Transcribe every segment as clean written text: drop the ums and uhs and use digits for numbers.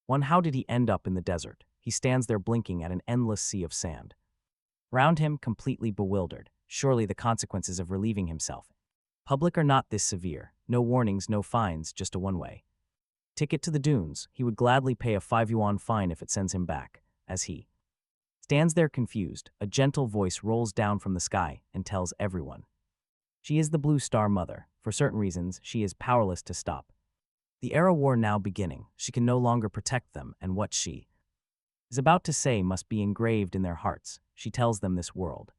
One, how did he end up in the desert? He stands there blinking at an endless sea of sand. Round him, completely bewildered, surely the consequences of relieving himself. Public are not this severe, no warnings, no fines, just a one-way ticket to the dunes. He would gladly pay a 5 yuan fine if it sends him back. As he stands there confused, a gentle voice rolls down from the sky and tells everyone. She is the Blue Star Mother. For certain reasons, she is powerless to stop the era war now beginning. She can no longer protect them, and what she is about to say must be engraved in their hearts. She tells them this world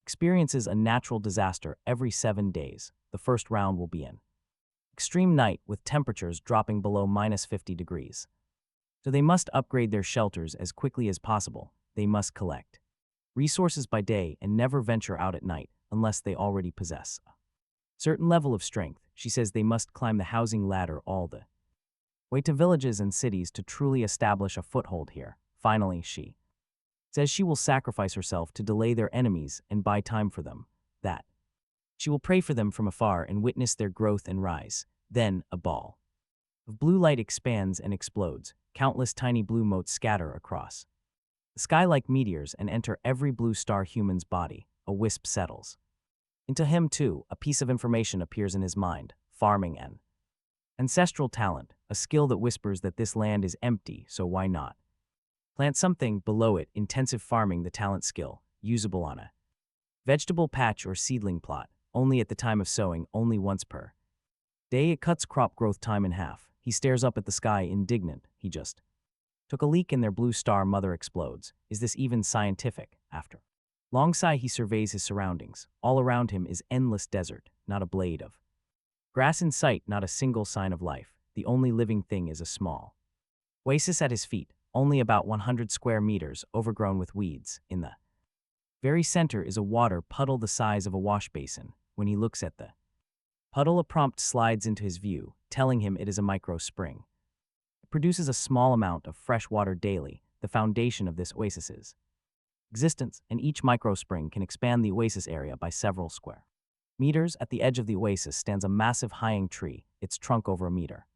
experiences a natural disaster every 7 days. The first round will be an extreme night with temperatures dropping below -50 degrees. So they must upgrade their shelters as quickly as possible. They must collect resources by day and never venture out at night unless they already possess a certain level of strength. She says they must climb the housing ladder all the way to villages and cities to truly establish a foothold here. Finally, she says she will sacrifice herself to delay their enemies and buy time for them, that she will pray for them from afar and witness their growth and rise. Then, a ball of blue light expands and explodes. Countless tiny blue motes scatter across the sky like meteors and enter every blue star human's body. A wisp settles into him too. A piece of information appears in his mind: farming and ancestral talent, a skill that whispers that this land is empty, so why not plant something. Below it, intensive farming, the talent skill, usable on a vegetable patch or seedling plot, only at the time of sowing, only once per day. It cuts crop growth time in half. He stares up at the sky, indignant. He just took a leak and their Blue Star Mother explodes. Is this even scientific? After long sigh, he surveys his surroundings. All around him is endless desert, not a blade of grass in sight, not a single sign of life. The only living thing is a small oasis at his feet, only about 100 square meters, overgrown with weeds. In the very center is a water puddle the size of a wash basin. When he looks at the puddle, a prompt slides into his view, telling him it is a micro spring. It produces a small amount of fresh water daily, the foundation of this oasis's existence, and each micro spring can expand the oasis area by several square meters. At the edge of the oasis stands a massive hyang tree, its trunk over a meter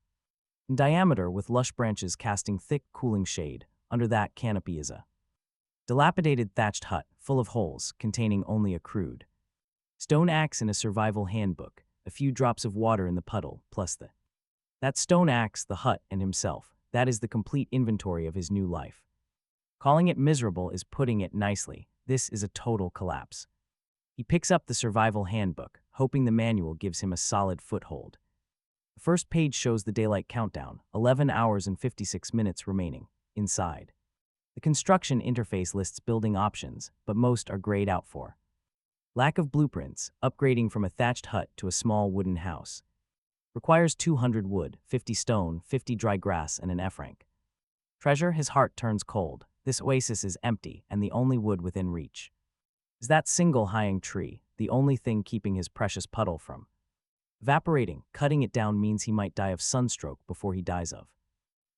in diameter, with lush branches casting thick, cooling shade. Under that canopy is a dilapidated thatched hut, full of holes, containing only a crude stone axe and a survival handbook. A few drops of water in the puddle, plus that stone axe, the hut, and himself. That is the complete inventory of his new life. Calling it miserable is putting it nicely. This is a total collapse. He picks up the survival handbook, hoping the manual gives him a solid foothold. The first page shows the daylight countdown, 11 hours and 56 minutes remaining. Inside, the construction interface lists building options, but most are grayed out for lack of blueprints. Upgrading from a thatched hut to a small wooden house requires 200 wood, 50 stone, 50 dry grass, and an F rank treasure. His heart turns cold. This oasis is empty, and the only wood within reach is that single hyang tree, the only thing keeping his precious puddle from evaporating. Cutting it down means he might die of sunstroke before he dies of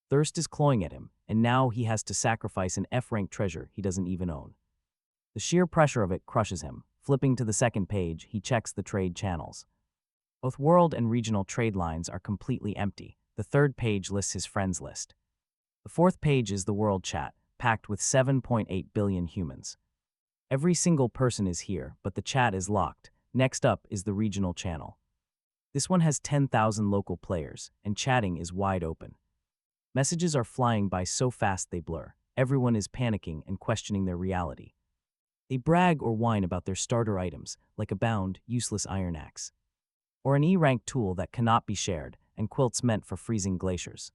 thirst. Is clawing at him, and now he has to sacrifice an F-rank treasure he doesn't even own. The sheer pressure of it crushes him. Flipping to the second page, he checks the trade channels. Both world and regional trade lines are completely empty. The third page lists his friends list. The fourth page is the world chat, packed with 7.8 billion humans. Every single person is here, but the chat is locked. Next up is the regional channel. This one has 10,000 local players, and chatting is wide open. Messages are flying by so fast they blur. Everyone is panicking and questioning their reality. They brag or whine about their starter items, like a bound, useless iron axe, or an E-rank tool that cannot be shared, and quilts meant for freezing glaciers.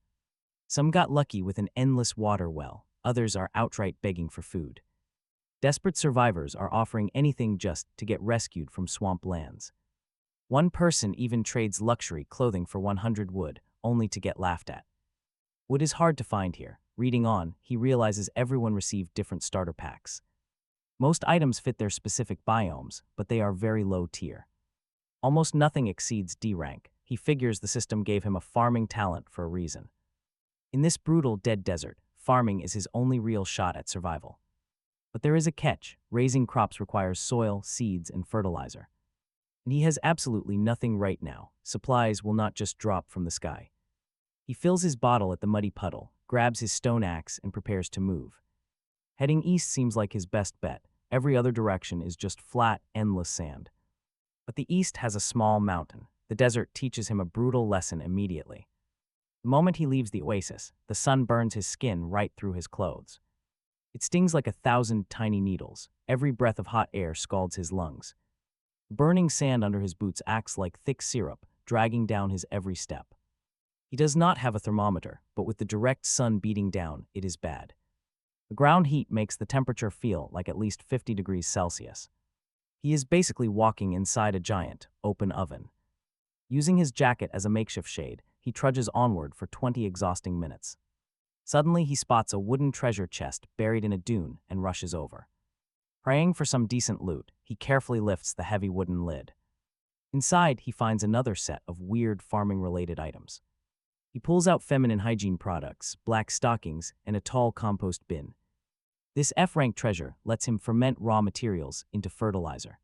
Some got lucky with an endless water well, others are outright begging for food. Desperate survivors are offering anything just to get rescued from swamp lands. One person even trades luxury clothing for 100 wood, only to get laughed at. Wood is hard to find here. Reading on, he realizes everyone received different starter packs. Most items fit their specific biomes, but they are very low tier. Almost nothing exceeds D rank. He figures the system gave him a farming talent for a reason. In this brutal, dead desert, farming is his only real shot at survival. But there is a catch. Raising crops requires soil, seeds, and fertilizer. And he has absolutely nothing right now. Supplies will not just drop from the sky. He fills his bottle at the muddy puddle, grabs his stone axe, and prepares to move. Heading east seems like his best bet. Every other direction is just flat, endless sand. But the east has a small mountain. The desert teaches him a brutal lesson immediately. The moment he leaves the oasis, the sun burns his skin right through his clothes. It stings like 1,000 tiny needles. Every breath of hot air scalds his lungs. Burning sand under his boots acts like thick syrup, dragging down his every step. He does not have a thermometer, but with the direct sun beating down, it is bad. The ground heat makes the temperature feel like at least 50 degrees Celsius. He is basically walking inside a giant, open oven. Using his jacket as a makeshift shade, he trudges onward for 20 exhausting minutes. Suddenly, he spots a wooden treasure chest buried in a dune and rushes over. Praying for some decent loot, he carefully lifts the heavy wooden lid. Inside, he finds another set of weird farming-related items. He pulls out feminine hygiene products, black stockings, and a tall compost bin. This F-rank treasure lets him ferment raw materials into fertilizer.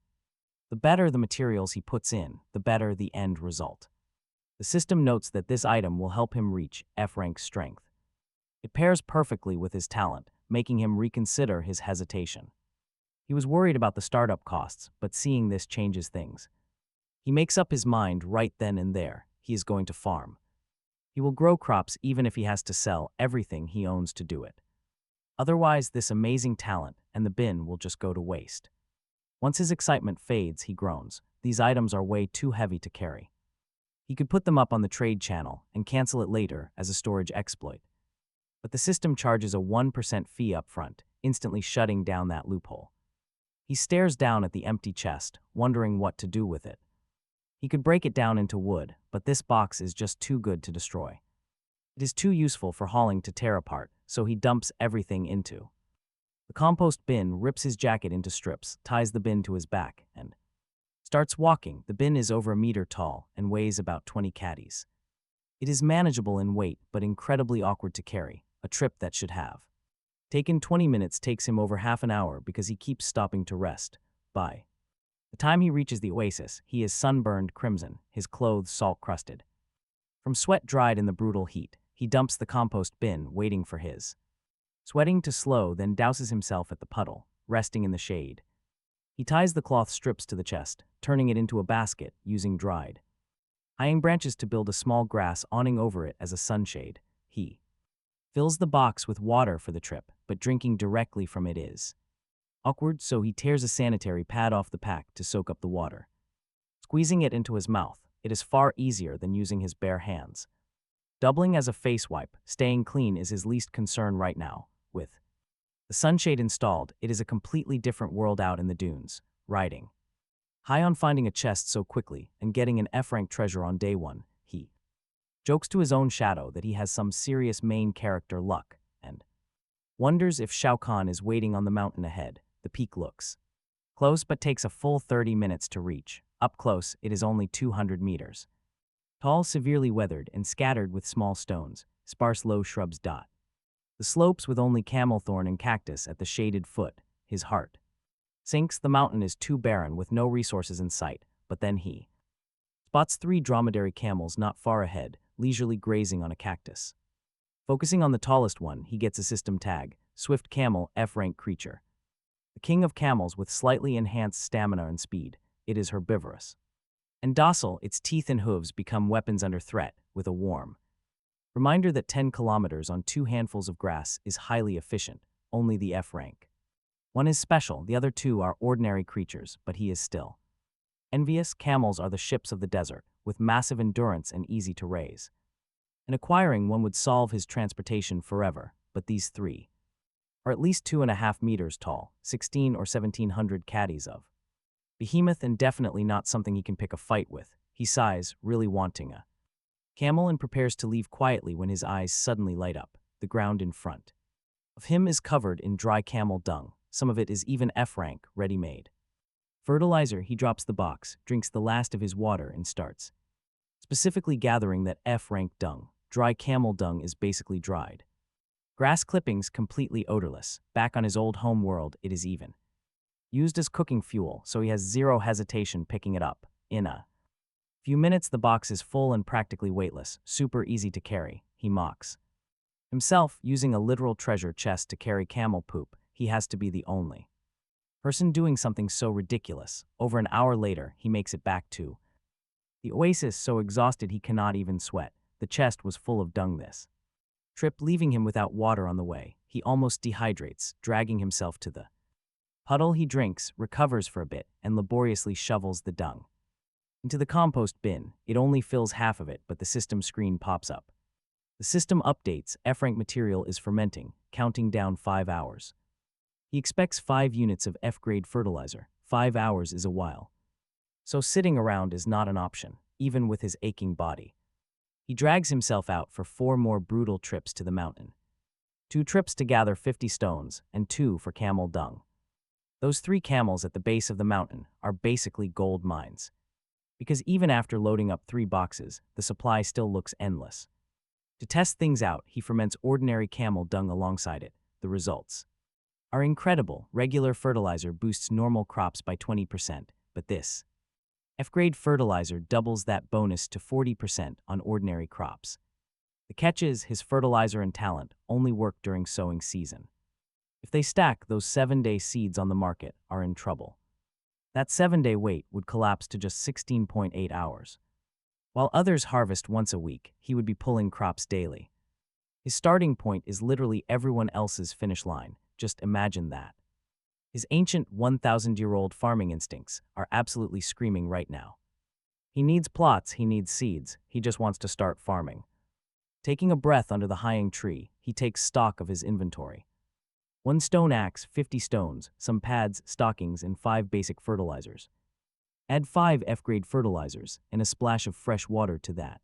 The better the materials he puts in, the better the end result. The system notes that this item will help him reach F-rank strength. It pairs perfectly with his talent, making him reconsider his hesitation. He was worried about the startup costs, but seeing this changes things. He makes up his mind right then and there. He is going to farm. He will grow crops even if he has to sell everything he owns to do it. Otherwise, this amazing talent and the bin will just go to waste. Once his excitement fades, he groans. These items are way too heavy to carry. He could put them up on the trade channel and cancel it later as a storage exploit. But the system charges a 1% fee up front, instantly shutting down that loophole. He stares down at the empty chest, wondering what to do with it. He could break it down into wood, but this box is just too good to destroy. It is too useful for hauling to tear apart, so he dumps everything into. The compost bin rips his jacket into strips, ties the bin to his back, and starts walking. The bin is over a meter tall and weighs about 20 caddies. It is manageable in weight, but incredibly awkward to carry, a trip that should have taken 20 minutes takes him over half an hour because he keeps stopping to rest. By the time he reaches the oasis, he is sunburned crimson, his clothes salt-crusted. From sweat dried in the brutal heat, he dumps the compost bin, waiting for his sweating to slow, then douses himself at the puddle, resting in the shade. He ties the cloth strips to the chest, turning it into a basket, using dried hying branches to build a small grass awning over it as a sunshade. He fills the box with water for the trip, but drinking directly from it is awkward, so he tears a sanitary pad off the pack to soak up the water. Squeezing it into his mouth, it is far easier than using his bare hands. Doubling as a face wipe, staying clean is his least concern right now. With the sunshade installed, it is a completely different world out in the dunes, riding high on finding a chest so quickly and getting an F-rank treasure on day one. He jokes to his own shadow that he has some serious main character luck and wonders if Shao Kahn is waiting on the mountain ahead. The peak looks close but takes a full 30 minutes to reach. Up close, it is only 200 meters. Tall, severely weathered, and scattered with small stones, sparse low shrubs dot the slopes with only camel thorn and cactus at the shaded foot. His heart sinks. The mountain is too barren with no resources in sight, but then he spots 3 dromedary camels not far ahead, leisurely grazing on a cactus. Focusing on the tallest one, he gets a system tag, Swift Camel, F-rank creature. The king of camels with slightly enhanced stamina and speed. It is herbivorous and docile. Its teeth and hooves become weapons under threat, with a warm reminder that 10 kilometers on 2 handfuls of grass is highly efficient. Only the F-rank one is special, the other 2 are ordinary creatures, but he is still envious. Camels are the ships of the desert, with massive endurance and easy to raise. And acquiring one would solve his transportation forever, but these 3 are at least 2.5 meters tall, 16 or 1700 caddies of behemoth, and definitely not something he can pick a fight with. He sighs, really wanting a camel, and prepares to leave quietly when his eyes suddenly light up. The ground in front of him is covered in dry camel dung. Some of it is even F-rank, ready-made fertilizer. He drops the box, drinks the last of his water, and starts specifically gathering that F-rank dung. Dry camel dung is basically dried grass clippings, completely odorless. Back on his old home world, it is even used as cooking fuel, so he has zero hesitation picking it up. In a few minutes, the box is full and practically weightless, super easy to carry. He mocks Himself, using a literal treasure chest to carry camel poop, he has to be the only person doing something so ridiculous. Over an hour later, he makes it back to the Oasis, so exhausted he cannot even sweat. The chest was full of dung this trip, leaving him without water on the way. He almost dehydrates, dragging himself to the puddle. He drinks, recovers for a bit, and laboriously shovels the dung into the compost bin. It only fills half of it, but the system screen pops up. The system updates. F-rank material is fermenting, counting down 5 hours. He expects 5 units of F-grade fertilizer. 5 hours is a while. So sitting around is not an option, even with his aching body. He drags himself out for 4 more brutal trips to the mountain. 2 trips to gather 50 stones, and 2 for camel dung. Those 3 camels at the base of the mountain are basically gold mines. Because even after loading up 3 boxes, the supply still looks endless. To test things out, he ferments ordinary camel dung alongside it. The results are incredible. Regular fertilizer boosts normal crops by 20%, but this F-grade fertilizer doubles that bonus to 40% on ordinary crops. The catch is, his fertilizer and talent only work during sowing season. If they stack, those 7-day seeds on the market are in trouble. That 7-day wait would collapse to just 16.8 hours. While others harvest once a week, he would be pulling crops daily. His starting point is literally everyone else's finish line. Just imagine that. His ancient 1,000-year-old farming instincts are absolutely screaming right now. He needs plots, he needs seeds, he just wants to start farming. Taking a breath under the high tree, he takes stock of his inventory. 1 stone axe, 50 stones, some pads, stockings, and 5 basic fertilizers. Add 5 F-grade fertilizers and a splash of fresh water to that.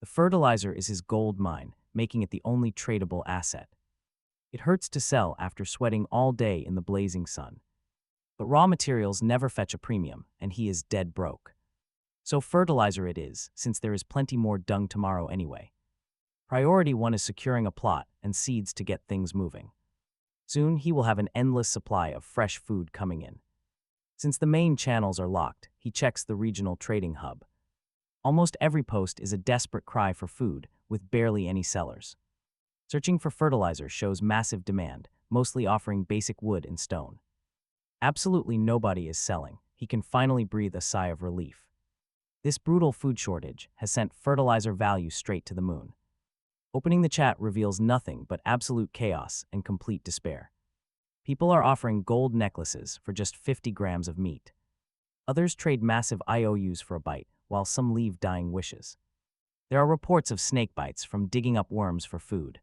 The fertilizer is his gold mine, making it the only tradable asset. It hurts to sell after sweating all day in the blazing sun. But raw materials never fetch a premium, and he is dead broke. So fertilizer it is, since there is plenty more dung tomorrow anyway. Priority 1 is securing a plot and seeds to get things moving. Soon he will have an endless supply of fresh food coming in. Since the main channels are locked, he checks the regional trading hub. Almost every post is a desperate cry for food, with barely any sellers. Searching for fertilizer shows massive demand, mostly offering basic wood and stone. Absolutely nobody is selling. He can finally breathe a sigh of relief. This brutal food shortage has sent fertilizer value straight to the moon. Opening the chat reveals nothing but absolute chaos and complete despair. People are offering gold necklaces for just 50 grams of meat. Others trade massive IOUs for a bite, while some leave dying wishes. There are reports of snake bites from digging up worms for food.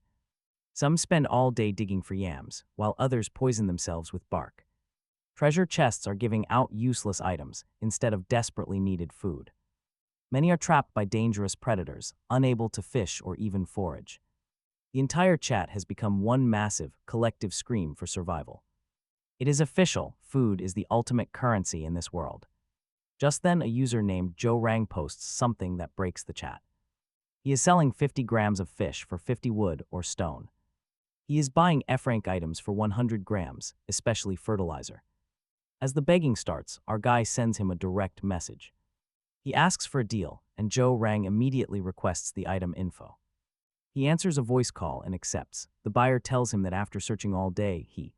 Some spend all day digging for yams, while others poison themselves with bark. Treasure chests are giving out useless items instead of desperately needed food. Many are trapped by dangerous predators, unable to fish or even forage. The entire chat has become one massive, collective scream for survival. It is official, food is the ultimate currency in this world. Just then, a user named Joe Rang posts something that breaks the chat. He is selling 50 grams of fish for 50 wood or stone. He is buying F-rank items for 100 grams, especially fertilizer. As the begging starts, our guy sends him a direct message. He asks for a deal, and Joe Rang immediately requests the item info. He answers a voice call and accepts. The buyer tells him that after searching all day, he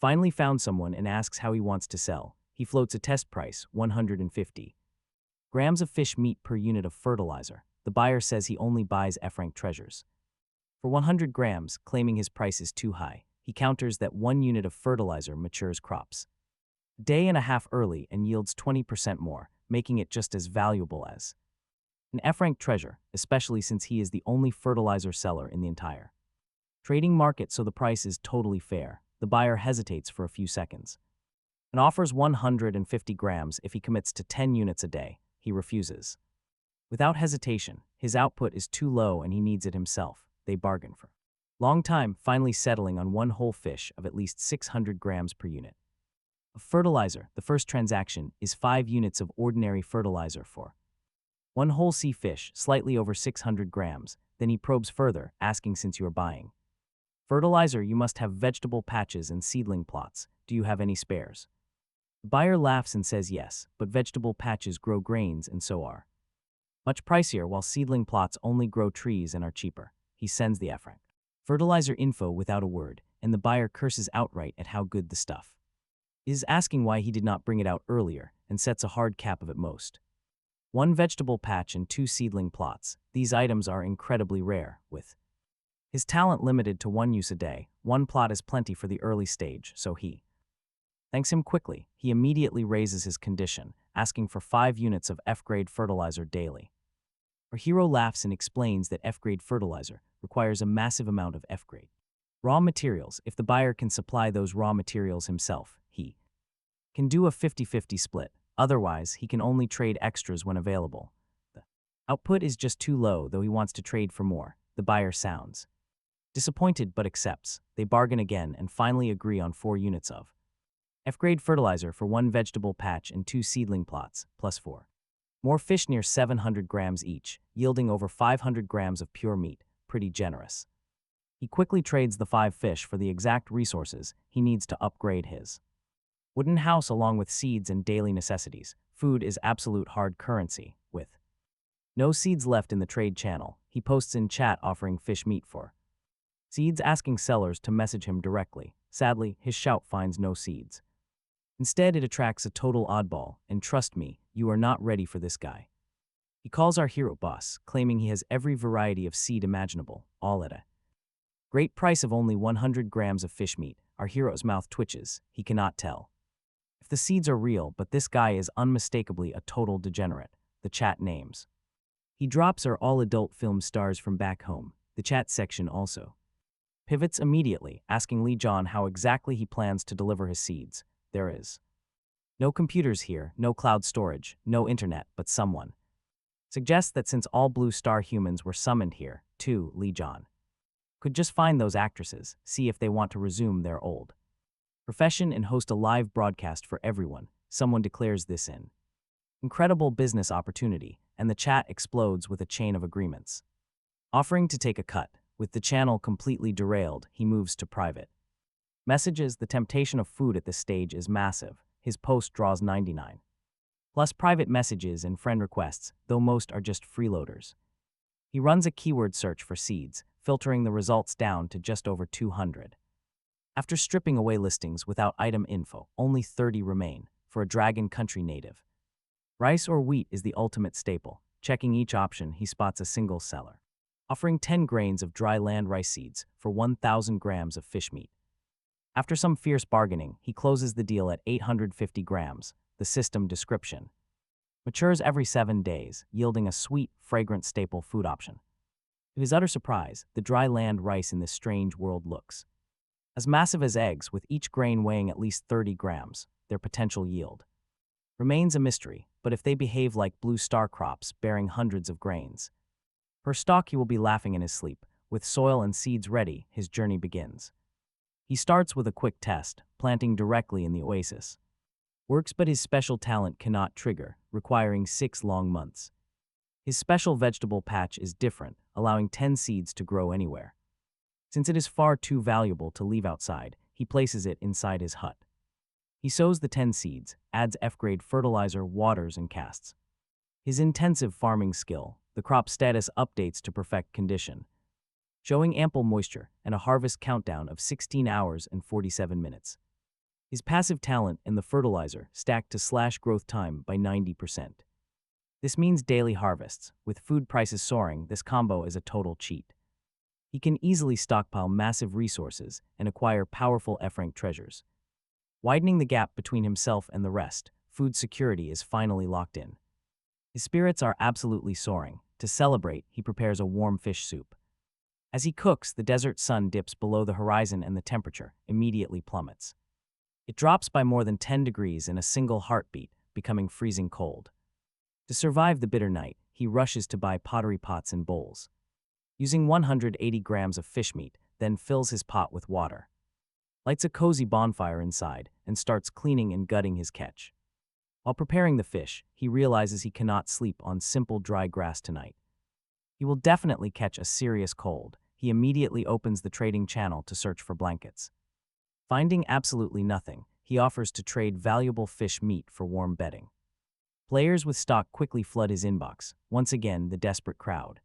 finally found someone and asks how he wants to sell. He floats a test price, 150 grams of fish meat per unit of fertilizer. The buyer says he only buys F-rank treasures. For 100 grams, claiming his price is too high, he counters that 1 unit of fertilizer matures crops a day and a half early and yields 20% more, making it just as valuable as an F-rank treasure, especially since he is the only fertilizer seller in the entire trading market, so the price is totally fair. The buyer hesitates for a few seconds and offers 150 grams if he commits to 10 units a day. He refuses. Without hesitation, his output is too low and he needs it himself. They bargain for a long time, finally settling on 1 whole fish of at least 600 grams per unit. Of fertilizer, the first transaction is 5 units of ordinary fertilizer for 1 whole sea fish, slightly over 600 grams. Then he probes further, asking, since you are buying fertilizer, you must have vegetable patches and seedling plots. Do you have any spares? The buyer laughs and says yes, but vegetable patches grow grains and so are much pricier, while seedling plots only grow trees and are cheaper. He sends the F-rank Fertilizer info without a word, and the buyer curses outright at how good the stuff is, asking why he did not bring it out earlier, and sets a hard cap of at most 1 vegetable patch and 2 seedling plots. These items are incredibly rare, with his talent limited to 1 use a day. 1 plot is plenty for the early stage, so he thanks him quickly. He immediately raises his condition, asking for 5 units of F-grade fertilizer daily. Our hero laughs and explains that F-grade fertilizer requires a massive amount of F-grade raw materials. If the buyer can supply those raw materials himself, he can do a 50-50 split. Otherwise, he can only trade extras when available. The output is just too low, though he wants to trade for more. The buyer sounds disappointed but accepts. They bargain again and finally agree on 4 units of F-grade fertilizer for 1 vegetable patch and 2 seedling plots, plus 4 more fish near 700 grams each, yielding over 500 grams of pure meat. Pretty generous. He quickly trades the 5 fish for the exact resources he needs to upgrade his wooden house along with seeds and daily necessities. Food is absolute hard currency. With no seeds left in the trade channel, he posts in chat offering fish meat for seeds, asking sellers to message him directly. Sadly, his shout finds no seeds. Instead, it attracts a total oddball, and trust me, you are not ready for this guy. He calls our hero boss, claiming he has every variety of seed imaginable, all at a great price of only 100 grams of fish meat. Our hero's mouth twitches. He cannot tell if the seeds are real, but this guy is unmistakably a total degenerate. The chat names he drops are all adult film stars from back home. The chat section also pivots immediately, asking Lee John how exactly he plans to deliver his seeds. There is no computers here, no cloud storage, no internet, but someone suggests that since all blue star humans were summoned here, too, Lee John could just find those actresses, see if they want to resume their old profession and host a live broadcast for everyone. Someone declares this an incredible business opportunity, and the chat explodes with a chain of agreements offering to take a cut. With the channel completely derailed, he moves to private messages. The temptation of food at this stage is massive. His post draws 99 plus private messages and friend requests, though most are just freeloaders. He runs a keyword search for seeds, filtering the results down to just over 200. After stripping away listings without item info, only 30 remain. For a Dragon Country native, rice or wheat is the ultimate staple. Checking each option, he spots a single seller offering 10 grains of dry land rice seeds for 1,000 grams of fish meat. After some fierce bargaining, he closes the deal at 850 grams. The system description matures every 7 days, yielding a sweet, fragrant staple food option. To his utter surprise, the dry land rice in this strange world looks as massive as eggs, with each grain weighing at least 30 grams. Their potential yield remains a mystery, but if they behave like blue star crops bearing hundreds of grains per stalk, he will be laughing in his sleep. With soil and seeds ready, his journey begins. He starts with a quick test, planting directly in the Oasis. Works, but his special talent cannot trigger, requiring 6 long months. His special vegetable patch is different, allowing 10 seeds to grow anywhere. Since it is far too valuable to leave outside, he places it inside his hut. He sows the 10 seeds, adds F-grade fertilizer, waters, and casts his intensive farming skill. The crop status updates to perfect condition, showing ample moisture and a harvest countdown of 16 hours and 47 minutes. His passive talent and the fertilizer stacked to slash growth time by 90%. This means daily harvests. With food prices soaring, this combo is a total cheat. He can easily stockpile massive resources and acquire powerful F-rank treasures. Widening the gap between himself and the rest, food security is finally locked in. His spirits are absolutely soaring. To celebrate, he prepares a warm fish soup. As he cooks, the desert sun dips below the horizon and the temperature immediately plummets. It drops by more than 10 degrees in a single heartbeat, becoming freezing cold. To survive the bitter night, he rushes to buy pottery pots and bowls. Using 180 grams of fish meat, then fills his pot with water. Lights a cozy bonfire inside and starts cleaning and gutting his catch. While preparing the fish, he realizes he cannot sleep on simple dry grass tonight. He will definitely catch a serious cold. He immediately opens the trading channel to search for blankets. Finding absolutely nothing, he offers to trade valuable fish meat for warm bedding. Players with stock quickly flood his inbox. Once again, the desperate crowd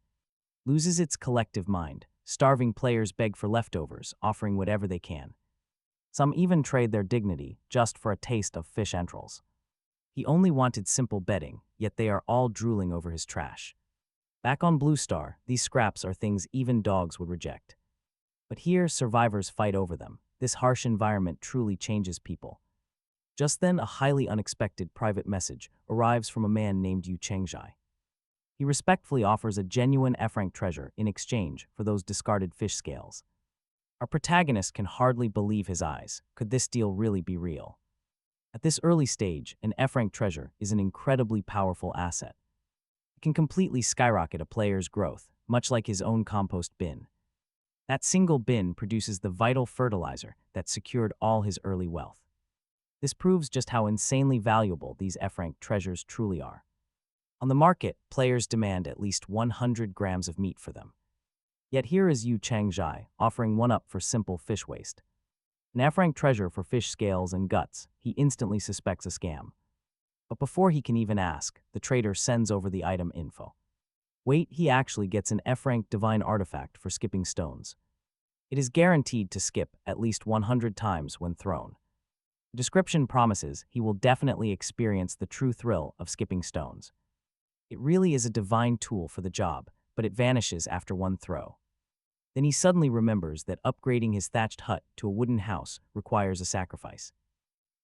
loses its collective mind. Starving players beg for leftovers, offering whatever they can. Some even trade their dignity just for a taste of fish entrails. He only wanted simple betting, yet they are all drooling over his trash. Back on Blue Star, these scraps are things even dogs would reject. But here, survivors fight over them. This harsh environment truly changes people. Just then, a highly unexpected private message arrives from a man named Yu Chengjai. He respectfully offers a genuine F-rank treasure in exchange for those discarded fish scales. Our protagonist can hardly believe his eyes. Could this deal really be real? At this early stage, an F-rank treasure is an incredibly powerful asset. It can completely skyrocket a player's growth, much like his own compost bin. That single bin produces the vital fertilizer that secured all his early wealth. This proves just how insanely valuable these F-rank treasures truly are. On the market, players demand at least 100 grams of meat for them. Yet here is Yu Chengjai offering one up for simple fish waste. An F-rank treasure for fish scales and guts, he instantly suspects a scam. But before he can even ask, the trader sends over the item info. Wait, he actually gets an F-rank divine artifact for skipping stones. It is guaranteed to skip at least 100 times when thrown. The description promises he will definitely experience the true thrill of skipping stones. It really is a divine tool for the job, but it vanishes after one throw. Then he suddenly remembers that upgrading his thatched hut to a wooden house requires a sacrifice.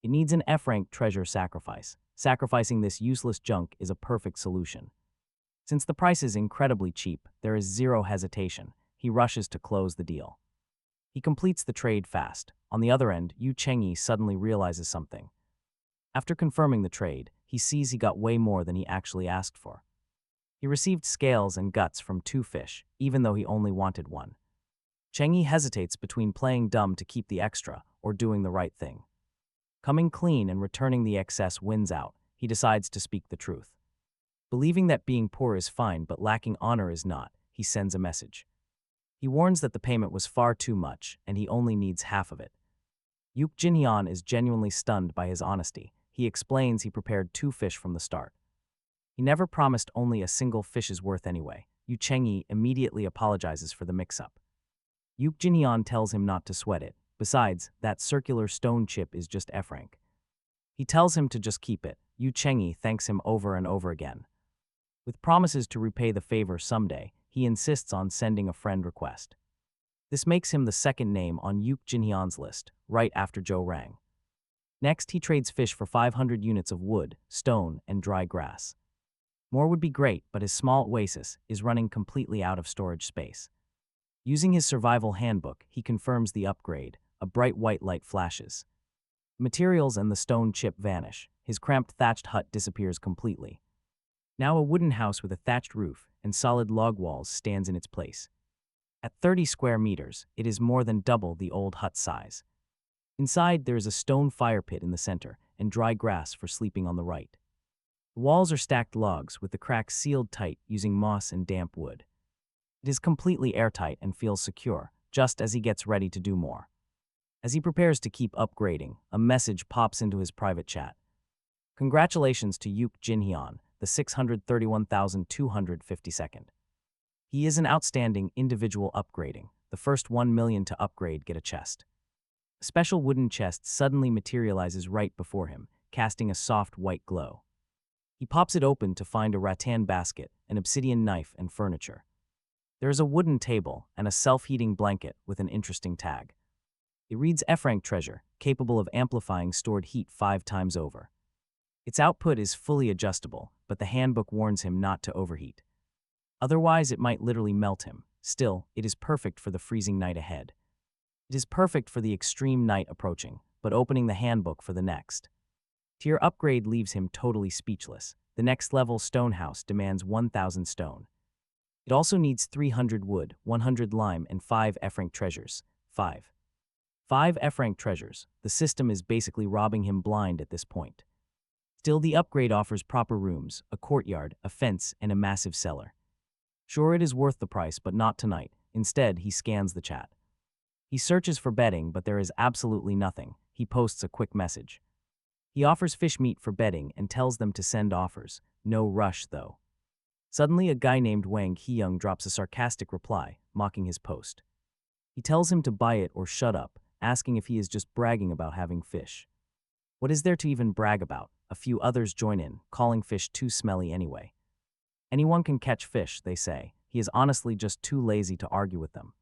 It needs an F-rank treasure sacrifice. Sacrificing this useless junk is a perfect solution. Since the price is incredibly cheap, there is zero hesitation. He rushes to close the deal. He completes the trade fast. On the other end, Yu Chengyi suddenly realizes something. After confirming the trade, he sees he got way more than he actually asked for. He received scales and guts from 2 fish, even though he only wanted 1. Chengyi hesitates between playing dumb to keep the extra or doing the right thing. Coming clean and returning the excess wins out. He decides to speak the truth. Believing that being poor is fine but lacking honor is not, he sends a message. He warns that the payment was far too much and he only needs half of it. Jin Hyun is genuinely stunned by his honesty. He explains he prepared 2 fish from the start. He never promised only a single fish's worth anyway. Yu Chengyi immediately apologizes for the mix-up. Jin Hyun tells him not to sweat it. Besides, that circular stone chip is just F-rank. He tells him to just keep it. Yu Chengyi thanks him over and over again. With promises to repay the favor someday, he insists on sending a friend request. This makes him the second name on Jin Hyun's list, right after Zhou Rang. Next, he trades fish for 500 units of wood, stone, and dry grass. More would be great, but his small oasis is running completely out of storage space. Using his survival handbook, he confirms the upgrade. A bright white light flashes. The materials and the stone chip vanish. His cramped thatched hut disappears completely. Now a wooden house with a thatched roof and solid log walls stands in its place. At 30 square meters, it is more than double the old hut size. Inside, there is a stone fire pit in the center and dry grass for sleeping on the right. The walls are stacked logs with the cracks sealed tight using moss and damp wood. It is completely airtight and feels secure, just as he gets ready to do more. As he prepares to keep upgrading, a message pops into his private chat. Congratulations to Jin Hyun, the 631,252nd. He is an outstanding individual upgrading. The first 1 million to upgrade get a chest. A special wooden chest suddenly materializes right before him, casting a soft white glow. He pops it open to find a rattan basket, an obsidian knife, and furniture. There is a wooden table and a self-heating blanket with an interesting tag. It reads F-rank treasure, capable of amplifying stored heat 5 times over. Its output is fully adjustable, but the handbook warns him not to overheat. Otherwise, it might literally melt him. Still, it is perfect for the freezing night ahead. It is perfect for the extreme night approaching, but opening the handbook for the next. Tier upgrade leaves him totally speechless. The next level stone house demands 1,000 stone. It also needs 300 wood, 100 lime, and 5 F-rank treasures. 5 F-rank treasures. The system is basically robbing him blind at this point. Still, the upgrade offers proper rooms, a courtyard, a fence, and a massive cellar. Sure, it is worth the price, but not tonight. Instead, he scans the chat. He searches for betting, but there is absolutely nothing. He posts a quick message. He offers fish meat for betting and tells them to send offers. No rush, though. Suddenly, a guy named Wang Heyoung drops a sarcastic reply. mocking his post. He tells him to buy it or shut up, asking if he is just bragging about having fish. What is there to even brag about? A few others join in, calling fish too smelly anyway. Anyone can catch fish, they say. He is honestly just too lazy to argue with them.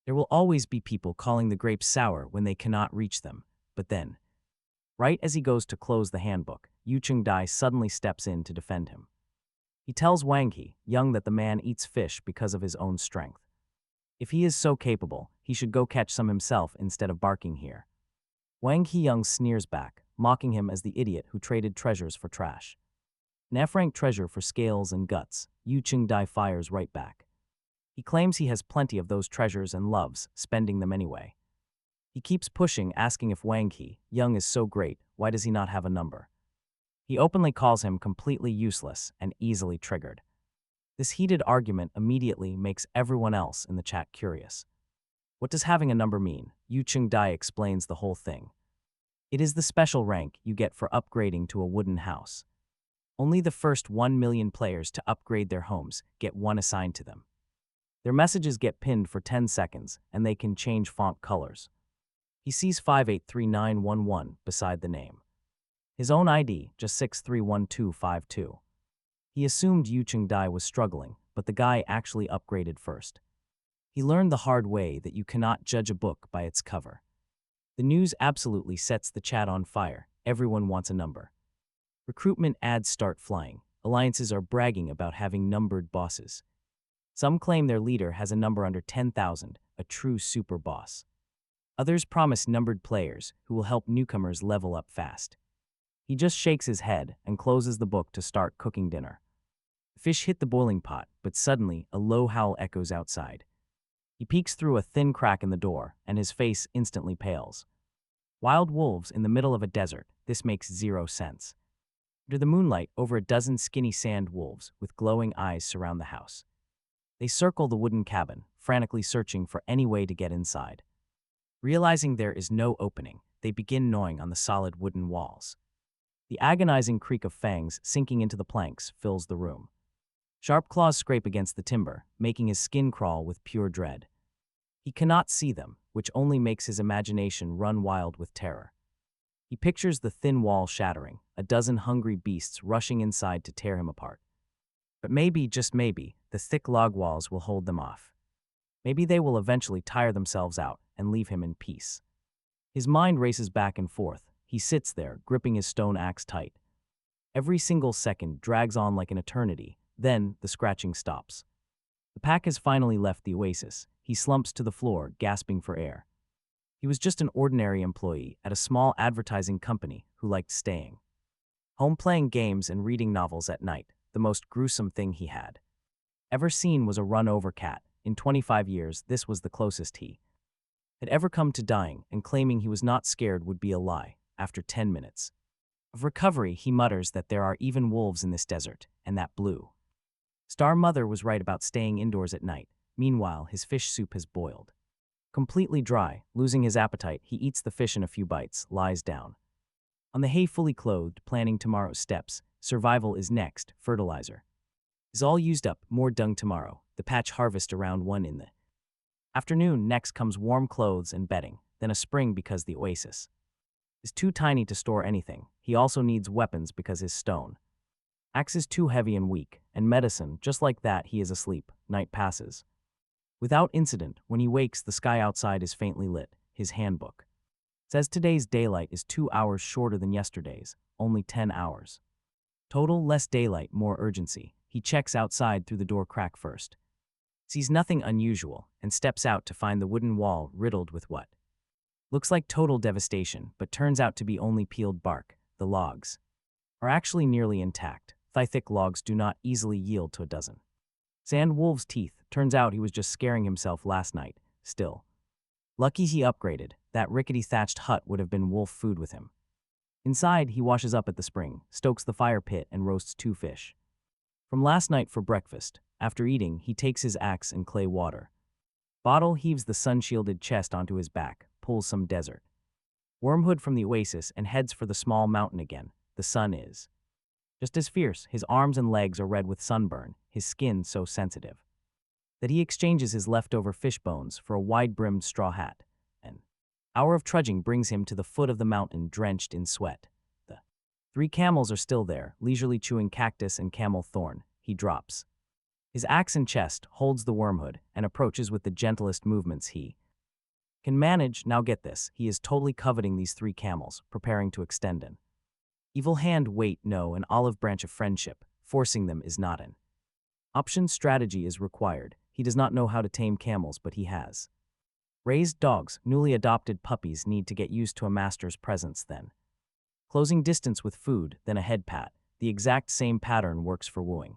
There will always be people calling the grapes sour when they cannot reach them, but then, right as he goes to close the handbook, Yu Chung-dai suddenly steps in to defend him. He tells Wang He, young, that the man eats fish because of his own strength. If he is so capable, he should go catch some himself instead of barking here. Wang He-young sneers back, mocking him as the idiot who traded treasures for trash. An F-rank treasure for scales and guts, Yu Chung-dai fires right back. He claims he has plenty of those treasures and loves spending them anyway. He keeps pushing, asking if Wang He-young is so great, why does he not have a number? He openly calls him completely useless and easily triggered. This heated argument immediately makes everyone else in the chat curious. What does having a number mean? Yu Chung-dai explains the whole thing. It is the special rank you get for upgrading to a wooden house. Only the first 1 million players to upgrade their homes get one assigned to them. Their messages get pinned for 10 seconds, and they can change font colors. He sees 583911 beside the name. His own ID, just 631252. He assumed Yu Chung-dai was struggling, but the guy actually upgraded first. He learned the hard way that you cannot judge a book by its cover. The news absolutely sets the chat on fire. Everyone wants a number. Recruitment ads start flying. Alliances are bragging about having numbered bosses. Some claim their leader has a number under 10,000, a true super boss. Others promise numbered players who will help newcomers level up fast. He just shakes his head and closes the book to start cooking dinner. The fish hit the boiling pot, but suddenly a low howl echoes outside. He peeks through a thin crack in the door, and his face instantly pales. Wild wolves in the middle of a desert, this makes zero sense. Under the moonlight, over a dozen skinny sand wolves with glowing eyes surround the house. They circle the wooden cabin, frantically searching for any way to get inside. Realizing there is no opening, they begin gnawing on the solid wooden walls. The agonizing creak of fangs sinking into the planks fills the room. Sharp claws scrape against the timber, making his skin crawl with pure dread. He cannot see them, which only makes his imagination run wild with terror. He pictures the thin wall shattering, a dozen hungry beasts rushing inside to tear him apart. But maybe, just maybe, the thick log walls will hold them off. Maybe they will eventually tire themselves out and leave him in peace. His mind races back and forth. He sits there, gripping his stone axe tight. Every single second drags on like an eternity. Then, the scratching stops. The pack has finally left the Oasis. He slumps to the floor, gasping for air. He was just an ordinary employee at a small advertising company who liked staying home, playing games and reading novels at night. The most gruesome thing he had ever seen was a run-over cat. In 25 years, this was the closest he had ever come to dying, and claiming he was not scared would be a lie. After 10 minutes of recovery, he mutters that there are even wolves in this desert, and that Blue Star Mother was right about staying indoors at night. Meanwhile, his fish soup has boiled completely dry. Losing his appetite, he eats the fish in a few bites, lies down on the hay fully clothed, planning tomorrow's steps. Survival is next. Fertilizer is all used up. More dung tomorrow. The patch harvest around 1 in the afternoon. Next comes warm clothes and bedding, then a spring because the Oasis is too tiny to store anything. He also needs weapons because his stone axe is too heavy and weak, and medicine. Just like that, he is asleep. Night passes without incident. When he wakes, the sky outside is faintly lit. His handbook says today's daylight is 2 hours shorter than yesterday's, only 10 hours. Total, less daylight, more urgency. He checks outside through the door crack first. Sees nothing unusual, and steps out to find the wooden wall riddled with what looks like total devastation, but turns out to be only peeled bark. The logs are actually nearly intact. Thigh-thick logs do not easily yield to a dozen sand wolves' teeth. Turns out he was just scaring himself last night. Still, lucky he upgraded. That rickety thatched hut would have been wolf food with him. Inside, he washes up at the spring, stokes the fire pit, and roasts 2 fish from last night for breakfast. After eating, he takes his axe and clay water bottle, heaves the sun-shielded chest onto his back, pulls some desert wormwood from the Oasis, and heads for the small mountain again. The sun is just as fierce. His arms and legs are red with sunburn, his skin so sensitive. that he exchanges his leftover fish bones for a wide-brimmed straw hat. An hour of trudging brings him to the foot of the mountain drenched in sweat. The 3 camels are still there, leisurely chewing cactus and camel thorn. He drops his axe in chest, holds the wormhood, and approaches with the gentlest movements he can manage. Now get this, he is totally coveting these 3 camels, preparing to extend an evil hand. Wait, no, an olive branch of friendship. Forcing them is not an option. Strategy is required. He does not know how to tame camels, but he has raised dogs. Newly adopted puppies need to get used to a master's presence then. Closing distance with food, then a head pat. The exact same pattern works for wooing.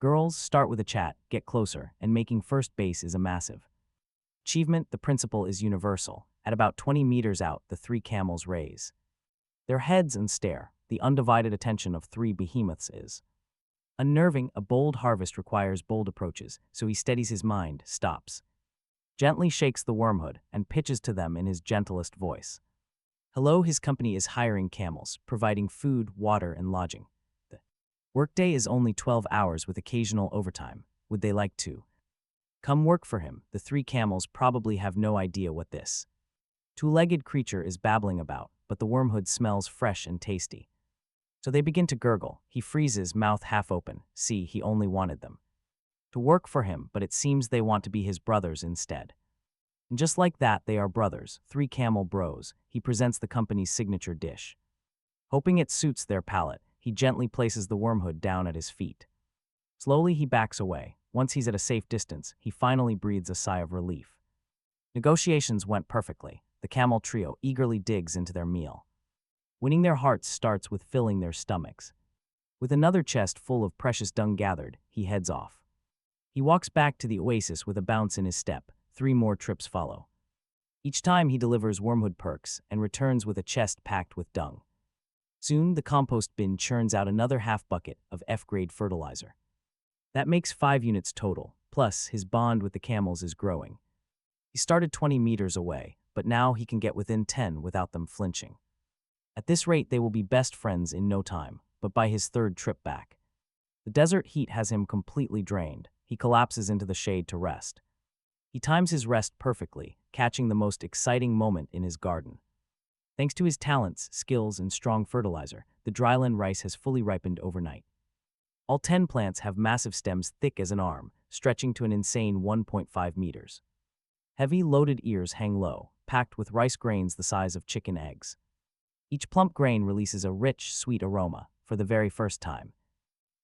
Girls start with a chat, get closer, and making first base is a massive achievement. The principle is universal. At about 20 meters out, the 3 camels raise their heads and stare. The undivided attention of 3 behemoths is unnerving. A bold harvest requires bold approaches, so he steadies his mind, stops, gently shakes the wormhood, and pitches to them in his gentlest voice. Hello. His company is hiring camels, providing food, water, and lodging. The workday is only 12 hours with occasional overtime. Would they like to come work for him? The 3 camels probably have no idea what this 2-legged creature is babbling about, but the wormhood smells fresh and tasty. So they begin to gurgle. He freezes, mouth half open. See, he only wanted them to work for him, but it seems they want to be his brothers instead. And just like that, they are brothers, 3 camel bros. He presents the company's signature dish. Hoping it suits their palate, he gently places the wormhood down at his feet. Slowly he backs away. Once he's at a safe distance, he finally breathes a sigh of relief. Negotiations went perfectly. The camel trio eagerly digs into their meal. Winning their hearts starts with filling their stomachs. With another chest full of precious dung gathered, he heads off. He walks back to the Oasis with a bounce in his step. 3 more trips follow. Each time he delivers wormhood perks and returns with a chest packed with dung. Soon, the compost bin churns out another half bucket of F-grade fertilizer. That makes 5 units total, plus his bond with the camels is growing. He started 20 meters away, but now he can get within 10 without them flinching. At this rate, they will be best friends in no time, but by his 3rd trip back, the desert heat has him completely drained. He collapses into the shade to rest. He times his rest perfectly, catching the most exciting moment in his garden. Thanks to his talents, skills, and strong fertilizer, the dryland rice has fully ripened overnight. All 10 plants have massive stems thick as an arm, stretching to an insane 1.5 meters. Heavy, loaded ears hang low, packed with rice grains the size of chicken eggs. Each plump grain releases a rich, sweet aroma for the very first time.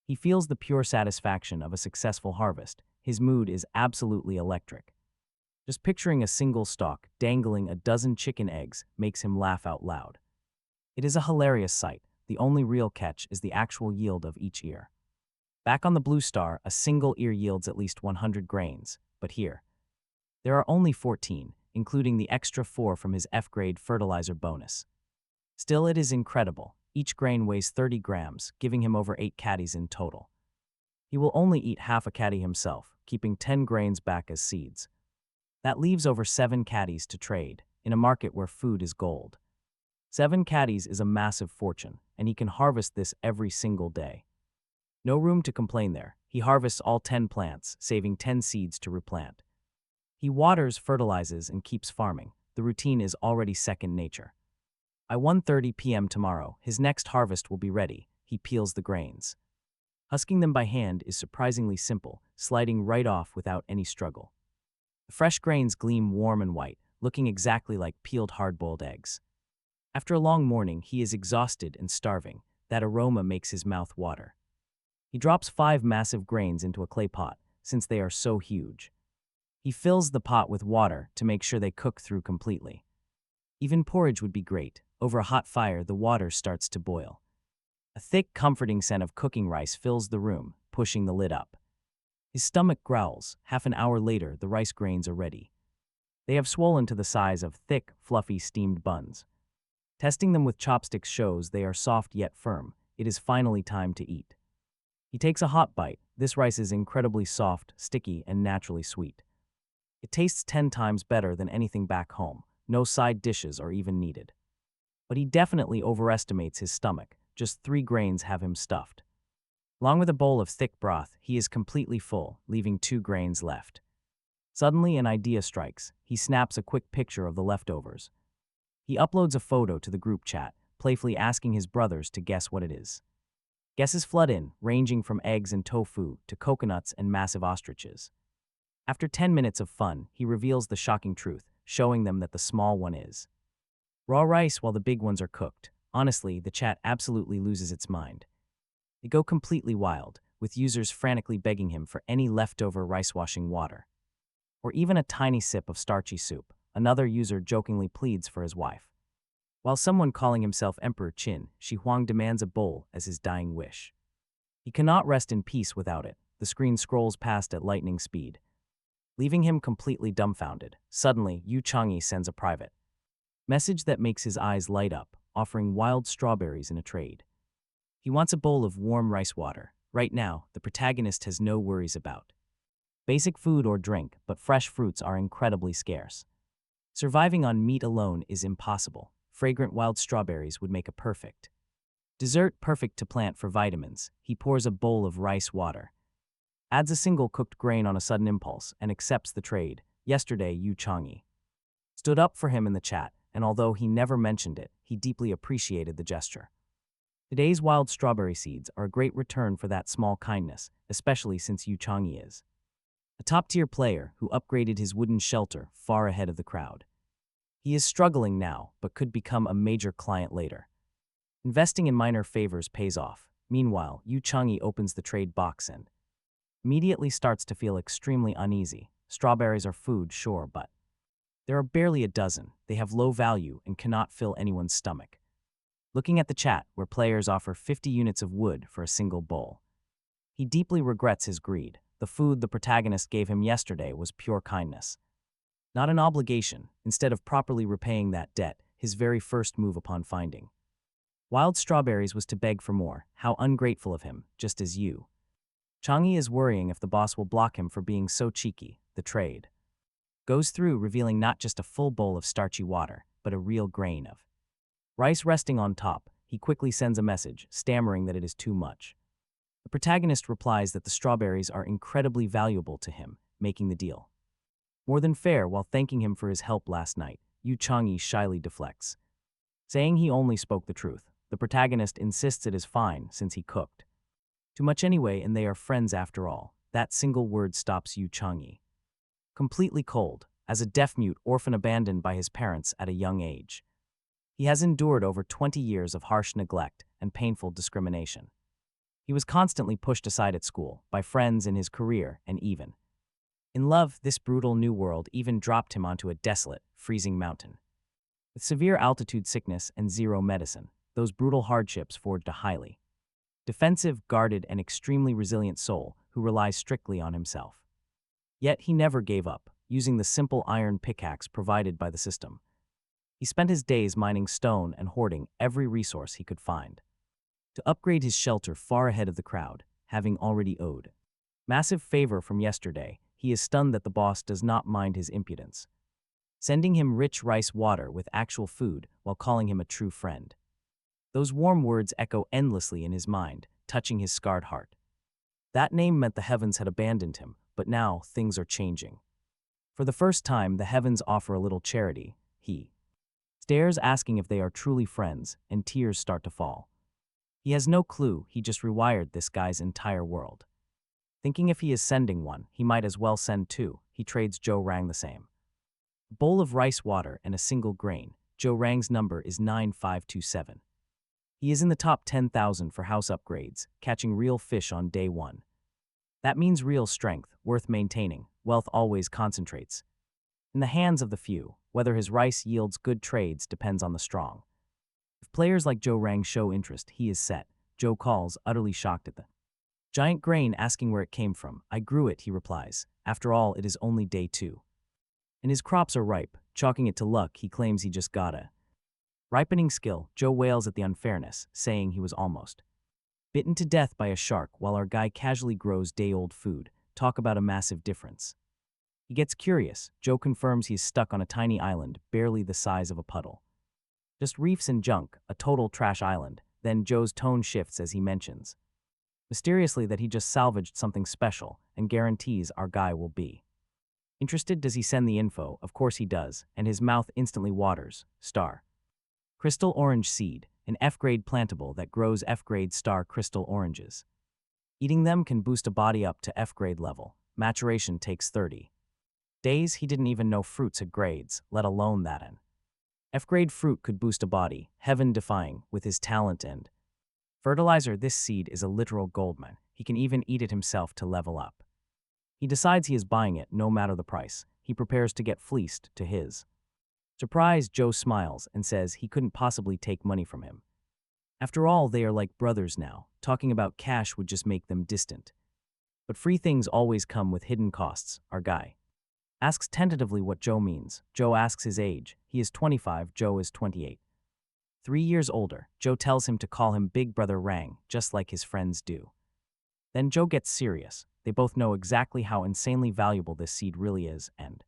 He feels the pure satisfaction of a successful harvest. His mood is absolutely electric. Just picturing a single stalk dangling a dozen chicken eggs makes him laugh out loud. It is a hilarious sight. The only real catch is the actual yield of each ear. Back on the Blue Star, a single ear yields at least 100 grains, but here, there are only 14, including the extra 4 from his F-grade fertilizer bonus. Still, it is incredible. Each grain weighs 30 grams, giving him over 8 caddies in total. He will only eat half a caddy himself, keeping 10 grains back as seeds. That leaves over 7 caddies to trade, in a market where food is gold. 7 caddies is a massive fortune, and he can harvest this every single day. No room to complain there. He harvests all 10 plants, saving 10 seeds to replant. He waters, fertilizes, and keeps farming. The routine is already second nature. By 1:30 p.m. tomorrow, his next harvest will be ready. He peels the grains. Husking them by hand is surprisingly simple, sliding right off without any struggle. The fresh grains gleam warm and white, looking exactly like peeled hard-boiled eggs. After a long morning, he is exhausted and starving. That aroma makes his mouth water. He drops 5 massive grains into a clay pot, since they are so huge. He fills the pot with water to make sure they cook through completely. Even porridge would be great. Over a hot fire, the water starts to boil. A thick, comforting scent of cooking rice fills the room, pushing the lid up. His stomach growls. Half an hour later, the rice grains are ready. They have swollen to the size of thick, fluffy, steamed buns. Testing them with chopsticks shows they are soft yet firm. It is finally time to eat. He takes a hot bite. This rice is incredibly soft, sticky, and naturally sweet. It tastes 10 times better than anything back home. No side dishes are even needed. But he definitely overestimates his stomach. Just 3 grains have him stuffed. Along with a bowl of thick broth, he is completely full, leaving 2 grains left. Suddenly, an idea strikes. He snaps a quick picture of the leftovers. He uploads a photo to the group chat, playfully asking his brothers to guess what it is. Guesses flood in, ranging from eggs and tofu to coconuts and massive ostriches. After 10 minutes of fun, he reveals the shocking truth, showing them that the small one is raw rice while the big ones are cooked. Honestly, the chat absolutely loses its mind. They go completely wild, with users frantically begging him for any leftover rice-washing water. Or even a tiny sip of starchy soup. Another user jokingly pleads for his wife. While someone calling himself Emperor Qin, Shi Huang demands a bowl as his dying wish. He cannot rest in peace without it. The screen scrolls past at lightning speed, leaving him completely dumbfounded. Suddenly, Yu Chang'e sends a private message that makes his eyes light up, offering wild strawberries in a trade. He wants a bowl of warm rice water. Right now, the protagonist has no worries about basic food or drink, but fresh fruits are incredibly scarce. Surviving on meat alone is impossible. Fragrant wild strawberries would make a perfect dessert, perfect to plant for vitamins. He pours a bowl of rice water, adds a single cooked grain on a sudden impulse, and accepts the trade. Yesterday, Yu Chang'e stood up for him in the chat, and although he never mentioned it, he deeply appreciated the gesture. Today's wild strawberry seeds are a great return for that small kindness, especially since Yu Chang'e is a top-tier player who upgraded his wooden shelter far ahead of the crowd. He is struggling now, but could become a major client later. Investing in minor favors pays off. Meanwhile, Yu Chang'e opens the trade box and immediately starts to feel extremely uneasy. Strawberries are food, sure, but there are barely a dozen. They have low value and cannot fill anyone's stomach. Looking at the chat, where players offer 50 units of wood for a single bowl, he deeply regrets his greed. The food the protagonist gave him yesterday was pure kindness, not an obligation. Instead of properly repaying that debt, his very first move upon finding wild strawberries was to beg for more. How ungrateful of him, just as Yu Chang'e is worrying if the boss will block him for being so cheeky. The trade goes through, revealing not just a full bowl of starchy water, but a real grain of rice resting on top. He quickly sends a message, stammering that it is too much. The protagonist replies that the strawberries are incredibly valuable to him, making the deal more than fair. While thanking him for his help last night, Yu Chang'e shyly deflects, saying he only spoke the truth. The protagonist insists it is fine since he cooked too much anyway and they are friends after all. That single word stops Yu Chang'e completely cold. As a deaf-mute orphan abandoned by his parents at a young age, he has endured over 20 years of harsh neglect and painful discrimination. He was constantly pushed aside at school, by friends, in his career, and even in love. This brutal new world even dropped him onto a desolate, freezing mountain. With severe altitude sickness and zero medicine, those brutal hardships forged a highly defensive, guarded, and extremely resilient soul who relies strictly on himself. Yet he never gave up, using the simple iron pickaxe provided by the system. He spent his days mining stone and hoarding every resource he could find to upgrade his shelter far ahead of the crowd, having already owed massive favor from yesterday. He is stunned that the boss does not mind his impudence, sending him rich rice water with actual food while calling him a true friend. Those warm words echo endlessly in his mind, touching his scarred heart. That name meant the heavens had abandoned him, but now things are changing. For the first time, the heavens offer a little charity. He stares, asking if they are truly friends, and tears start to fall. He has no clue. He just rewired this guy's entire world. Thinking if he is sending one, he might as well send two. He trades Joe Rang the same bowl of rice water and a single grain. Joe Rang's number is 9527. He is in the top 10,000 for house upgrades, catching real fish on day one. That means real strength, worth maintaining. Wealth always concentrates in the hands of the few. Whether his rice yields good trades depends on the strong. If players like Joe Rang show interest, he is set. Joe calls, utterly shocked at the giant grain, asking where it came from. I grew it, he replies. After all, it is only day 2. And his crops are ripe. Chalking it to luck, he claims he just got a ripening skill. Joe wails at the unfairness, saying he was almost bitten to death by a shark while our guy casually grows day-old food. Talk about a massive difference. He gets curious. Joe confirms he's stuck on a tiny island, barely the size of a puddle. Just reefs and junk, a total trash island. Then Joe's tone shifts as he mentions mysteriously that he just salvaged something special and guarantees our guy will be. Interested? Does he send the info? Of course he does, and his mouth instantly waters. Star. Crystal orange seed, an F-grade plantable that grows F-grade star crystal oranges. Eating them can boost a body up to F-grade level. Maturation takes 30 days. He didn't even know fruits had grades, let alone that an F-grade fruit could boost a body, heaven-defying, with his talent and fertilizer. This seed is a literal goldmine. He can even eat it himself to level up. He decides he is buying it no matter the price. He prepares to get fleeced. To his surprise, Joe smiles and says he couldn't possibly take money from him. After all, they are like brothers now. Talking about cash would just make them distant. But free things always come with hidden costs. Our guy asks tentatively what Joe means. Joe asks his age. He is 25, Joe is 28. 3 years older. Joe tells him to call him Big Brother Rang, just like his friends do. Then Joe gets serious. They both know exactly how insanely valuable this seed really is, and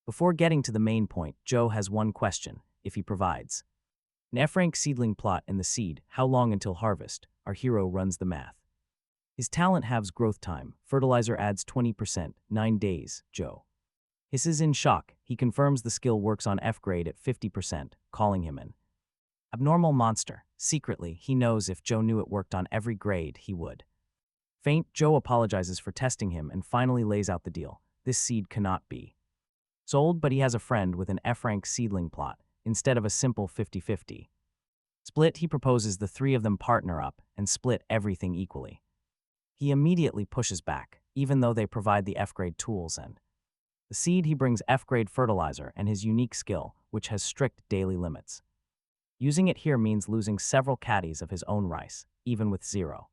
before getting to the main point, Joe has one question: if he provides an F-rank seedling plot and the seed, how long until harvest? Our hero runs the math. His talent halves growth time. Fertilizer adds 20%, 9 days, Joe hisses in shock. He confirms the skill works on F-grade at 50%, calling him an abnormal monster. Secretly, he knows if Joe knew it worked on every grade, he would faint. Joe apologizes for testing him and finally lays out the deal. This seed cannot be sold, but he has a friend with an F-rank seedling plot. Instead of a simple 50-50 split, he proposes the three of them partner up and split everything equally. He immediately pushes back, even though they provide the F-grade tools and the seed. He brings F-grade fertilizer and his unique skill, which has strict daily limits. Using it here means losing several caddies of his own rice, even with 0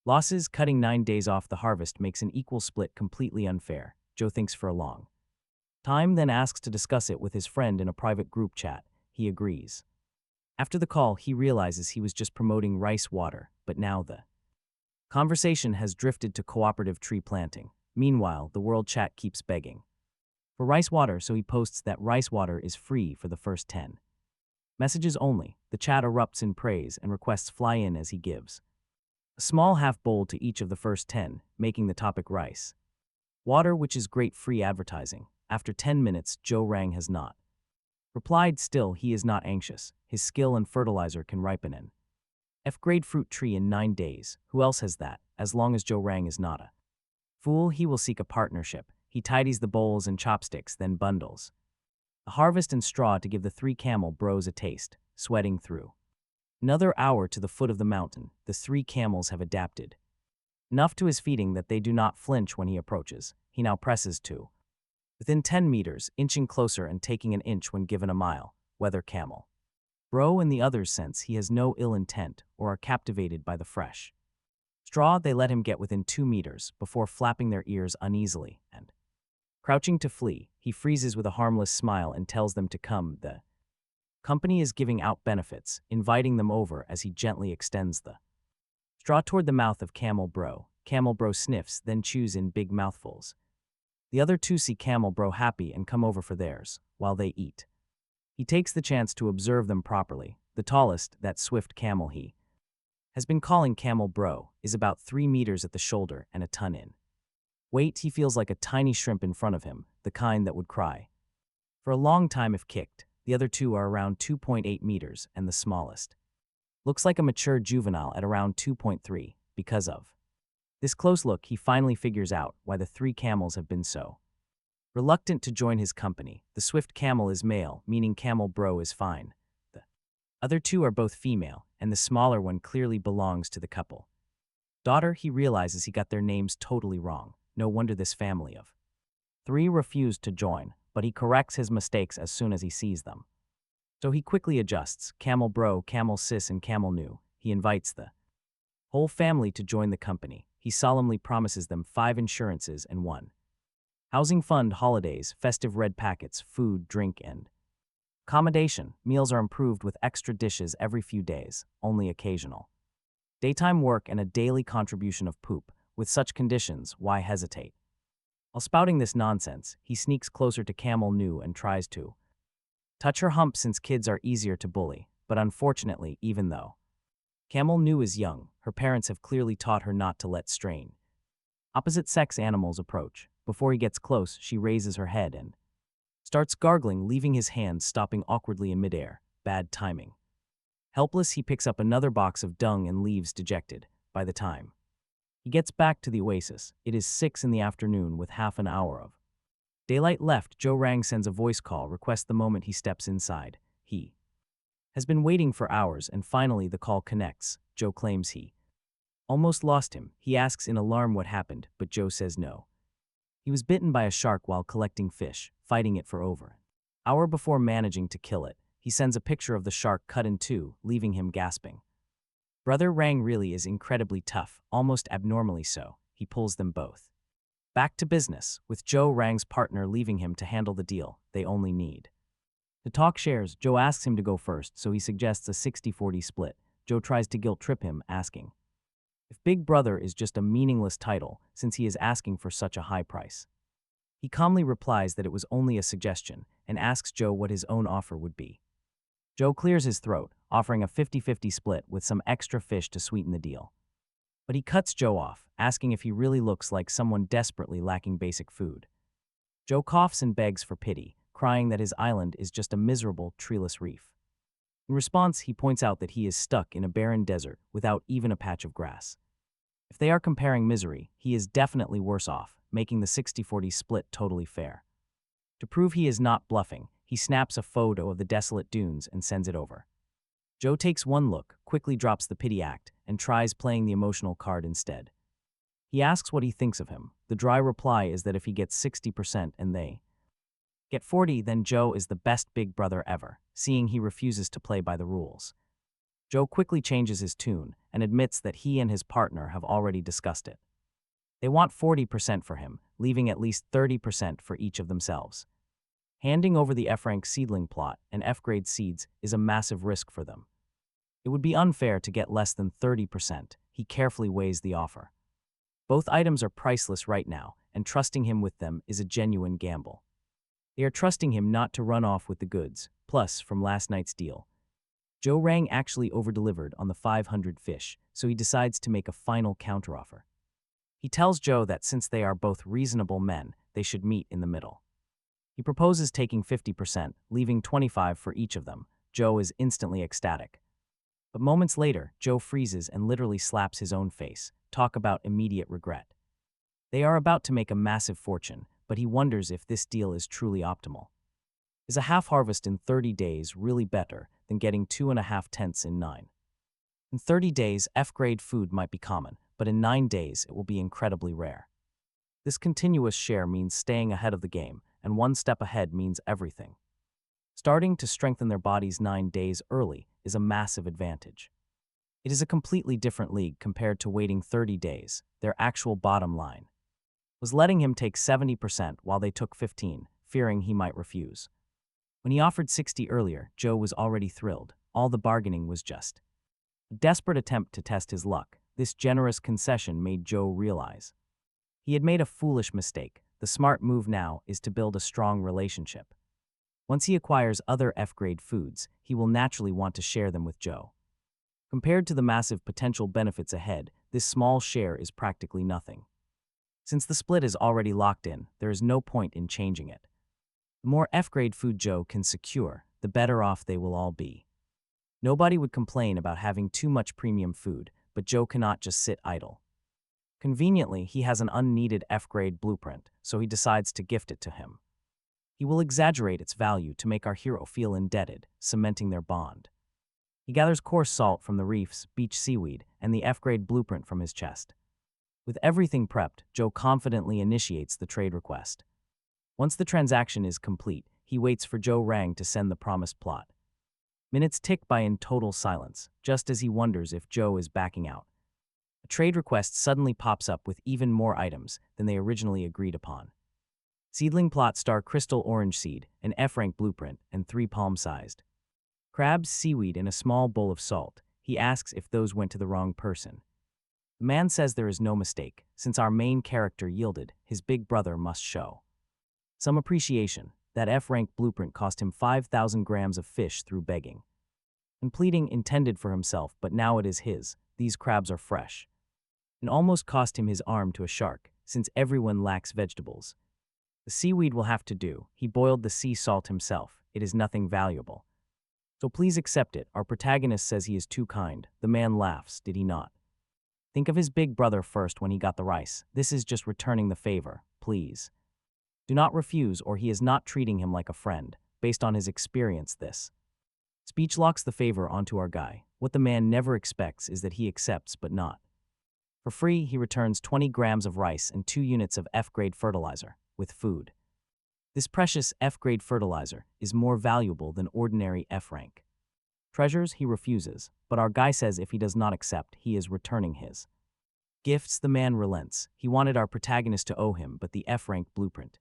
losses. Cutting 9 days off the harvest makes an equal split completely unfair. Joe thinks for a long time, then asks to discuss it with his friend in a private group chat. He agrees. After the call, he realizes he was just promoting rice water, but now the conversation has drifted to cooperative tree planting. Meanwhile, the world chat keeps begging for rice water, so he posts that rice water is free for the first 10 messages only. The chat erupts in praise and requests fly in as he gives a small half bowl to each of the first 10, making the topic rice water, which is great free advertising. After 10 minutes, Joe Rang has not replied. Still, he is not anxious. His skill and fertilizer can ripen an F-grade fruit tree in 9 days. Who else has that? As long as Joe Rang is not a fool, he will seek a partnership. He tidies the bowls and chopsticks, then bundles a harvest and straw to give the 3 camel bros a taste. Sweating through another hour to the foot of the mountain, the 3 camels have adapted enough to his feeding that they do not flinch when he approaches. He now presses to within 10 meters, inching closer and taking an inch when given a mile. Whether camel bro and the others sense he has no ill intent or are captivated by the fresh straw, they let him get within 2 meters before flapping their ears uneasily and crouching to flee. He freezes with a harmless smile and tells them to come. The company is giving out benefits, inviting them over as he gently extends the straw toward the mouth of Camel Bro. Camel Bro sniffs, then chews in big mouthfuls. The other 2 see Camel Bro happy and come over for theirs, while they eat. He takes the chance to observe them properly. The tallest, that swift camel he has been calling Camel Bro, is about 3 meters at the shoulder and a ton in weight. He feels like a tiny shrimp in front of him, the kind that would cry for a long time if kicked. The other 2 are around 2.8 meters, and the smallest looks like a mature juvenile at around 2.3. Because of this close look, he finally figures out why the 3 camels have been so reluctant to join his company. The swift camel is male, meaning Camel Bro is fine. The other 2 are both female, and the smaller one clearly belongs to the couple daughter. He realizes he got their names totally wrong. No wonder this family of 3 refused to join, but he corrects his mistakes as soon as he sees them. So he quickly adjusts: Camel Bro, Camel Sis, and Camel Nu. He invites the whole family to join the company. He solemnly promises them 5 insurances and 1 housing fund, holidays, festive red packets, food, drink, and accommodation. Meals are improved with extra dishes every few days, only occasional daytime work, and a daily contribution of poop. With such conditions, why hesitate? While spouting this nonsense, he sneaks closer to Camel Nu and tries to touch her hump, since kids are easier to bully. But unfortunately, even though Camel Nu is young. Her parents have clearly taught her not to let strain. Opposite sex animals approach. Before he gets close, she raises her head and starts gargling, leaving his hands stopping awkwardly in midair. Bad timing. Helpless, he picks up another box of dung and leaves dejected. By the time he gets back to the Oasis, it is 6 in the afternoon with half an hour of daylight left. Joe Rang sends a voice call, requests the moment he steps inside. He has been waiting for hours, and finally the call connects. Joe claims he almost lost him. He asks in alarm what happened, but Joe says no. He was bitten by a shark while collecting fish, fighting it for over an hour before managing to kill it. He sends a picture of the shark cut in two, leaving him gasping. Brother Rang really is incredibly tough, almost abnormally so. He pulls them both back to business, with Joe Rang's partner leaving him to handle the deal. They only need to talk shares. Joe asks him to go first, so he suggests a 60-40 split. Joe tries to guilt-trip him, asking if Big Brother is just a meaningless title since he is asking for such a high price. He calmly replies that it was only a suggestion and asks Joe what his own offer would be. Joe clears his throat, offering a 50-50 split with some extra fish to sweeten the deal. But he cuts Joe off, asking if he really looks like someone desperately lacking basic food. Joe coughs and begs for pity, crying that his island is just a miserable, treeless reef. In response, he points out that he is stuck in a barren desert without even a patch of grass. If they are comparing misery, he is definitely worse off, making the 60-40 split totally fair. To prove he is not bluffing, he snaps a photo of the desolate dunes and sends it over. Joe takes one look, quickly drops the pity act, and tries playing the emotional card instead. He asks what he thinks of him. The dry reply is that if he gets 60% and they get 40, then Joe is the best Big Brother ever, seeing he refuses to play by the rules. Joe quickly changes his tune and admits that he and his partner have already discussed it. They want 40% for him, leaving at least 30% for each of themselves. Handing over the F-rank seedling plot and F-grade seeds is a massive risk for them. It would be unfair to get less than 30%. He carefully weighs the offer. Both items are priceless right now, and trusting him with them is a genuine gamble. They are trusting him not to run off with the goods. Plus, from last night's deal, Joe Rang actually over-delivered on the 500 fish, so he decides to make a final counteroffer. He tells Joe that since they are both reasonable men, they should meet in the middle. He proposes taking 50%, leaving 25% for each of them. Joe is instantly ecstatic. But moments later, Joe freezes and literally slaps his own face. Talk about immediate regret. They are about to make a massive fortune, but he wonders if this deal is truly optimal. Is a half harvest in 30 days really better than getting 2.5 tenths in 9? In 30 days, F-grade food might be common, but in 9 days, it will be incredibly rare. This continuous share means staying ahead of the game, and one step ahead means everything. Starting to strengthen their bodies 9 days early is a massive advantage. It is a completely different league compared to waiting 30 days. Their actual bottom line was letting him take 70% while they took 15%, fearing he might refuse. When he offered 60% earlier, Joe was already thrilled. All the bargaining was just a desperate attempt to test his luck. This generous concession made Joe realize he had made a foolish mistake. The smart move now is to build a strong relationship. Once he acquires other F-grade foods, he will naturally want to share them with Joe. Compared to the massive potential benefits ahead, this small share is practically nothing. Since the split is already locked in, there is no point in changing it. The more F-grade food Joe can secure, the better off they will all be. Nobody would complain about having too much premium food, but Joe cannot just sit idle. Conveniently, he has an unneeded F-grade blueprint, so he decides to gift it to him. He will exaggerate its value to make our hero feel indebted, cementing their bond. He gathers coarse salt from the reefs, beach seaweed, and the F-grade blueprint from his chest. With everything prepped, Joe confidently initiates the trade request. Once the transaction is complete, he waits for Joe Rang to send the promised plot. Minutes tick by in total silence, just as he wonders if Joe is backing out. A trade request suddenly pops up with even more items than they originally agreed upon. Seedling plot star crystal orange seed, an F-rank blueprint, and 3 palm-sized crabs, seaweed, and a small bowl of salt. He asks if those went to the wrong person. The man says there is no mistake. Since our main character yielded, his big brother must show some appreciation. That F-rank blueprint cost him 5,000 grams of fish through begging. and pleading intended for himself, but now it is his. These crabs are fresh. And almost cost him his arm to a shark, since everyone lacks vegetables. The seaweed will have to do. He boiled the sea salt himself. It is nothing valuable. So please accept it. Our protagonist says he is too kind. The man laughs, did he not? Think of his big brother first when he got the rice. This is just returning the favor, please. Do not refuse, or he is not treating him like a friend. Based on his experience, this speech locks the favor onto our guy. What the man never expects is that he accepts but not. For free, he returns 20 grams of rice and 2 units of F-grade fertilizer, with food. This precious F-grade fertilizer is more valuable than ordinary F-rank. Treasures he refuses, but our guy says if he does not accept, he is returning his gifts. The man relents. He wanted our protagonist to owe him, but the F-rank blueprint.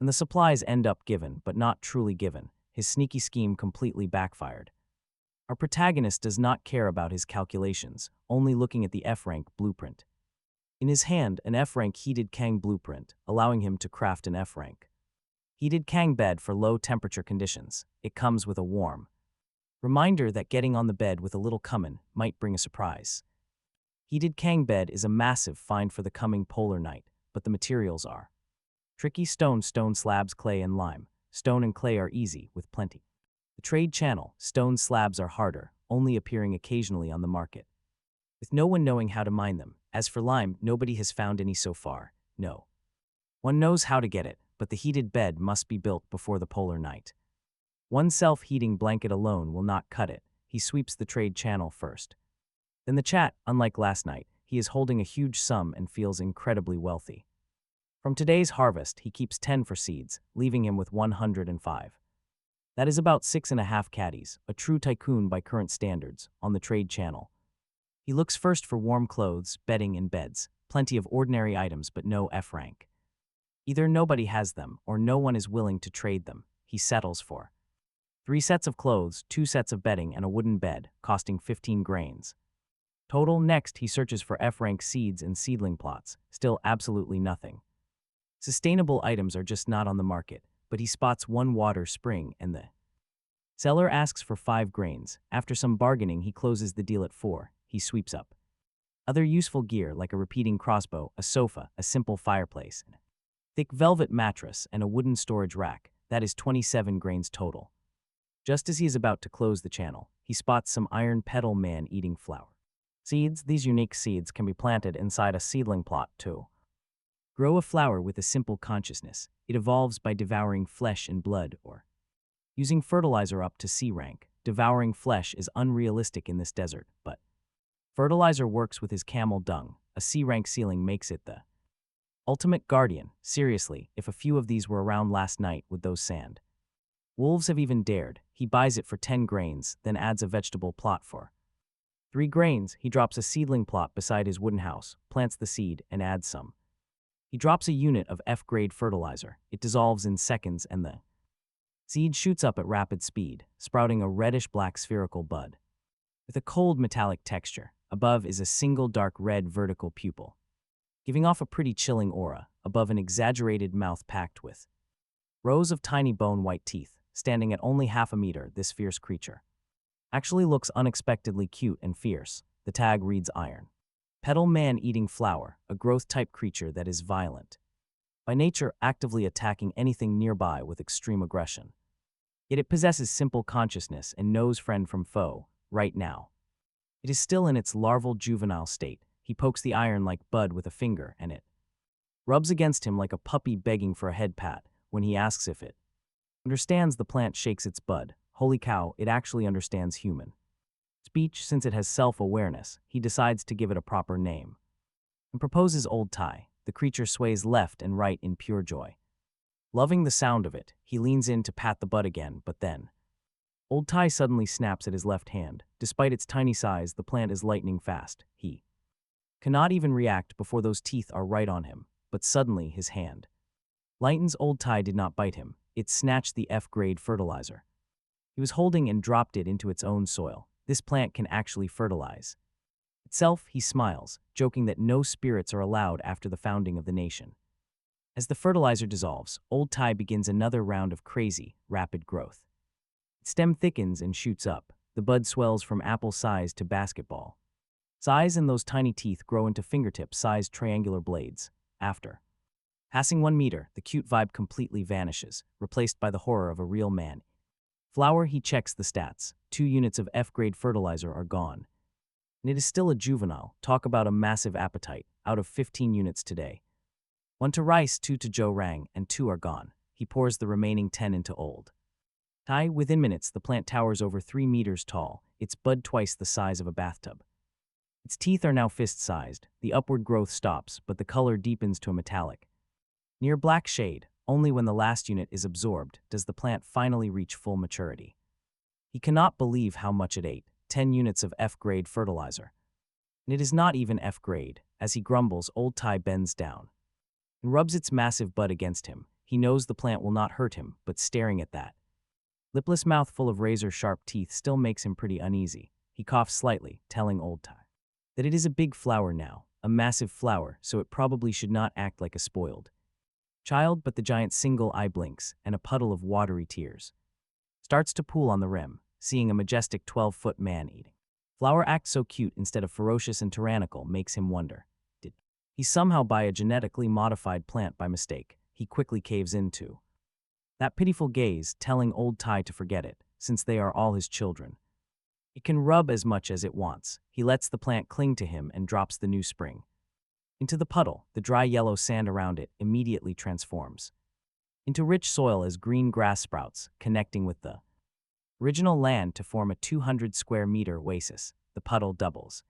And the supplies end up given, but not truly given. His sneaky scheme completely backfired. Our protagonist does not care about his calculations, only looking at the F-rank blueprint. In his hand, an F-rank heated Kang blueprint, allowing him to craft an F-rank heated Kang bed for low temperature conditions. It comes with a warm reminder that getting on the bed with a little cumin might bring a surprise. Heated Kang bed is a massive find for the coming polar night, but the materials are tricky: stone slabs, clay and lime. Stone and clay are easy, with plenty. The trade channel: stone slabs are harder, only appearing occasionally on the market, with no one knowing how to mine them. As for lime, nobody has found any so far. No one knows how to get it, but the heated bed must be built before the polar night. One self-heating blanket alone will not cut it. He sweeps the trade channel first. Then the chat. Unlike last night, he is holding a huge sum and feels incredibly wealthy. From today's harvest, he keeps 10 for seeds, leaving him with 105. That is about 6.5 caddies, a true tycoon by current standards, on the trade channel. He looks first for warm clothes, bedding and beds, plenty of ordinary items but no F-rank. Either nobody has them, or no one is willing to trade them. He settles for 3 sets of clothes, 2 sets of bedding and a wooden bed, costing 15 grains. Total. Next, he searches for F-rank seeds and seedling plots, still absolutely nothing. Sustainable items are just not on the market, but he spots one water spring and the seller asks for 5 grains. After some bargaining, he closes the deal at 4. He sweeps up other useful gear like a repeating crossbow, a sofa, a simple fireplace, a thick velvet mattress, and a wooden storage rack. That is 27 grains total. Just as he is about to close the channel, he spots some iron petal man eating flower seeds. These unique seeds can be planted inside a seedling plot too. Grow a flower with a simple consciousness. It evolves by devouring flesh and blood or using fertilizer up to C rank. Devouring flesh is unrealistic in this desert, but fertilizer works with his camel dung. A C rank ceiling makes it the ultimate guardian. Seriously, if a few of these were around last night, would those sand wolves have even dared? He buys it for 10 grains, then adds a vegetable plot for 3 grains. He drops a seedling plot beside his wooden house, plants the seed, and adds some. He drops a unit of F-grade fertilizer. It dissolves in seconds and the seed shoots up at rapid speed, sprouting a reddish-black spherical bud with a cold metallic texture. Above is a single dark red vertical pupil, giving off a pretty chilling aura. Above, an exaggerated mouth packed with rows of tiny bone-white teeth. Standing at only half a meter, this fierce creature actually looks unexpectedly cute and fierce. The tag reads iron petal man eating flower, a growth-type creature that is violent by nature, actively attacking anything nearby with extreme aggression. Yet it possesses simple consciousness and knows friend from foe. Right now, it is still in its larval juvenile state. He pokes the iron-like bud with a finger, and it rubs against him like a puppy begging for a head pat. When he asks if it understands, the plant shakes its bud. Holy cow, it actually understands human speech. Since it has self-awareness, he decides to give it a proper name and proposes Old Tie. The creature sways left and right in pure joy. Loving the sound of it, he leans in to pat the bud again, but then Old Tie suddenly snaps at his left hand. Despite its tiny size, the plant is lightning fast. He cannot even react before those teeth are right on him, but suddenly his hand lightens. Old Tie did not bite him. It snatched the F-grade fertilizer he was holding and dropped it into its own soil. This plant can actually fertilize itself. He smiles, joking that no spirits are allowed after the founding of the nation. As the fertilizer dissolves, Old Tie begins another round of crazy, rapid growth. Its stem thickens and shoots up. The bud swells from apple size to basketball size, and those tiny teeth grow into fingertip-sized triangular blades. After passing 1 meter, the cute vibe completely vanishes, replaced by the horror of a real man. Flower, he checks the stats. 2 units of F-grade fertilizer are gone. And it is still a juvenile. Talk about a massive appetite. Out of 15 units today. 1 to rice, 2 to Joe Rang, and 2 are gone. He pours the remaining 10 into old Thai. Within minutes, the plant towers over 3 meters tall, its bud twice the size of a bathtub. Its teeth are now fist-sized. The upward growth stops, but the color deepens to a metallic, near black shade. Only when the last unit is absorbed does the plant finally reach full maturity. He cannot believe how much it ate, 10 units of F-grade fertilizer. And it is not even F-grade. As he grumbles, old Thai bends down and rubs its massive bud against him. He knows the plant will not hurt him, but staring at that lipless mouth full of razor-sharp teeth still makes him pretty uneasy. He coughs slightly, telling old Thai that it is a big flower now, a massive flower, so it probably should not act like a spoiled child. But the giant single eye blinks, and a puddle of watery tears starts to pool on the rim, seeing a majestic 12-foot man eating flower act so cute instead of ferocious and tyrannical makes him wonder, did he somehow buy a genetically modified plant by mistake? He quickly caves into that pitiful gaze, telling old Thai to forget it, since they are all his children. It can rub as much as it wants. He lets the plant cling to him and drops the new spring into the puddle. The dry yellow sand around it immediately transforms into rich soil as green grass sprouts, connecting with the original land to form a 200-square-meter oasis. The puddle doubles,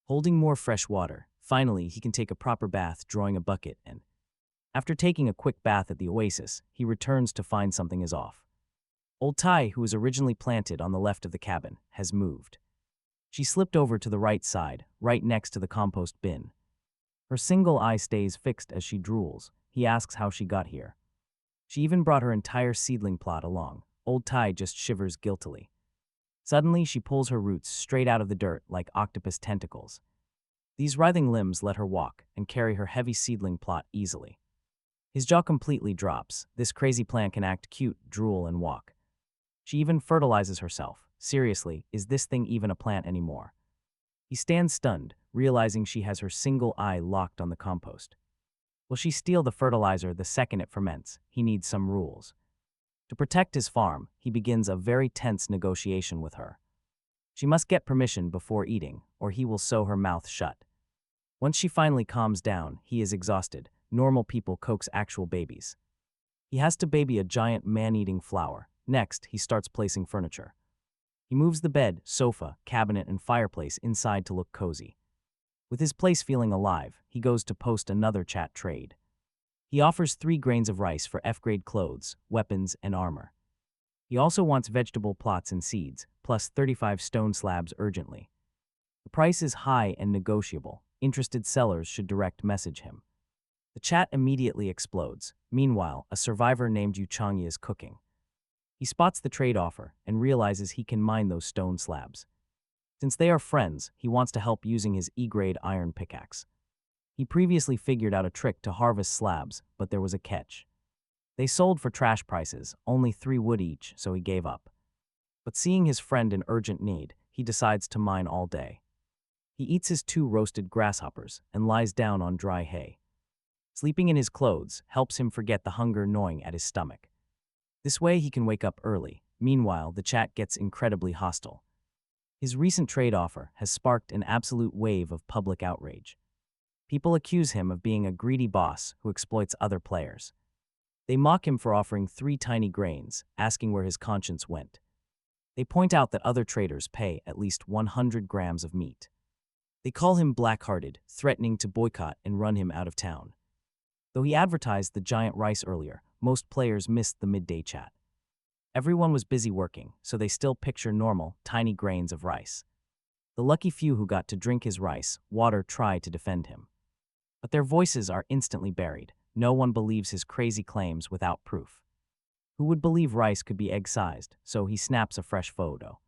holding more fresh water. Finally, he can take a proper bath, drawing a bucket, and after taking a quick bath at the oasis, he returns to find something is off. Old Thai, who was originally planted on the left of the cabin, has moved. She slipped over to the right side, right next to the compost bin. Her single eye stays fixed as she drools. He asks how she got here. She even brought her entire seedling plot along. Old Thai just shivers guiltily. Suddenly, she pulls her roots straight out of the dirt like octopus tentacles. These writhing limbs let her walk and carry her heavy seedling plot easily. His jaw completely drops. This crazy plant can act cute, drool, and walk. She even fertilizes herself. Seriously, is this thing even a plant anymore? He stands stunned, realizing she has her single eye locked on the compost. Will she steal the fertilizer the second it ferments? He needs some rules. To protect his farm, he begins a very tense negotiation with her. She must get permission before eating, or he will sew her mouth shut. Once she finally calms down, he is exhausted. Normal people coax actual babies. He has to baby a giant man-eating flower. Next, he starts placing furniture. He moves the bed, sofa, cabinet, and fireplace inside to look cozy. With his place feeling alive, he goes to post another chat trade. He offers 3 grains of rice for F-grade clothes, weapons, and armor. He also wants vegetable plots and seeds, plus 35 stone slabs urgently. The price is high and negotiable. Interested sellers should direct message him. The chat immediately explodes. Meanwhile, a survivor named Yu Changyi is cooking. He spots the trade offer and realizes he can mine those stone slabs. Since they are friends, he wants to help using his E-grade iron pickaxe. He previously figured out a trick to harvest slabs, but there was a catch. They sold for trash prices, only 3 wood each, so he gave up. But seeing his friend in urgent need, he decides to mine all day. He eats his 2 roasted grasshoppers and lies down on dry hay. Sleeping in his clothes helps him forget the hunger gnawing at his stomach. This way he can wake up early. Meanwhile, the chat gets incredibly hostile. His recent trade offer has sparked an absolute wave of public outrage. People accuse him of being a greedy boss who exploits other players. They mock him for offering 3 tiny grains, asking where his conscience went. They point out that other traders pay at least 100 grams of meat. They call him black-hearted, threatening to boycott and run him out of town. Though he advertised the giant rice earlier, most players missed the midday chat. Everyone was busy working, so they still picture normal, tiny grains of rice. The lucky few who got to drink his rice water try to defend him. But their voices are instantly buried. No one believes his crazy claims without proof. Who would believe rice could be egg-sized, so he snaps a fresh photo.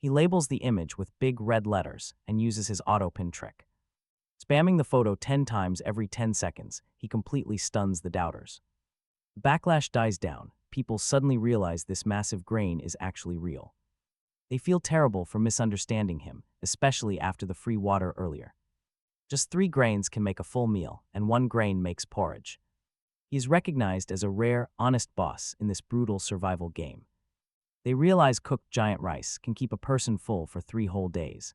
He labels the image with big red letters and uses his auto-pin trick. Spamming the photo 10 times every 10 seconds, he completely stuns the doubters. The backlash dies down. People suddenly realize this massive grain is actually real. They feel terrible for misunderstanding him, especially after the free water earlier. Just 3 grains can make a full meal, and 1 grain makes porridge. He is recognized as a rare, honest boss in this brutal survival game. They realize cooked giant rice can keep a person full for 3 whole days.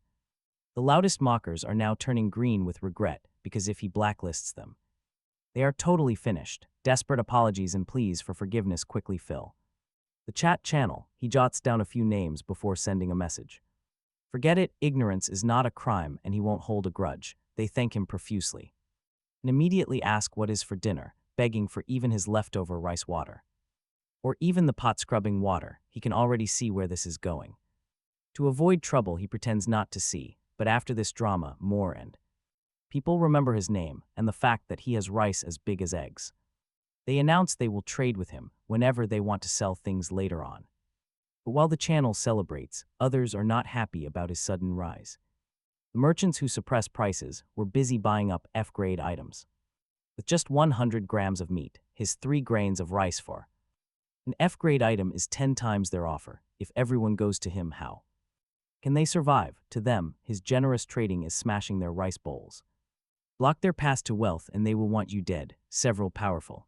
The loudest mockers are now turning green with regret because if he blacklists them, they are totally finished. Desperate apologies and pleas for forgiveness quickly fill the chat channel. He jots down a few names before sending a message. Forget it, ignorance is not a crime and he won't hold a grudge. They thank him profusely and immediately ask what is for dinner, begging for even his leftover rice water. Or even the pot scrubbing water. He can already see where this is going. To avoid trouble, he pretends not to see, but after this drama, more and people remember his name and the fact that he has rice as big as eggs. They announce they will trade with him whenever they want to sell things later on. But while the channel celebrates, others are not happy about his sudden rise. The merchants who suppress prices were busy buying up F-grade items. With just 100 grams of meat, his 3 grains of rice for an F-grade item is 10 times their offer. If everyone goes to him, how can they survive? To them, his generous trading is smashing their rice bowls. Block their path to wealth and they will want you dead. Several powerful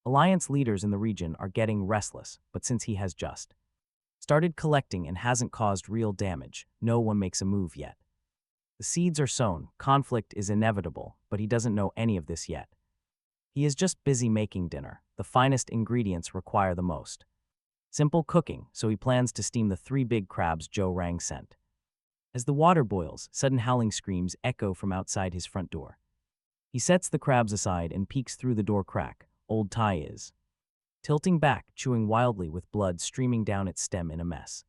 alliance leaders in the region are getting restless, but since he has just started collecting and hasn't caused real damage, no one makes a move yet. The seeds are sown, conflict is inevitable, but he doesn't know any of this yet. He is just busy making dinner. The finest ingredients require the most simple cooking, so he plans to steam the 3 big crabs Joe Rang sent. As the water boils, sudden howling screams echo from outside his front door. He sets the crabs aside and peeks through the door crack. Old Tai is tilting back, chewing wildly with blood streaming down its stem in a mess.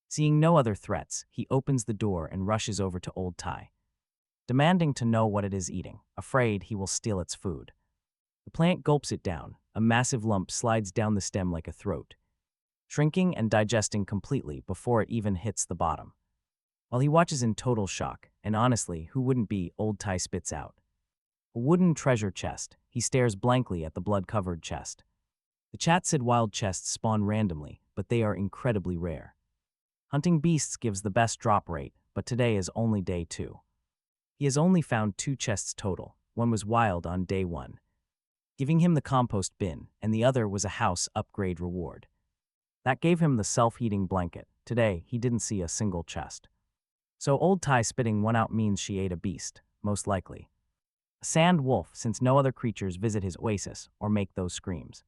Seeing no other threats, he opens the door and rushes over to Old Tai, demanding to know what it is eating, afraid he will steal its food. The plant gulps it down. A massive lump slides down the stem like a throat, shrinking and digesting completely before it even hits the bottom. While he watches in total shock, and honestly, who wouldn't be, Old Tai spits out a wooden treasure chest. He stares blankly at the blood-covered chest. The chat said wild chests spawn randomly, but they are incredibly rare. Hunting beasts gives the best drop rate, but today is only day 2. He has only found 2 chests total. One was wild on day 1, giving him the compost bin, and the other was a house upgrade reward. That gave him the self-heating blanket. Today, he didn't see a single chest. So Old Tai spitting one out means she ate a beast, most likely a sand wolf, since no other creatures visit his oasis or make those screams.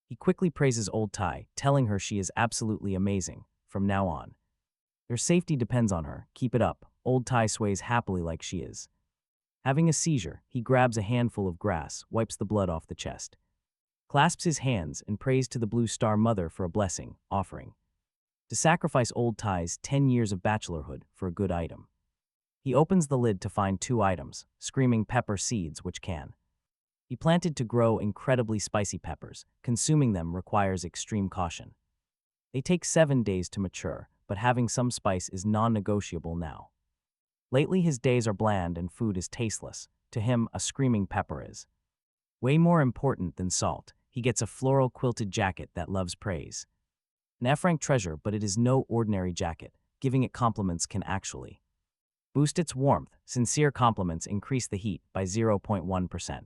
He quickly praises Old Tai, telling her she is absolutely amazing from now on. Their safety depends on her. Keep it up. Old Tai sways happily like she is having a seizure. He grabs a handful of grass, wipes the blood off the chest, clasps his hands, and prays to the Blue Star Mother for a blessing, offering to sacrifice Old Tai's 10 years of bachelorhood for a good item. He opens the lid to find 2 items, screaming pepper seeds which can be planted to grow incredibly spicy peppers. Consuming them requires extreme caution. They take 7 days to mature, but having some spice is non-negotiable now. Lately his days are bland and food is tasteless. To him, a screaming pepper is way more important than salt. He gets a floral quilted jacket that loves praise. An F-rank treasure, but it is no ordinary jacket. Giving it compliments can actually boost its warmth. Sincere compliments increase the heat by 0.1%.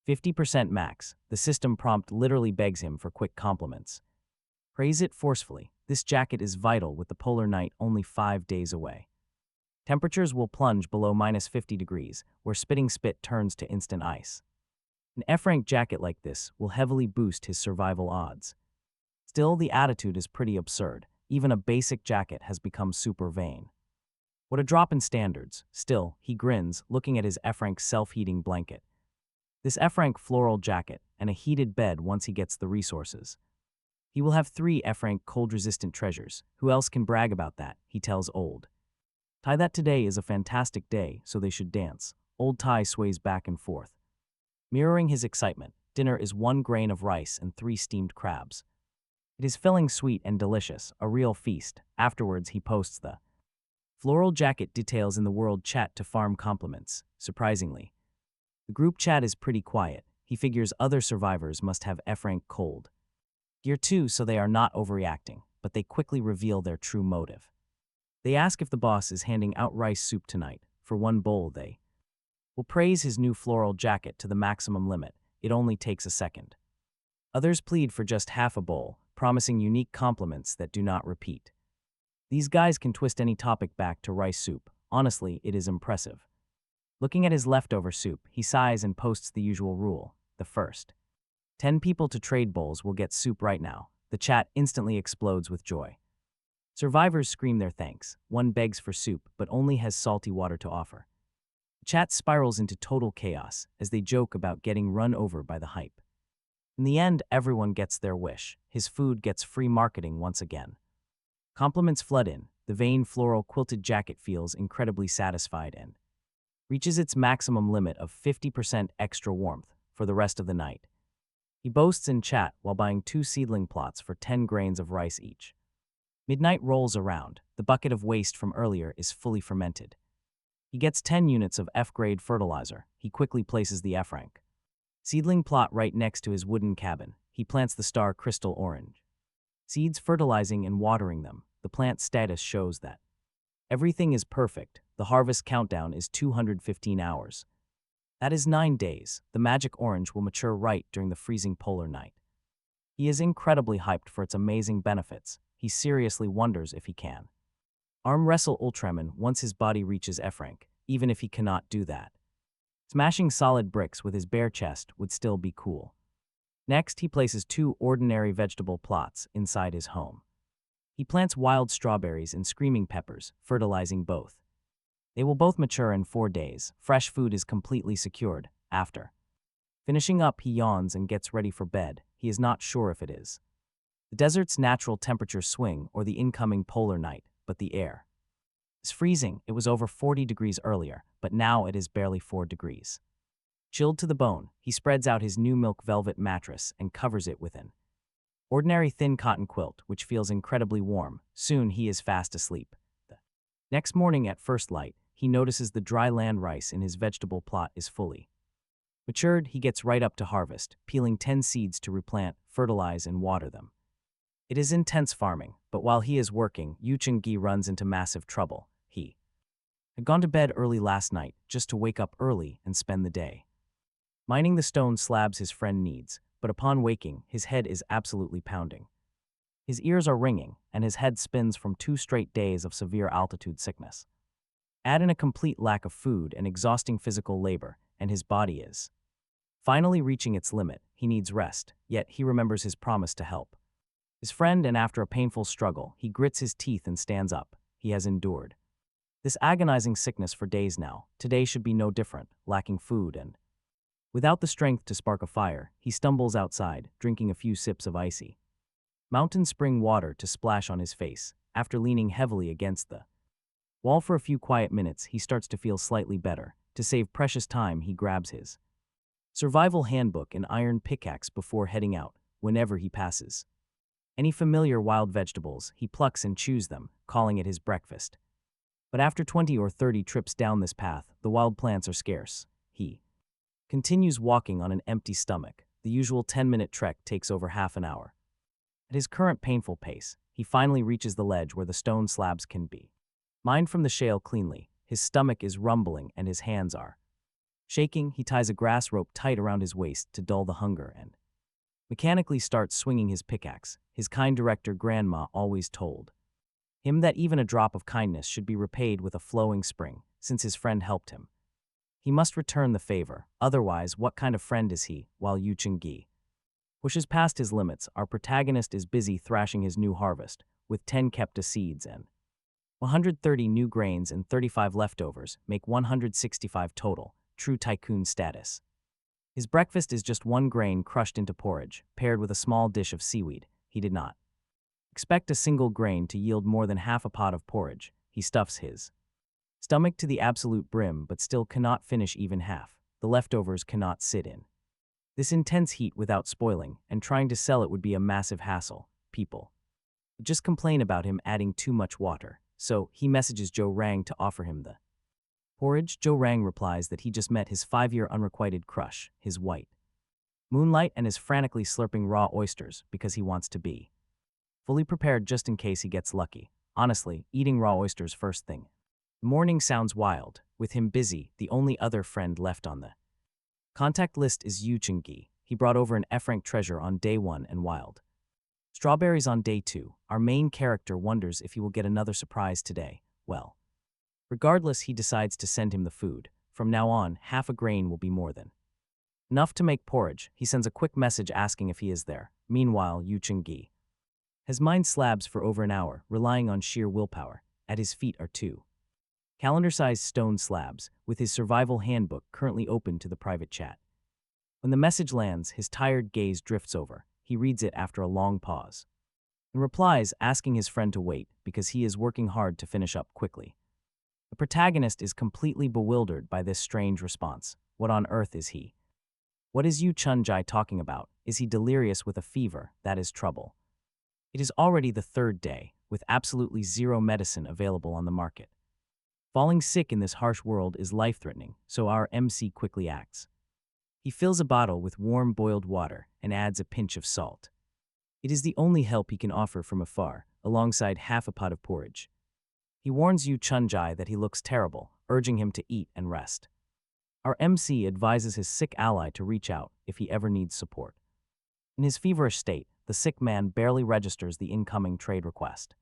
50% max. The system prompt literally begs him for quick compliments. Praise it forcefully. This jacket is vital with the polar night only 5 days away. Temperatures will plunge below -50 degrees, where spitting spit turns to instant ice. An F-rank jacket like this will heavily boost his survival odds. Still, the attitude is pretty absurd. Even a basic jacket has become super vain. What a drop in standards. Still, he grins, looking at his F-rank self-heating blanket. This F-rank floral jacket, and a heated bed once he gets the resources. He will have 3 F-rank cold-resistant treasures. Who else can brag about that, he tells Old Tai that today is a fantastic day, so they should dance. Old Tai sways back and forth, mirroring his excitement. Dinner is 1 grain of rice and 3 steamed crabs. It is filling, sweet, and delicious, a real feast. Afterwards, he posts the floral jacket details in the world chat to farm compliments. Surprisingly, the group chat is pretty quiet. He figures other survivors must have F-rank cold gear too, so they are not overreacting. but they quickly reveal their true motive. They ask if the boss is handing out rice soup tonight. For one bowl, they will praise his new floral jacket to the maximum limit. It only takes a second. Others plead for just half a bowl, promising unique compliments that do not repeat. These guys can twist any topic back to rice soup. Honestly, it is impressive. Looking at his leftover soup, he sighs and posts the usual rule: the first 10 people to trade bowls will get soup right now. The chat instantly explodes with joy. Survivors scream their thanks. One begs for soup, but only has salty water to offer. The chat spirals into total chaos as they joke about getting run over by the hype. In the end, everyone gets their wish. His food gets free marketing once again. Compliments flood in. The vain floral quilted jacket feels incredibly satisfied and reaches its maximum limit of 50% extra warmth for the rest of the night. He boasts in chat while buying 2 seedling plots for 10 grains of rice each. Midnight rolls around. The bucket of waste from earlier is fully fermented. He gets 10 units of F-grade fertilizer. He quickly places the F rank seedling plot right next to his wooden cabin. He plants the star crystal orange seeds, fertilizing and watering them. The plant status shows that everything is perfect. The harvest countdown is 215 hours. That is 9 days. The magic orange will mature right during the freezing polar night. He is incredibly hyped for its amazing benefits. He seriously wonders if he can arm wrestle Ultraman once his body reaches F rank, even if he cannot do that. Smashing solid bricks with his bare chest would still be cool. Next, he places 2 ordinary vegetable plots inside his home. He plants wild strawberries and screaming peppers, fertilizing both. They will both mature in 4 days. Fresh food is completely secured. After finishing up, he yawns and gets ready for bed. He is not sure if it is the desert's natural temperature swing or the incoming polar night, but the air is freezing. It was over 40 degrees earlier, but now it is barely 4 degrees. Chilled to the bone, he spreads out his new milk velvet mattress and covers it with an ordinary thin cotton quilt, which feels incredibly warm. Soon he is fast asleep. The next morning at first light, he notices the dry land rice in his vegetable plot is fully matured. He gets right up to harvest, peeling 10 seeds to replant, fertilize, and water them. It is intense farming, but while he is working, Yu Chun-gi runs into massive trouble. He had gone to bed early last night just to wake up early and spend the day mining the stone slabs his friend needs, but upon waking, his head is absolutely pounding. His ears are ringing, and his head spins from 2 straight days of severe altitude sickness. Add in a complete lack of food and exhausting physical labor, and his body is finally reaching its limit. He needs rest, yet he remembers his promise to help his friend, and after a painful struggle, he grits his teeth and stands up. He has endured this agonizing sickness for days now. Today should be no different, lacking food and without the strength to spark a fire. He stumbles outside, drinking a few sips of icy mountain spring water to splash on his face. After leaning heavily against the wall for a few quiet minutes, he starts to feel slightly better. To save precious time, he grabs his survival handbook and iron pickaxe before heading out. Whenever he passes any familiar wild vegetables, he plucks and chews them, calling it his breakfast. But after 20 or 30 trips down this path, the wild plants are scarce. He continues walking on an empty stomach. The usual 10-minute trek takes over half an hour. At his current painful pace, he finally reaches the ledge where the stone slabs can be mined from the shale cleanly. His stomach is rumbling and his hands are shaking. He ties a grass rope tight around his waist to dull the hunger and mechanically starts swinging his pickaxe. His kind director grandma always told him that even a drop of kindness should be repaid with a flowing spring. Since his friend helped him, he must return the favor. Otherwise, what kind of friend is he? While Yu Chun-gi pushes past his limits, our protagonist is busy thrashing his new harvest, with 10 kepta seeds and 130 new grains and 35 leftovers, make 165 total. True tycoon status. His breakfast is just 1 grain crushed into porridge, paired with a small dish of seaweed. He did not expect a single grain to yield more than half a pot of porridge. He stuffs his stomach to the absolute brim, but still cannot finish even half. The leftovers cannot sit in this intense heat without spoiling, and trying to sell it would be a massive hassle. People just complain about him adding too much water, so he messages Joe Rang to offer him the porridge. Joe Rang replies that he just met his 5-year unrequited crush, his white moonlight, and is frantically slurping raw oysters because he wants to be fully prepared just in case he gets lucky. Honestly, eating raw oysters first thing. Morning sounds wild. With him busy, the only other friend left on the contact list is Yu Chun-gi. He brought over an F-rank treasure on day 1 and wild strawberries on day 2. Our main character wonders if he will get another surprise today. Well, regardless, he decides to send him the food. From now on, half a grain will be more than enough to make porridge. He sends a quick message asking if he is there. Meanwhile, Yu Chun-gi has mined slabs for over an hour, relying on sheer willpower. At his feet are 2 calendar-sized stone slabs, with his survival handbook currently open to the private chat. When the message lands, his tired gaze drifts over. He reads it after a long pause and replies, asking his friend to wait because he is working hard to finish up quickly. The protagonist is completely bewildered by this strange response. What on earth is he? What is Yu Chun-gi talking about? Is he delirious with a fever? That is trouble. It is already the 3rd day, with absolutely zero medicine available on the market. Falling sick in this harsh world is life-threatening, so our MC quickly acts. He fills a bottle with warm boiled water and adds a pinch of salt. It is the only help he can offer from afar, alongside half a pot of porridge. He warns Yu Chun-gi that he looks terrible, urging him to eat and rest. Our MC advises his sick ally to reach out if he ever needs support. In his feverish state, the sick man barely registers the incoming trade request.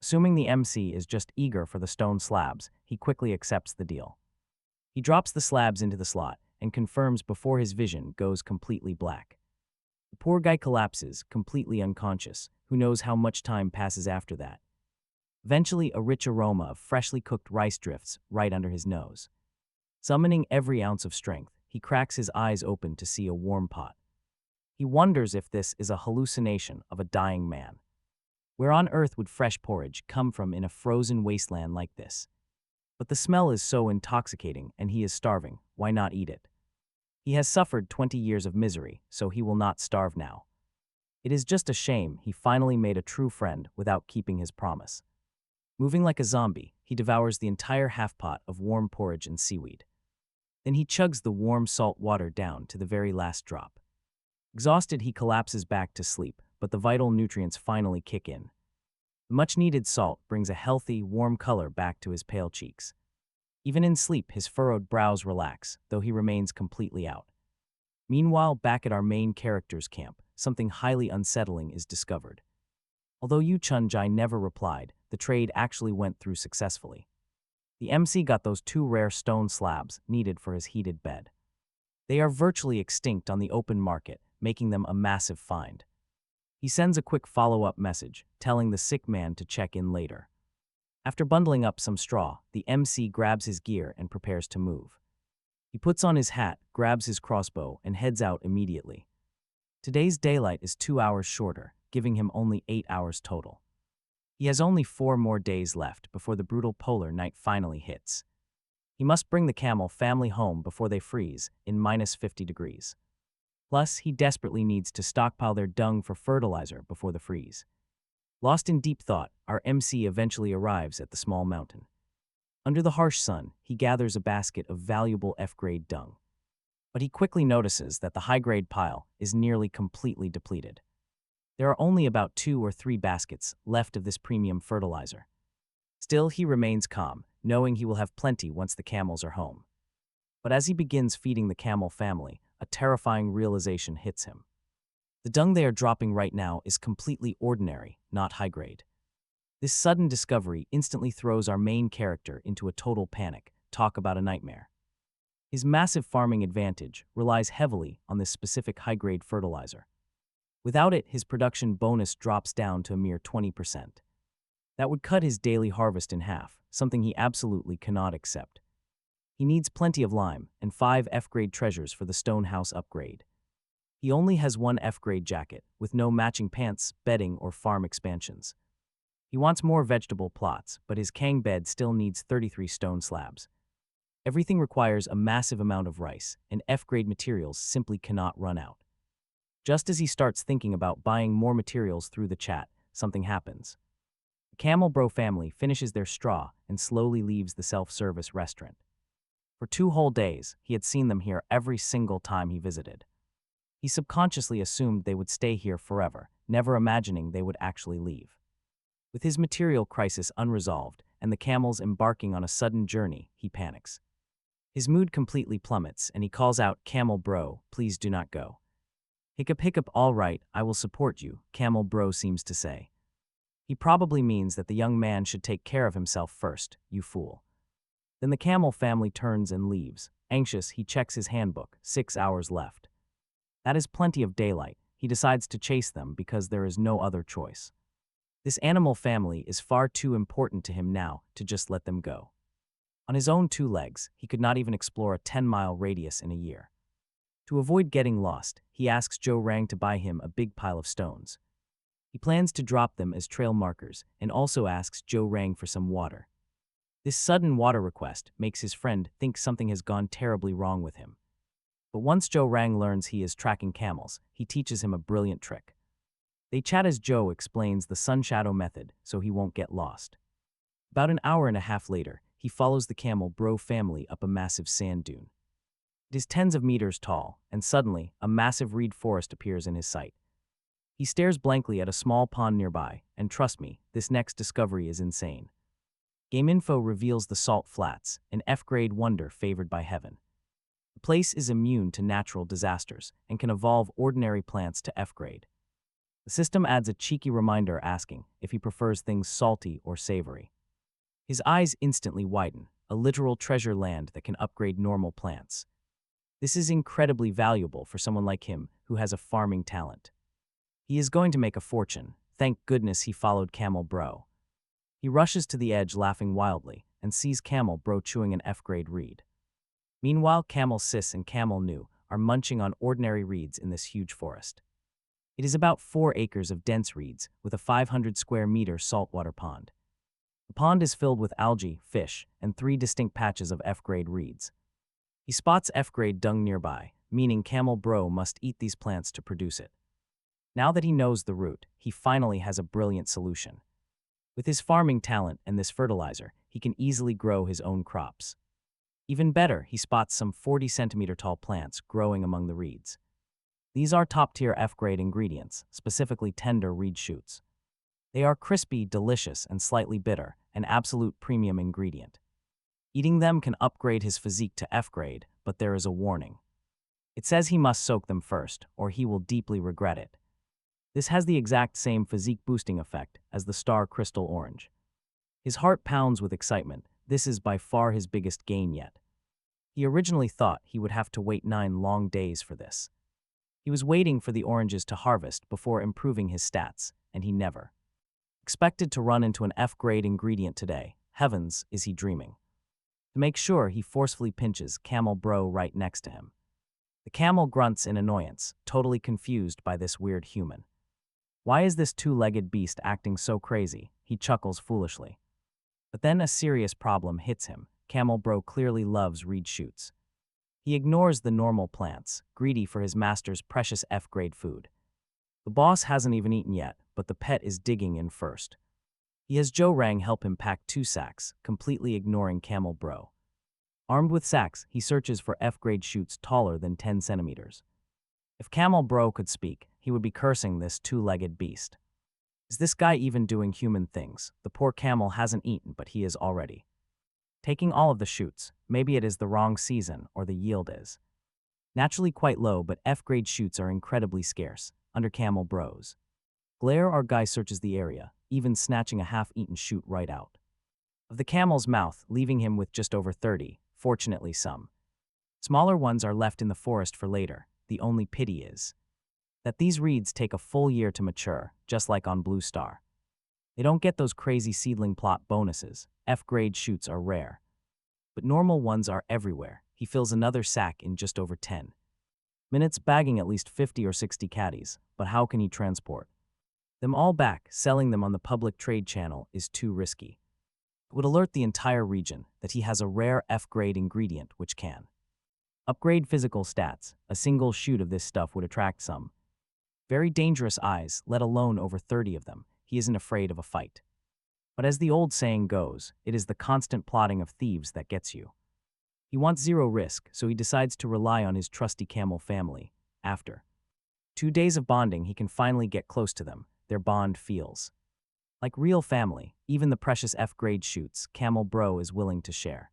Assuming the MC is just eager for the stone slabs, he quickly accepts the deal. He drops the slabs into the slot and confirms before his vision goes completely black. The poor guy collapses, completely unconscious. Who knows how much time passes after that? Eventually, a rich aroma of freshly cooked rice drifts right under his nose. Summoning every ounce of strength, he cracks his eyes open to see a warm pot. He wonders if this is a hallucination of a dying man. Where on earth would fresh porridge come from in a frozen wasteland like this? But the smell is so intoxicating and he is starving. Why not eat it? He has suffered 20 years of misery, so he will not starve now. It is just a shame he finally made a true friend without keeping his promise. Moving like a zombie, he devours the entire half-pot of warm porridge and seaweed. Then he chugs the warm salt water down to the very last drop. Exhausted, he collapses back to sleep, but the vital nutrients finally kick in. The much-needed salt brings a healthy, warm color back to his pale cheeks. Even in sleep, his furrowed brows relax, though he remains completely out. Meanwhile, back at our main character's camp, something highly unsettling is discovered. Although Yu Chun-gi never replied, the trade actually went through successfully. The MC got those 2 rare stone slabs needed for his heated bed. They are virtually extinct on the open market, making them a massive find. He sends a quick follow-up message, telling the sick man to check in later. After bundling up some straw, the MC grabs his gear and prepares to move. He puts on his hat, grabs his crossbow, and heads out immediately. Today's daylight is 2 hours shorter, giving him only 8 hours total. He has only 4 more days left before the brutal polar night finally hits. He must bring the camel family home before they freeze in -50 degrees. Plus, he desperately needs to stockpile their dung for fertilizer before the freeze. Lost in deep thought, our MC eventually arrives at the small mountain. Under the harsh sun, he gathers a basket of valuable F-grade dung. But he quickly notices that the high-grade pile is nearly completely depleted. There are only about 2 or 3 baskets left of this premium fertilizer. Still, he remains calm, knowing he will have plenty once the camels are home. But as he begins feeding the camel family, a terrifying realization hits him. The dung they are dropping right now is completely ordinary, not high-grade. This sudden discovery instantly throws our main character into a total panic. Talk about a nightmare. His massive farming advantage relies heavily on this specific high-grade fertilizer. Without it, his production bonus drops down to a mere 20%. That would cut his daily harvest in half, something he absolutely cannot accept. He needs plenty of lime and 5 F-grade treasures for the stone house upgrade. He only has 1 F-grade jacket, with no matching pants, bedding, or farm expansions. He wants more vegetable plots, but his Kang bed still needs 33 stone slabs. Everything requires a massive amount of rice, and F-grade materials simply cannot run out. Just as he starts thinking about buying more materials through the chat, something happens. The Camel Bro family finishes their straw and slowly leaves the self-service restaurant. For 2 whole days, he had seen them here every single time he visited. He subconsciously assumed they would stay here forever, never imagining they would actually leave. With his material crisis unresolved and the camels embarking on a sudden journey, he panics. His mood completely plummets, and he calls out, "Camel bro, please do not go." "Hiccup hiccup, all right, I will support you," Camel bro seems to say. He probably means that the young man should take care of himself first, you fool. Then the camel family turns and leaves. Anxious, he checks his handbook, 6 hours left. That is plenty of daylight. He decides to chase them because there is no other choice. This animal family is far too important to him now to just let them go. On his own 2 legs, he could not even explore a 10-mile radius in a year. To avoid getting lost, he asks Joe Rang to buy him a big pile of stones. He plans to drop them as trail markers and also asks Joe Rang for some water. This sudden water request makes his friend think something has gone terribly wrong with him. But once Joe Rang learns he is tracking camels, he teaches him a brilliant trick. They chat as Joe explains the sun shadow method so he won't get lost. About an hour and a half later, he follows the camel bro family up a massive sand dune. It is tens of meters tall, and suddenly, a massive reed forest appears in his sight. He stares blankly at a small pond nearby, and trust me, this next discovery is insane. Game Info reveals the Salt Flats, an F-grade wonder favored by heaven. The place is immune to natural disasters and can evolve ordinary plants to F-grade. The system adds a cheeky reminder asking if he prefers things salty or savory. His eyes instantly widen, a literal treasure land that can upgrade normal plants. This is incredibly valuable for someone like him who has a farming talent. He is going to make a fortune. Thank goodness he followed Camel Bro. He rushes to the edge laughing wildly and sees Camel Bro chewing an F-grade reed. Meanwhile, Camel Sis and Camel Nu are munching on ordinary reeds in this huge forest. It is about 4 acres of dense reeds with a 500 square meter saltwater pond. The pond is filled with algae, fish, and 3 distinct patches of F-grade reeds. He spots F-grade dung nearby, meaning Camel Bro must eat these plants to produce it. Now that he knows the route, he finally has a brilliant solution. With his farming talent and this fertilizer, he can easily grow his own crops. Even better, he spots some 40-centimeter tall plants growing among the reeds. These are top-tier F-grade ingredients, specifically tender reed shoots. They are crispy, delicious, and slightly bitter, an absolute premium ingredient. Eating them can upgrade his physique to F-grade, but there is a warning. It says he must soak them first, or he will deeply regret it. This has the exact same physique-boosting effect as the Star Crystal Orange. His heart pounds with excitement. This is by far his biggest gain yet. He originally thought he would have to wait 9 long days for this. He was waiting for the oranges to harvest before improving his stats, and he never expected to run into an F-grade ingredient today. Heavens, is he dreaming? To make sure, he forcefully pinches Camel Bro right next to him. The camel grunts in annoyance, totally confused by this weird human. Why is this 2-legged beast acting so crazy? He chuckles foolishly. But then a serious problem hits him. Camel Bro clearly loves reed shoots. He ignores the normal plants, greedy for his master's precious F-grade food. The boss hasn't even eaten yet, but the pet is digging in first. He has Joe Rang help him pack 2 sacks, completely ignoring Camel Bro. Armed with sacks, he searches for F-grade shoots taller than 10 centimeters. If Camel Bro could speak, he would be cursing this 2-legged beast. Is this guy even doing human things? The poor camel hasn't eaten, but he is already taking all of the shoots. Maybe it is the wrong season, or the yield is naturally quite low, but F-grade shoots are incredibly scarce under Camel Bros. Glare, our guy searches the area, even snatching a half-eaten shoot right out of the camel's mouth, leaving him with just over 30. Fortunately, some smaller ones are left in the forest for later. The only pity is that these reeds take a full year to mature, just like on Blue Star. They don't get those crazy seedling plot bonuses. F-grade shoots are rare. But normal ones are everywhere. He fills another sack in just over 10 minutes, bagging at least 50 or 60 caddies. But how can he transport them all back? Selling them on the public trade channel is too risky. It would alert the entire region that he has a rare F-grade ingredient which can upgrade physical stats. A single shoot of this stuff would attract some very dangerous eyes, let alone over 30 of them. He isn't afraid of a fight. But as the old saying goes, it is the constant plotting of thieves that gets you. He wants zero risk, so he decides to rely on his trusty camel family. After 2 days of bonding, he can finally get close to them. Their bond feels like real family. Even the precious F-grade shoots Camel Bro is willing to share.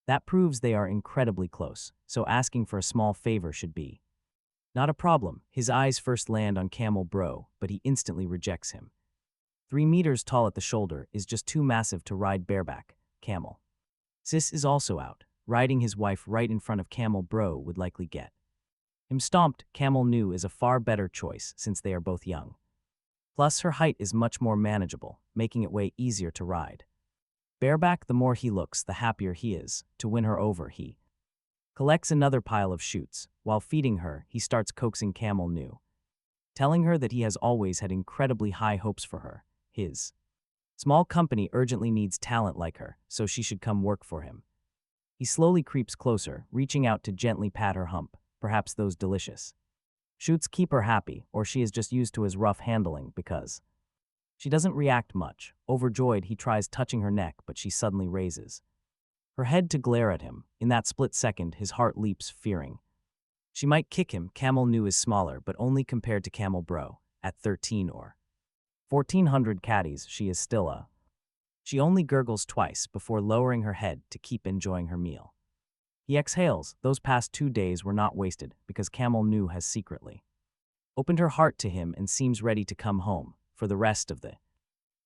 That proves they are incredibly close, so asking for a small favor should be not a problem. His eyes first land on Camel Bro, but he instantly rejects him. 3 meters tall at the shoulder is just too massive to ride bareback. Camel Sis is also out. Riding his wife right in front of Camel Bro would likely get him stomped. Camel Nu is a far better choice since they are both young. Plus, her height is much more manageable, making it way easier to ride. Bareback, the more he looks, the happier he is. To win her over, he collects another pile of shoots. While feeding her, he starts coaxing Camel Nu, telling her that he has always had incredibly high hopes for her. His small company urgently needs talent like her, so she should come work for him. He slowly creeps closer, reaching out to gently pat her hump. Perhaps those delicious shoots keep her happy, or she is just used to his rough handling because she doesn't react much. Overjoyed, he tries touching her neck, but she suddenly raises her head to glare at him. In that split second, his heart leaps, fearing she might kick him. Camel Nu is smaller, but only compared to Camel Bro. At 13 or 1,400 caddies, she is still a. She only gurgles twice before lowering her head to keep enjoying her meal. He exhales. Those past 2 days were not wasted because Camel Nu has secretly opened her heart to him and seems ready to come home. For the rest of the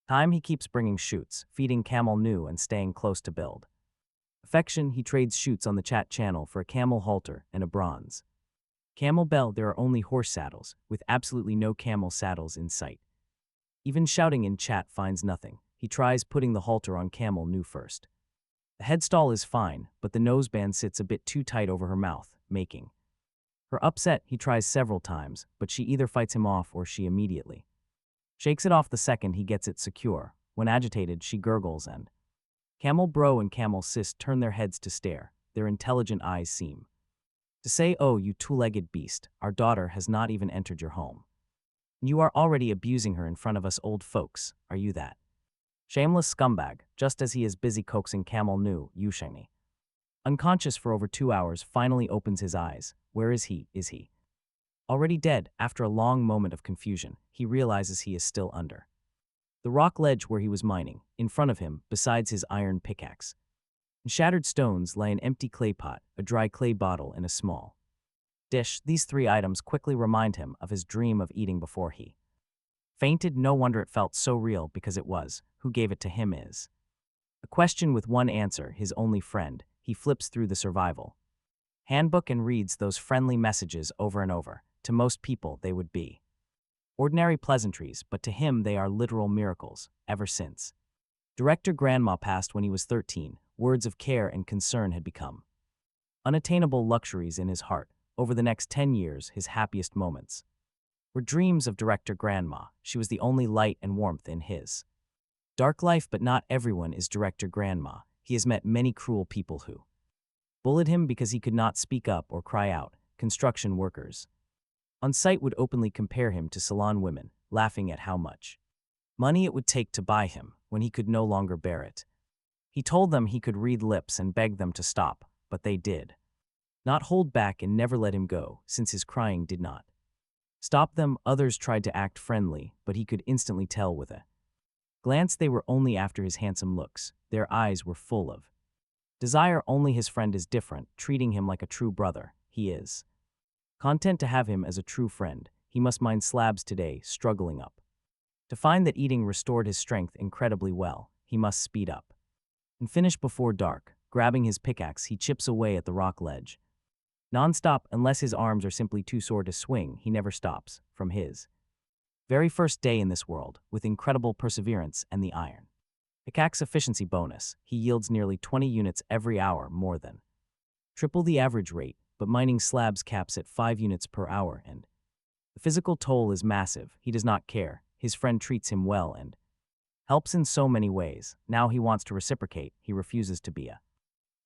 time, he keeps bringing shoots, feeding Camel Nu and staying close to build affection. He trades shoots on the chat channel for a camel halter and a bronze camel bell. There are only horse saddles, with absolutely no camel saddles in sight. Even shouting in chat finds nothing. He tries putting the halter on Camel Nu first. The headstall is fine, but the noseband sits a bit too tight over her mouth, making her upset. He tries several times, but she either fights him off or she immediately shakes it off the second he gets it secure. When agitated, she gurgles and Camel Bro and Camel Sis turn their heads to stare. Their intelligent eyes seem to say, "Oh, you two-legged beast, our daughter has not even entered your home. You are already abusing her in front of us old folks. Are you that shameless scumbag?" Just as he is busy coaxing Camel Nu, Yusheng, unconscious for over 2 hours, finally opens his eyes. Where is he? Is he already dead? After a long moment of confusion, he realizes he is still under the rock ledge where he was mining. In front of him, besides his iron pickaxe and shattered stones, lay an empty clay pot, a dry clay bottle, and a small dish. These 3 items quickly remind him of his dream of eating before he fainted. No wonder it felt so real, because it was. Who gave it to him is a question with one answer: his only friend. He flips through the survival handbook and reads those friendly messages over and over. To most people, they would be ordinary pleasantries, but to him they are literal miracles. Ever since Director Grandma passed when he was 13, words of care and concern had become unattainable luxuries in his heart. Over the next 10 years, his happiest moments were dreams of Director Grandma. She was the only light and warmth in his dark life. But not everyone is Director Grandma. He has met many cruel people who bullied him because he could not speak up or cry out. Construction workers on site would openly compare him to salon women, laughing at how much money it would take to buy him when he could no longer bear it. He told them he could read lips and begged them to stop, but they did not hold back and never let him go, since his crying did not stop them. Others tried to act friendly, but he could instantly tell with a glance they were only after his handsome looks. Their eyes were full of desire. Only his friend is different, treating him like a true brother. He is content to have him as a true friend. He must mine slabs today, struggling up to find that eating restored his strength incredibly well. He must speed up and finish before dark. Grabbing his pickaxe, he chips away at the rock ledge non-stop. Unless his arms are simply too sore to swing, he never stops. From his very first day in this world, with incredible perseverance and the iron pickaxe efficiency bonus, he yields nearly 20 units every hour, more than triple the average rate. But mining slabs caps at 5 units per hour, and the physical toll is massive. He does not care. His friend treats him well and helps in so many ways. Now he wants to reciprocate. He refuses to be a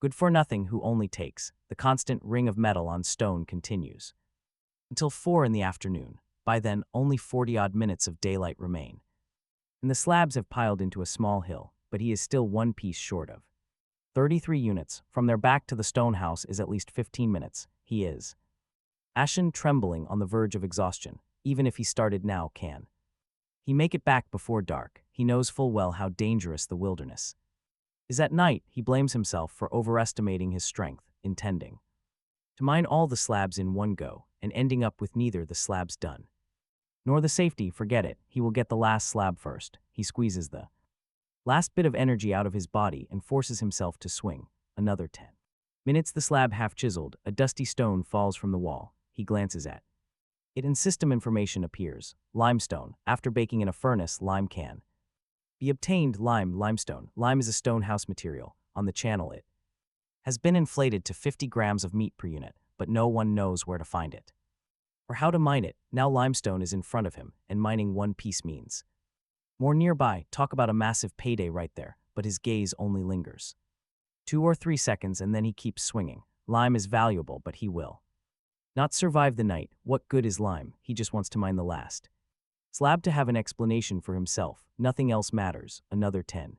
good-for-nothing who only takes. The constant ring of metal on stone continues until 4 in the afternoon. By then, only 40-odd minutes of daylight remain, and the slabs have piled into a small hill, but he is still one piece short of 33 units. From their back to the stone house is at least 15 minutes. He is Ashen trembling on the verge of exhaustion, even if he started now can. He make it back before dark. He knows full well how dangerous the wilderness is. At night, he blames himself for overestimating his strength, intending to mine all the slabs in one go, and ending up with neither the slabs done nor the safety. Forget it, he will get the last slab first. He squeezes the last bit of energy out of his body and forces himself to swing. Another 10 minutes, the slab half chiseled, a dusty stone falls from the wall. He glances at it and system information appears. Limestone. After baking in a furnace, lime can be obtained. Limestone. Lime is a stone house material. On the channel it has been inflated to 50 grams of meat per unit, but no one knows where to find it or how to mine it. Now limestone is in front of him, and mining one piece means more nearby. Talk about a massive payday right there, but his gaze only lingers 2 or 3 seconds and then he keeps swinging. Lime is valuable, but he will not survive the night. What good is lime? He just wants to mine the last slab to have an explanation for himself. Nothing else matters. Another 10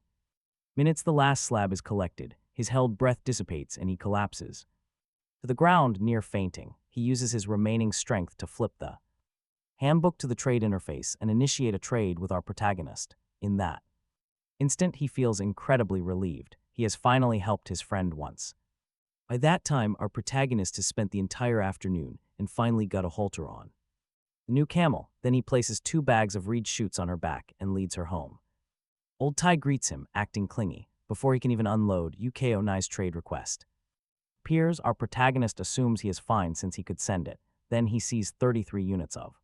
minutes, the last slab is collected. His held breath dissipates and he collapses to the ground, near fainting. He uses his remaining strength to flip the handbook to the trade interface and initiate a trade with our protagonist. In that instant, he feels incredibly relieved. He has finally helped his friend once. By that time, our protagonist has spent the entire afternoon and finally got a halter on the new camel. Then he places 2 bags of reed shoots on her back and leads her home. Old Tai greets him, acting clingy. Before he can even unload, UKO's trade request appears. Our protagonist assumes he is fine since he could send it. Then he sees 33 units of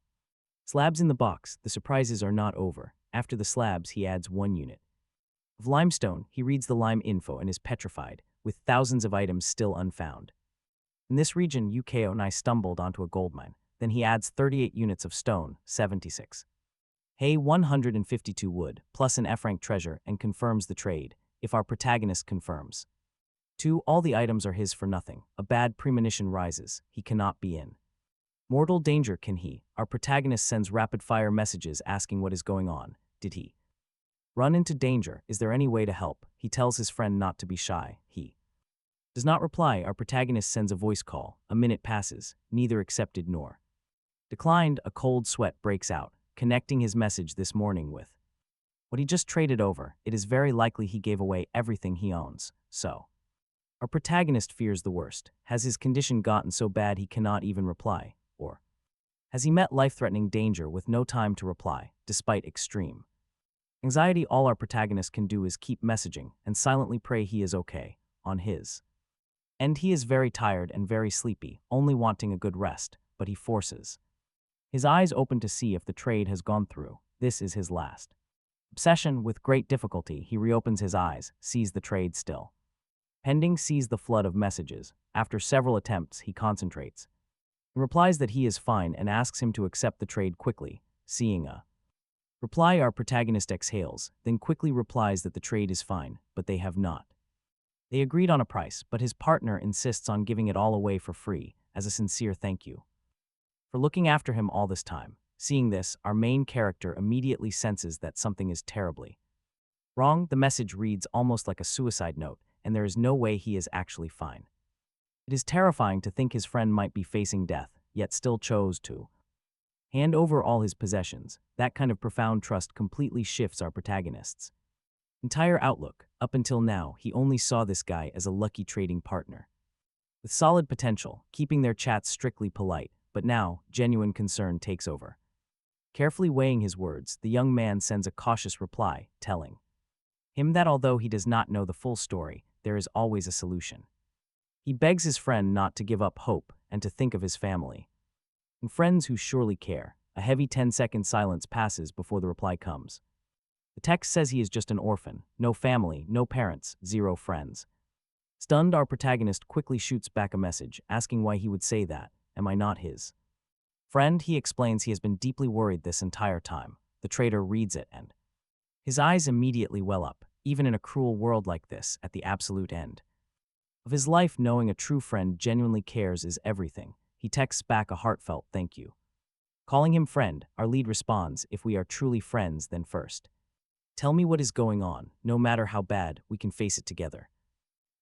slabs in the box. The surprises are not over. After the slabs, he adds 1 unit of limestone. He reads the lime info and is petrified, with thousands of items still unfound. In this region, UKO stumbled onto a gold mine. Then he adds 38 units of stone, 76 hay, 152 wood, plus an F-rank treasure, and confirms the trade. If our protagonist confirms 2, all the items are his for nothing. A bad premonition rises. He cannot be in mortal danger, can he? Our protagonist sends rapid-fire messages asking what is going on. Did he run into danger? Is there any way to help? He tells his friend not to be shy. He does not reply. Our protagonist sends a voice call. A minute passes. Neither accepted nor declined. A cold sweat breaks out, connecting his message this morning with what he just traded over. It is very likely he gave away everything he owns. So our protagonist fears the worst. Has his condition gotten so bad he cannot even reply? Or has he met life-threatening danger with no time to reply, despite extreme anxiety? All our protagonist can do is keep messaging and silently pray he is okay. On his end, he is very tired and very sleepy, only wanting a good rest, but he forces his eyes open to see if the trade has gone through. This is his last obsession. With great difficulty, he reopens his eyes, sees the trade still pending, sees the flood of messages. After several attempts, he concentrates and replies that he is fine and asks him to accept the trade quickly. Seeing a reply, our protagonist exhales, then quickly replies that the trade is fine, but they have not. They agreed on a price, but his partner insists on giving it all away for free as a sincere thank you for looking after him all this time. Seeing this, our main character immediately senses that something is terribly wrong. The message reads almost like a suicide note, and there is no way he is actually fine. It is terrifying to think his friend might be facing death, yet still chose to hand over all his possessions. That kind of profound trust completely shifts our protagonist's entire outlook. Up until now, he only saw this guy as a lucky trading partner with solid potential, keeping their chats strictly polite, but now, genuine concern takes over. Carefully weighing his words, the young man sends a cautious reply, telling him that although he does not know the full story, there is always a solution. He begs his friend not to give up hope and to think of his family and friends who surely care. A heavy 10-second silence passes before the reply comes. The text says he is just an orphan, no family, no parents, 0 friends. Stunned, our protagonist quickly shoots back a message, asking why he would say that. Am I not his friend? He explains he has been deeply worried this entire time. The trader reads it and his eyes immediately well up. Even in a cruel world like this, at the absolute end of his life, knowing a true friend genuinely cares is everything. He texts back a heartfelt thank you. Calling him friend, our lead responds, if we are truly friends, then first tell me what is going on. No matter how bad, we can face it together.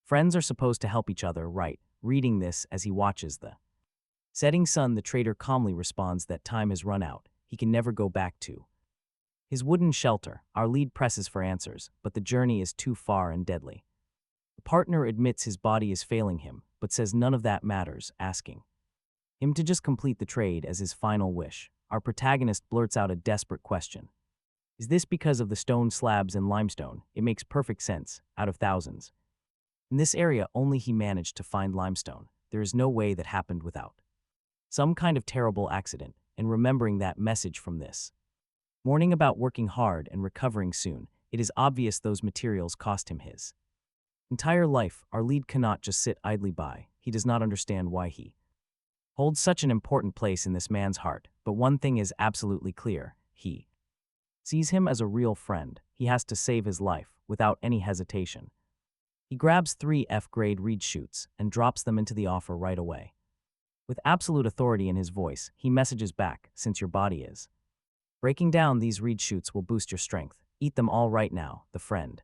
Friends are supposed to help each other, right? Reading this as he watches the Setting sun, the trader calmly responds that time has run out, he can never go back to his wooden shelter. Our lead presses for answers, but the journey is too far and deadly. The partner admits his body is failing him, but says none of that matters, asking him to just complete the trade as his final wish. Our protagonist blurts out a desperate question. Is this because of the stone slabs and limestone? It makes perfect sense, out of thousands. In this area, only he managed to find limestone. There is no way that happened without some kind of terrible accident, and remembering that message from this morning about working hard and recovering soon, it is obvious those materials cost him his entire life. Our lead cannot just sit idly by. He does not understand why he holds such an important place in this man's heart, but one thing is absolutely clear. He sees him as a real friend. He has to save his life, without any hesitation. He grabs 3 F-grade reed shoots and drops them into the offer right away. With absolute authority in his voice, he messages back, since your body is breaking down, these reed shoots will boost your strength. Eat them all right now. The friend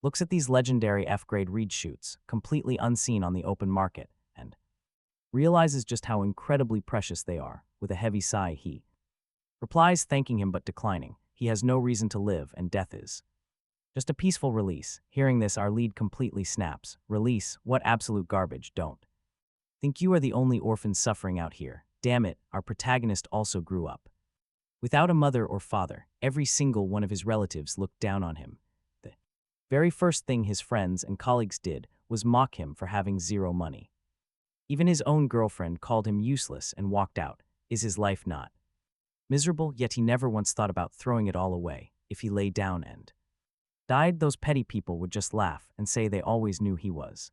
looks at these legendary F-grade reed shoots, completely unseen on the open market, and realizes just how incredibly precious they are. With a heavy sigh, he replies, thanking him but declining. He has no reason to live, and death is just a peaceful release. Hearing this, our lead completely snaps. Release? What absolute garbage. Don't think you are the only orphan suffering out here. Damn it, our protagonist also grew up without a mother or father. Every single one of his relatives looked down on him. The very first thing his friends and colleagues did was mock him for having zero money. Even his own girlfriend called him useless and walked out. Is his life not miserable? Yet he never once thought about throwing it all away. If he lay down and died, those petty people would just laugh and say they always knew he was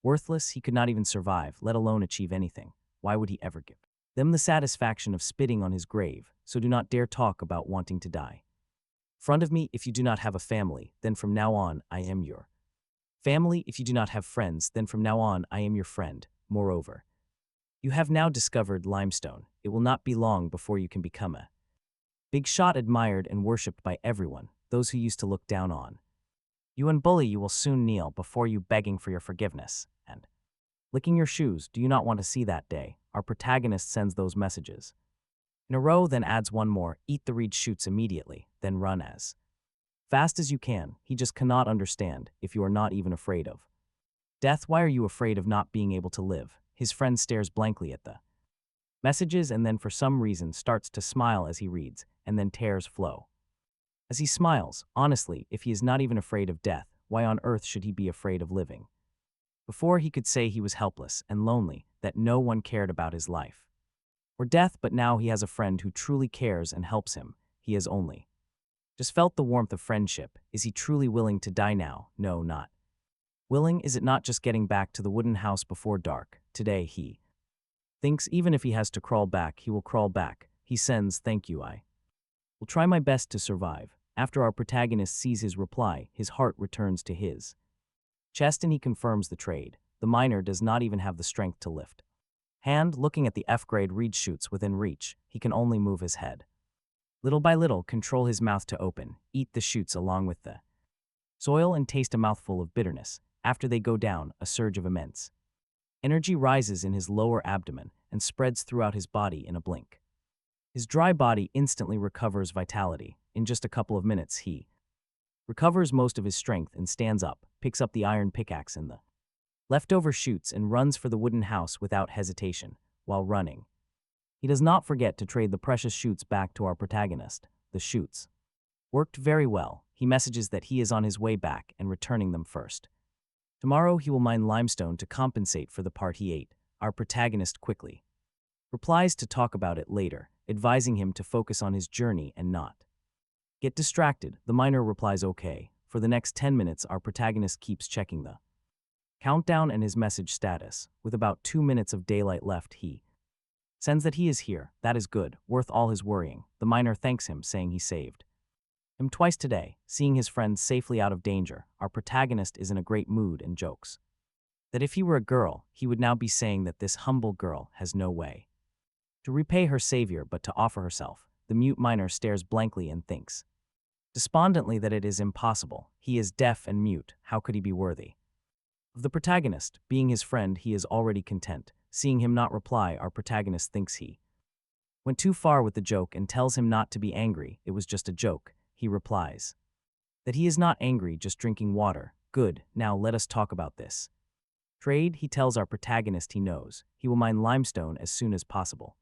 worthless. He could not even survive, let alone achieve anything. Why would he ever give them the satisfaction of spitting on his grave? So do not dare talk about wanting to die in front of me. If you do not have a family, then from now on I am your family. If you do not have friends, then from now on I am your friend. Moreover, you have now discovered limestone. It will not be long before you can become a big shot, admired and worshipped by everyone, those who used to look down on you and bully you will soon kneel before you, begging for your forgiveness and licking your shoes. Do you not want to see that day? Our protagonist sends those messages in a row, then adds one more. Eat the reed shoots immediately, then run as fast as you can. He just cannot understand. If you are not even afraid of death, why are you afraid of not being able to live? His friend stares blankly at the messages and then for some reason starts to smile as he reads, and then tears flow as he smiles. Honestly, if he is not even afraid of death, why on earth should he be afraid of living? Before he could say he was helpless and lonely, that no one cared about his life or death, but now he has a friend who truly cares and helps him. He has only just felt the warmth of friendship. Is he truly willing to die now? No, not willing. Is it not just getting back to the wooden house before dark? Today he thinks even if he has to crawl back, he will crawl back. He sends, thank you, I will try my best to survive. After our protagonist sees his reply, his heart returns to his chest and he confirms the trade. The miner does not even have the strength to lift hand. Looking at the F-grade reed shoots within reach, he can only move his head. Little by little, control his mouth to open, eat the shoots along with the soil and taste a mouthful of bitterness. After they go down, a surge of immense energy rises in his lower abdomen and spreads throughout his body in a blink. His dry body instantly recovers vitality. In just a couple of minutes, he recovers most of his strength and stands up, picks up the iron pickaxe and the leftover shoots and runs for the wooden house without hesitation. While running, he does not forget to trade the precious shoots back to our protagonist. The shoots worked very well. He messages that he is on his way back and returning them first. Tomorrow he will mine limestone to compensate for the part he ate. Our protagonist quickly replies to talk about it later, advising him to focus on his journey and not get distracted. The miner replies okay. For the next 10 minutes, our protagonist keeps checking the countdown and his message status. With about 2 minutes of daylight left, he sends that he is here. That is good, worth all his worrying. The miner thanks him, saying he saved him twice today. Seeing his friend safely out of danger, our protagonist is in a great mood and jokes that if he were a girl, he would now be saying that this humble girl has no way to repay her savior but to offer herself. The mute miner stares blankly and thinks despondently that it is impossible. He is deaf and mute. How could he be worthy of the protagonist? Being his friend, he is already content. Seeing him not reply, our protagonist thinks he went too far with the joke and tells him not to be angry, it was just a joke. He replies that he is not angry, just drinking water. Good, now let us talk about this. Trade, he tells our protagonist he knows. He will mine limestone as soon as possible.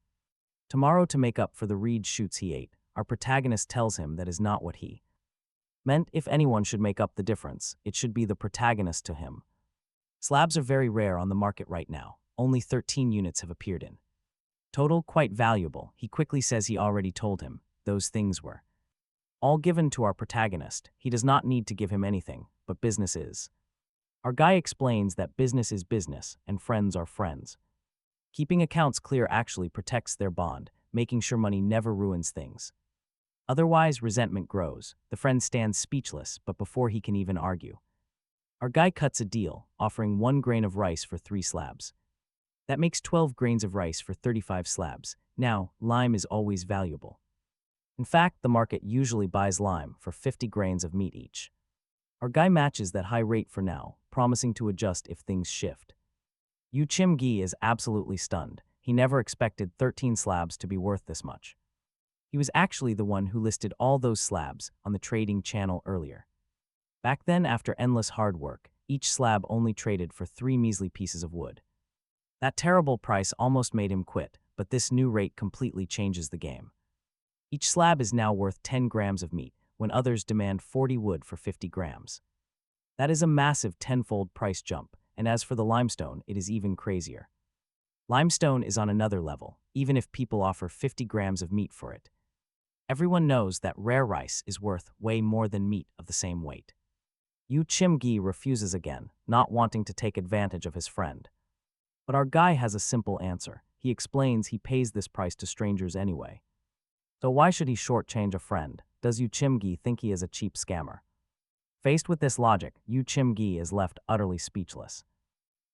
Tomorrow to make up for the reed shoots he ate. Our protagonist tells him that is not what he meant. If anyone should make up the difference, it should be the protagonist to him. Slabs are very rare on the market right now. Only 13 units have appeared in total, quite valuable. He quickly says he already told him. Those things were all given to our protagonist. He does not need to give him anything, but business is. Our guy explains that business is business and friends are friends. Keeping accounts clear actually protects their bond, making sure money never ruins things. Otherwise, resentment grows. The friend stands speechless, but before he can even argue, our guy cuts a deal, offering 1 grain of rice for 3 slabs. That makes 12 grains of rice for 35 slabs. Now, lime is always valuable. In fact, the market usually buys lime for 50 grains of meat each. Our guy matches that high rate for now, promising to adjust if things shift. Yu Chim-gi is absolutely stunned. He never expected 13 slabs to be worth this much. He was actually the one who listed all those slabs on the trading channel earlier. Back then, after endless hard work, each slab only traded for 3 measly pieces of wood. That terrible price almost made him quit, but this new rate completely changes the game. Each slab is now worth 10 grams of meat, when others demand 40 wood for 50 grams. That is a massive 10-fold price jump, and as for the limestone, it is even crazier. Limestone is on another level, even if people offer 50 grams of meat for it. Everyone knows that rare rice is worth way more than meat of the same weight. Yu Chim-gi refuses again, not wanting to take advantage of his friend. But our guy has a simple answer. He explains he pays this price to strangers anyway. So why should he shortchange a friend? Does Yu Chim-gi think he is a cheap scammer? Faced with this logic, Yu Chim-gi is left utterly speechless.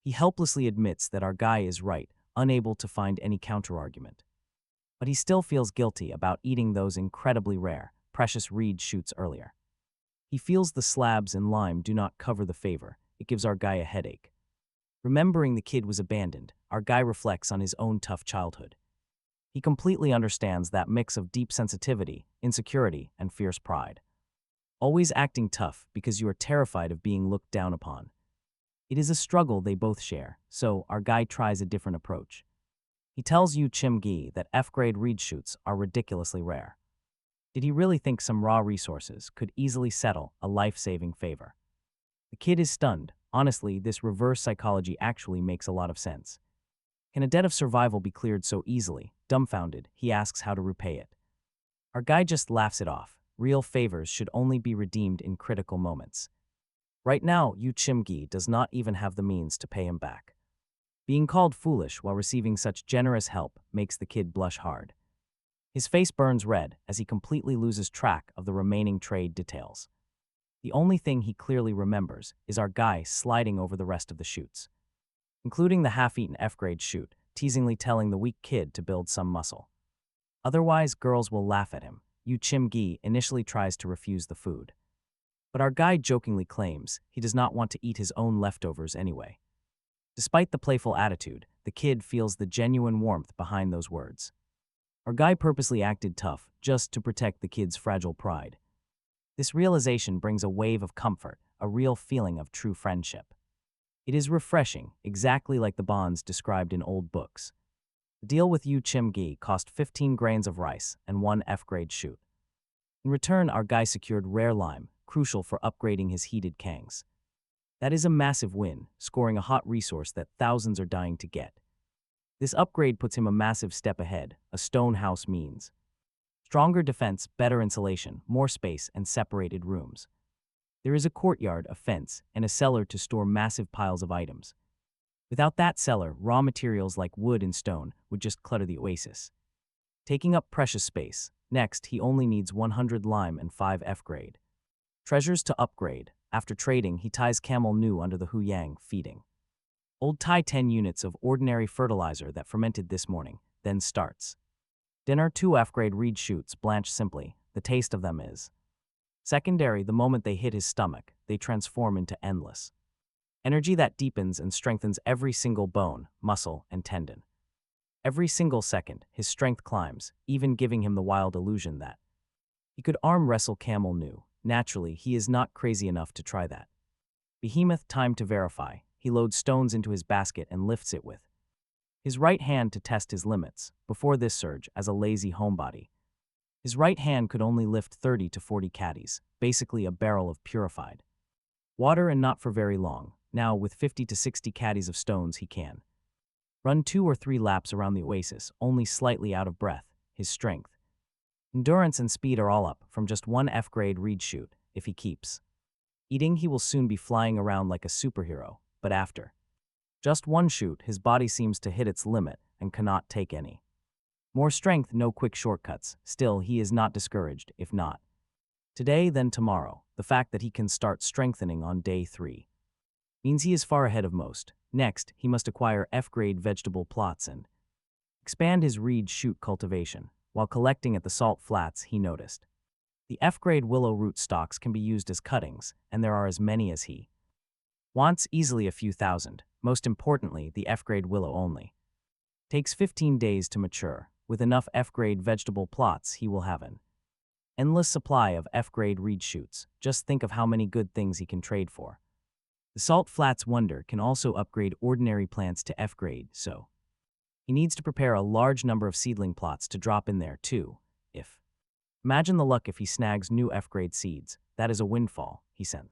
He helplessly admits that our guy is right, unable to find any counterargument. But he still feels guilty about eating those incredibly rare, precious reed shoots earlier. He feels the slabs and lime do not cover the favor. It gives our guy a headache. Remembering the kid was abandoned, our guy reflects on his own tough childhood. He completely understands that mix of deep sensitivity, insecurity, and fierce pride. Always acting tough because you are terrified of being looked down upon. It is a struggle they both share, so our guy tries a different approach. He tells Yu Chim-gi that F-grade reed shoots are ridiculously rare. Did he really think some raw resources could easily settle a life-saving favor? The kid is stunned. Honestly, this reverse psychology actually makes a lot of sense. Can a debt of survival be cleared so easily? Dumbfounded, he asks how to repay it. Our guy just laughs it off. Real favors should only be redeemed in critical moments. Right now, Yu Chim-gi does not even have the means to pay him back. Being called foolish while receiving such generous help makes the kid blush hard. His face burns red as he completely loses track of the remaining trade details. The only thing he clearly remembers is our guy sliding over the rest of the shoots, including the half-eaten F-grade shoot, teasingly telling the weak kid to build some muscle. Otherwise, girls will laugh at him. Yu Chim-gi initially tries to refuse the food. But our guy jokingly claims he does not want to eat his own leftovers anyway. Despite the playful attitude, the kid feels the genuine warmth behind those words. Our guy purposely acted tough just to protect the kid's fragile pride. This realization brings a wave of comfort, a real feeling of true friendship. It is refreshing, exactly like the bonds described in old books. The deal with Yu Chim-gi cost 15 grains of rice and 1 F-grade shoot. In return, our guy secured rare lime, crucial for upgrading his heated kangs. That is a massive win, scoring a hot resource that thousands are dying to get. This upgrade puts him a massive step ahead. A stone house means stronger defense, better insulation, more space, and separated rooms. There is a courtyard, a fence, and a cellar to store massive piles of items. Without that cellar, raw materials like wood and stone would just clutter the oasis, taking up precious space. Next, he only needs 100 lime and 5 F-grade treasures to upgrade. After trading, he ties camel new under the huyang, feeding old Thai 10 units of ordinary fertilizer that fermented this morning, then starts dinner. 2 F-grade reed shoots blanch simply. The taste of them is secondary. The moment they hit his stomach, they transform into endless Energy that deepens and strengthens every single bone, muscle, and tendon. Every single second, his strength climbs, even giving him the wild illusion that he could arm wrestle Camel Nu. Naturally, he is not crazy enough to try that. Behemoth time to verify. He loads stones into his basket and lifts it with his right hand to test his limits. Before this surge, as a lazy homebody, his right hand could only lift 30 to 40 caddies, basically a barrel of purified water, and not for very long. Now, with 50 to 60 caddies of stones, he can run 2 or 3 laps around the Oasis, only slightly out of breath. His strength, endurance, and speed are all up from just one F-grade reed shoot. If he keeps eating, he will soon be flying around like a superhero. But after just one shoot, his body seems to hit its limit and cannot take any more strength. No quick shortcuts. Still, he is not discouraged. If not today, then tomorrow. The fact that he can start strengthening on day 3 means he is far ahead of most. Next, he must acquire F-grade vegetable plots and expand his reed shoot cultivation. While collecting at the salt flats, he noticed the F-grade willow root stalks can be used as cuttings, and there are as many as he wants, easily a few thousand. Most importantly, the F-grade willow only takes 15 days to mature. With enough F-grade vegetable plots, he will have an endless supply of F-grade reed shoots. Just think of how many good things he can trade for. The salt flats wonder can also upgrade ordinary plants to F-grade, so he needs to prepare a large number of seedling plots to drop in there too. Imagine the luck if he snags new F-grade seeds. That is a windfall. He sent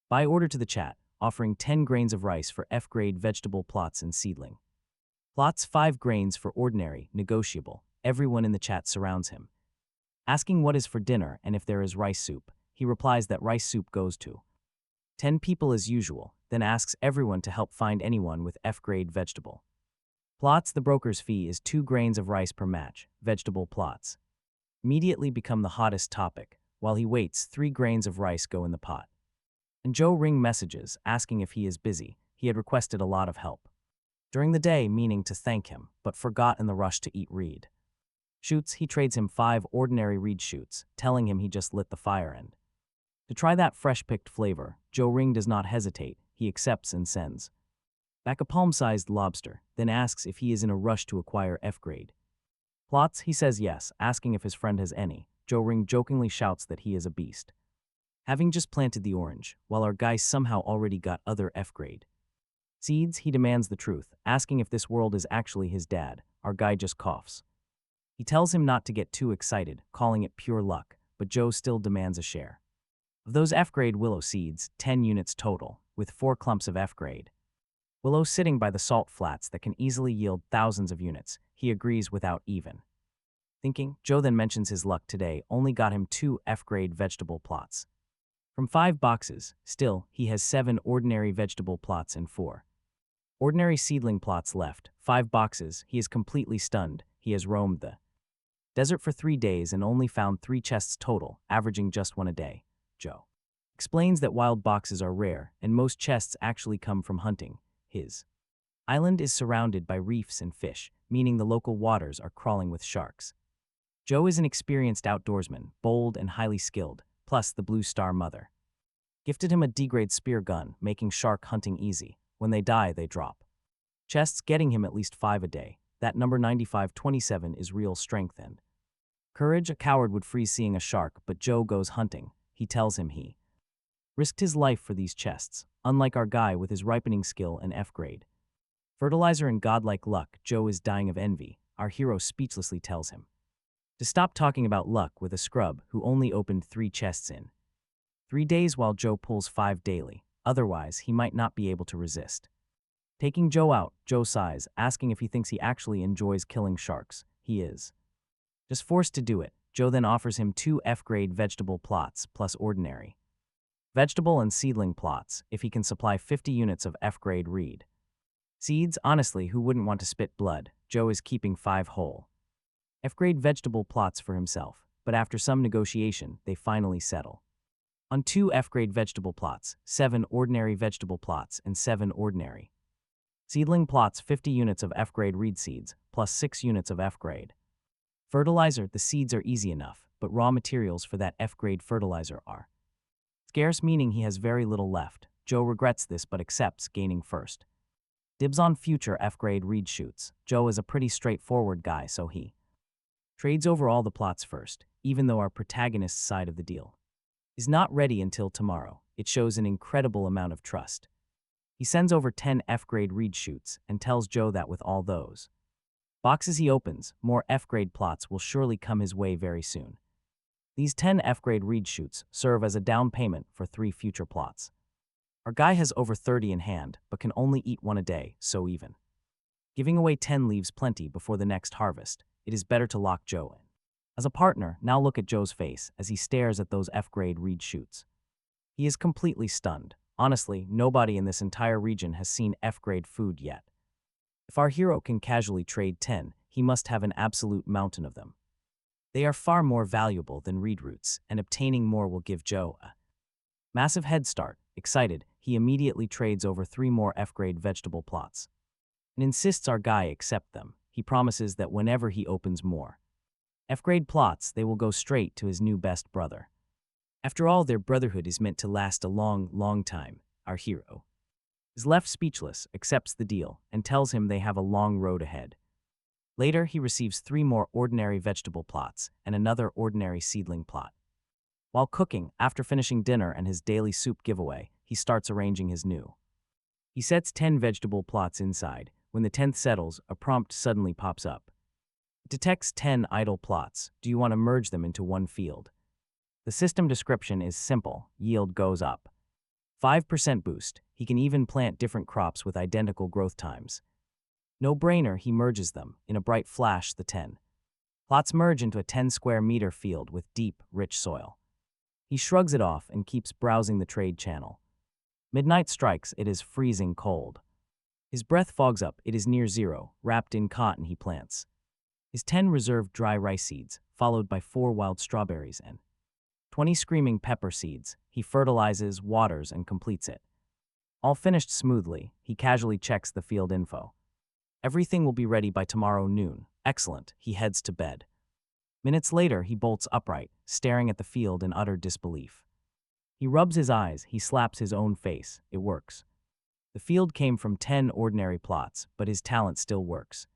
by order to the chat, offering 10 grains of rice for F-grade vegetable plots and seedling plots, 5 grains for ordinary, negotiable. Everyone in the chat surrounds him, asking what is for dinner and if there is rice soup. He replies that rice soup goes to 10 people as usual, then asks everyone to help find anyone with F-grade vegetable plots. The broker's fee is 2 grains of rice per match. Vegetable plots immediately become the hottest topic. While he waits, 3 grains of rice go in the pot. And Joe Ring messages, asking if he is busy. He had requested a lot of help during the day, meaning to thank him, but forgot in the rush to eat reed shoots. He trades him 5 ordinary reed shoots, telling him he just lit the fire and to try that fresh-picked flavor. Joe Ring does not hesitate. He accepts and sends back a palm-sized lobster, then asks if he is in a rush to acquire F-grade plots. He says yes, asking if his friend has any. Joe Ring jokingly shouts that he is a beast, having just planted the orange, while our guy somehow already got other F-grade seeds. He demands the truth, asking if this world is actually his dad. Our guy just coughs. He tells him not to get too excited, calling it pure luck, but Joe still demands a share of those F-grade willow seeds, 10 units total, with 4 clumps of F-grade willow sitting by the salt flats that can easily yield thousands of units. He agrees without even thinking. Joe then mentions his luck today only got him 2 F-grade vegetable plots from 5 boxes. Still, he has 7 ordinary vegetable plots and 4 ordinary seedling plots left. 5 boxes. He is completely stunned. He has roamed the desert for 3 days and only found 3 chests total, averaging just 1 a day. Joe explains that wild boxes are rare, and most chests actually come from hunting. His island is surrounded by reefs and fish, meaning the local waters are crawling with sharks. Joe is an experienced outdoorsman, bold and highly skilled, plus the Blue Star Mother gifted him a D-grade spear gun, making shark hunting easy. When they die, they drop chests, getting him at least 5 a day. That number 9527 is real strength and courage. A coward would freeze seeing a shark, but Joe goes hunting. He tells him he risked his life for these chests. Unlike our guy with his ripening skill and F-grade fertilizer and godlike luck, Joe is dying of envy. Our hero speechlessly tells him to stop talking about luck with a scrub who only opened 3 chests in 3 days while Joe pulls 5 daily. Otherwise, he might not be able to resist taking Joe out. Joe sighs, asking if he thinks he actually enjoys killing sharks. He is just forced to do it. Joe then offers him 2 F-grade vegetable plots plus ordinary vegetable and seedling plots if he can supply 50 units of F-grade reed seeds. Honestly, who wouldn't want to spit blood? Joe is keeping 5 whole F-grade vegetable plots for himself, but after some negotiation, they finally settle on 2 F-grade vegetable plots, 7 ordinary vegetable plots, and 7 ordinary seedling plots. 50 units of F-grade reed seeds, plus 6 units of F-grade fertilizer. The seeds are easy enough, but raw materials for that F-grade fertilizer are scarce, meaning he has very little left. Joe regrets this but accepts, gaining first. Dibs on future F-grade reed shoots. Joe is a pretty straightforward guy, so he trades over all the plots first, even though our protagonist's side of the deal is not ready until tomorrow. It shows an incredible amount of trust. He sends over 10 F-grade reed shoots and tells Joe that with all those boxes he opens, more F-grade plots will surely come his way very soon. These 10 F-grade reed shoots serve as a down payment for 3 future plots. Our guy has over 30 in hand, but can only eat 1 a day, so even giving away 10 leaves plenty before the next harvest. It is better to lock Joe in. As a partner, now look at Joe's face as he stares at those F-grade reed shoots. He is completely stunned. Honestly, nobody in this entire region has seen F-grade food yet. If our hero can casually trade 10, he must have an absolute mountain of them. They are far more valuable than reed roots, and obtaining more will give Joe a massive head start. Excited, he immediately trades over 3 more F-grade vegetable plots and insists our guy accept them. He promises that whenever he opens more F-grade plots, they will go straight to his new best brother. After all, their brotherhood is meant to last a long, long time. Our hero is left speechless, accepts the deal, and tells him they have a long road ahead. Later, he receives 3 more ordinary vegetable plots and another ordinary seedling plot. While cooking, after finishing dinner and his daily soup giveaway, he starts arranging his new. He sets 10 vegetable plots inside. When the 10th settles, a prompt suddenly pops up. It detects 10 idle plots. Do you want to merge them into one field? The system description is simple. Yield goes up 5% boost. He can even plant different crops with identical growth times. No brainer, he merges them. In a bright flash, the 10 plots merge into a 10 square meter field with deep, rich soil. He shrugs it off and keeps browsing the trade channel. Midnight strikes. It is freezing cold. His breath fogs up. It is near zero. Wrapped in cotton, he plants his 10 reserved dry rice seeds, followed by 4 wild strawberries and 20 screaming pepper seeds. He fertilizes, waters, and completes it. All finished smoothly, he casually checks the field info. Everything will be ready by tomorrow noon. Excellent. He heads to bed. Minutes later, he bolts upright, staring at the field in utter disbelief. He rubs his eyes. He slaps his own face. It works. The field came from 10 ordinary plots, but his talent still works.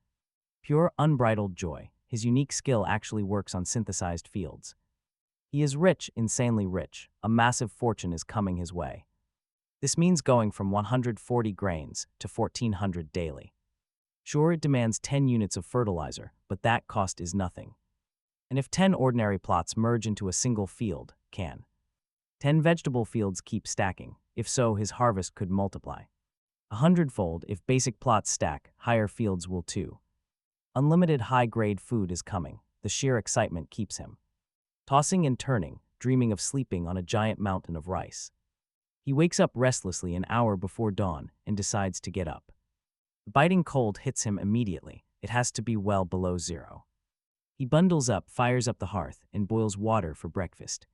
Pure, unbridled joy. His unique skill actually works on synthesized fields. He is rich, insanely rich. A massive fortune is coming his way. This means going from 140 grains to 1,400 daily. Sure, it demands 10 units of fertilizer, but that cost is nothing. And if 10 ordinary plots merge into a single field, can 10 vegetable fields keep stacking? If so, his harvest could multiply 100-fold. If basic plots stack, higher fields will too. Unlimited high-grade food is coming. The sheer excitement keeps him tossing and turning, dreaming of sleeping on a giant mountain of rice. He wakes up restlessly an hour before dawn and decides to get up. The biting cold hits him immediately. It has to be well below zero. He bundles up, fires up the hearth, and boils water for breakfast.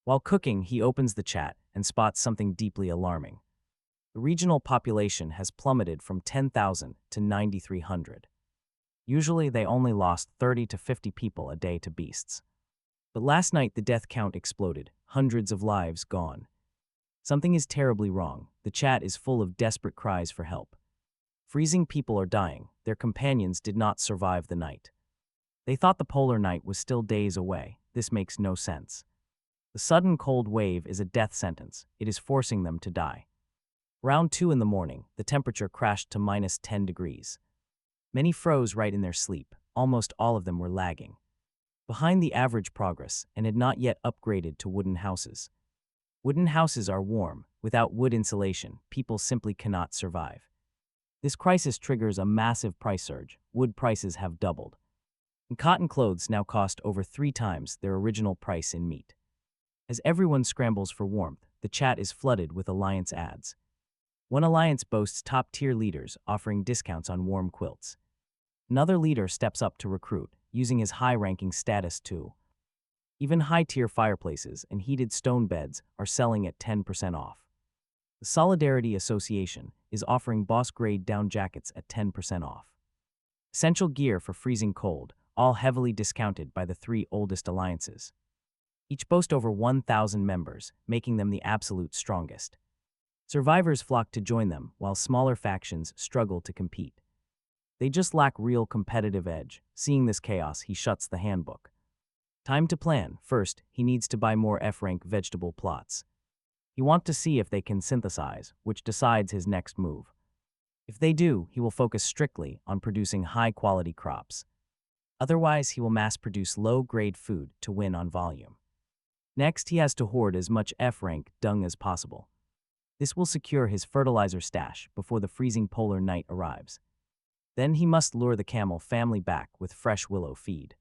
While cooking, he opens the chat and spots something deeply alarming. The regional population has plummeted from 10,000 to 9,300. Usually, they only lost 30 to 50 people a day to beasts. But last night, the death count exploded. Hundreds of lives gone. Something is terribly wrong. The chat is full of desperate cries for help. Freezing people are dying. Their companions did not survive the night. They thought the polar night was still days away. This makes no sense. The sudden cold wave is a death sentence. It is forcing them to die. Around 2 in the morning, the temperature crashed to -10 degrees. Many froze right in their sleep. Almost all of them were lagging behind the average progress and had not yet upgraded to wooden houses. Wooden houses are warm. Without wood insulation, people simply cannot survive. This crisis triggers a massive price surge. Wood prices have doubled. And cotton clothes now cost over 3 times their original price in meat. As everyone scrambles for warmth, the chat is flooded with alliance ads. One alliance boasts top-tier leaders offering discounts on warm quilts. Another leader steps up to recruit, using his high-ranking status too. Even high-tier fireplaces and heated stone beds are selling at 10% off. The Solidarity Association is offering boss-grade down jackets at 10% off. Essential gear for freezing cold, all heavily discounted by the 3 oldest alliances. Each boast over 1,000 members, making them the absolute strongest. Survivors flock to join them, while smaller factions struggle to compete. They just lack real competitive edge. Seeing this chaos, he shuts the handbook. Time to plan. First, he needs to buy more F-rank vegetable plots. He wants to see if they can synthesize, which decides his next move. If they do, he will focus strictly on producing high-quality crops. Otherwise, he will mass-produce low-grade food to win on volume. Next, he has to hoard as much F-rank dung as possible. This will secure his fertilizer stash before the freezing polar night arrives. Then he must lure the camel family back with fresh willow feed.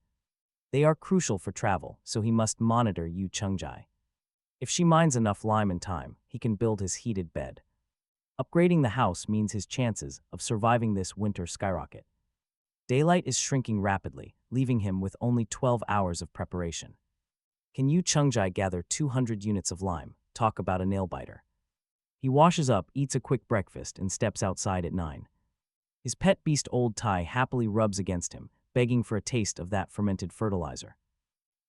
They are crucial for travel, so he must monitor Yu Chungjai. If she mines enough lime in time, he can build his heated bed. Upgrading the house means his chances of surviving this winter skyrocket. Daylight is shrinking rapidly, leaving him with only 12 hours of preparation. Can Yu Chungjai gather 200 units of lime? Talk about a nail-biter. He washes up, eats a quick breakfast, and steps outside at 9. His pet beast Old Tai happily rubs against him, begging for a taste of that fermented fertilizer.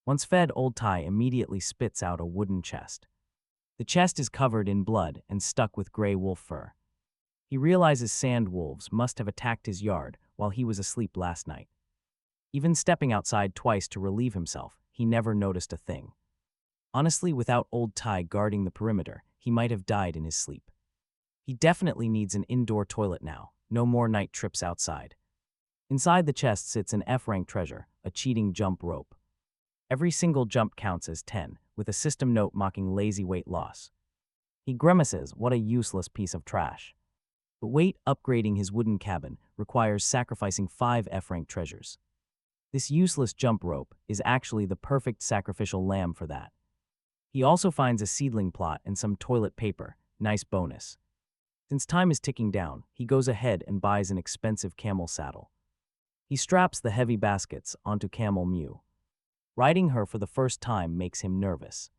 Once fed, Old Tai immediately spits out a wooden chest. The chest is covered in blood and stuck with gray wolf fur. He realizes sand wolves must have attacked his yard while he was asleep last night. Even stepping outside twice to relieve himself, he never noticed a thing. Honestly, without Old Tai guarding the perimeter, he might have died in his sleep. He definitely needs an indoor toilet now, no more night trips outside. Inside the chest sits an F-rank treasure, a cheating jump rope. Every single jump counts as 10, with a system note mocking lazy weight loss. He grimaces, what a useless piece of trash. But wait, upgrading his wooden cabin requires sacrificing 5 F-rank treasures. This useless jump rope is actually the perfect sacrificial lamb for that. He also finds a seedling plot and some toilet paper, nice bonus. Since time is ticking down, he goes ahead and buys an expensive camel saddle. He straps the heavy baskets onto Camel Mew. Riding her for the first time makes him nervous.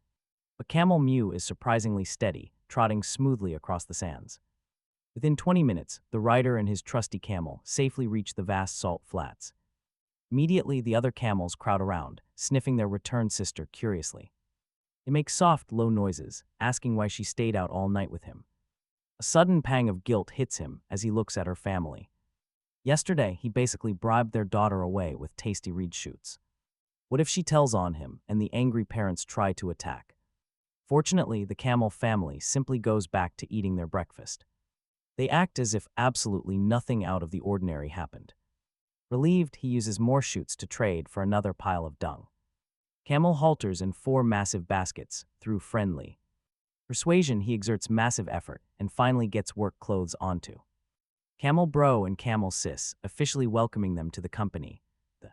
But Camel Mew is surprisingly steady, trotting smoothly across the sands. Within 20 minutes, the rider and his trusty camel safely reach the vast salt flats. Immediately, the other camels crowd around, sniffing their returned sister curiously. They make soft, low noises, asking why she stayed out all night with him. A sudden pang of guilt hits him as he looks at her family. Yesterday, he basically bribed their daughter away with tasty reed shoots. What if she tells on him and the angry parents try to attack? Fortunately, the camel family simply goes back to eating their breakfast. They act as if absolutely nothing out of the ordinary happened. Relieved, he uses more shoots to trade for another pile of dung. Camel halters in 4 massive baskets, through friendly persuasion, he exerts massive effort and finally gets work clothes onto. Camel Bro and Camel Sis, officially welcoming them to the company. The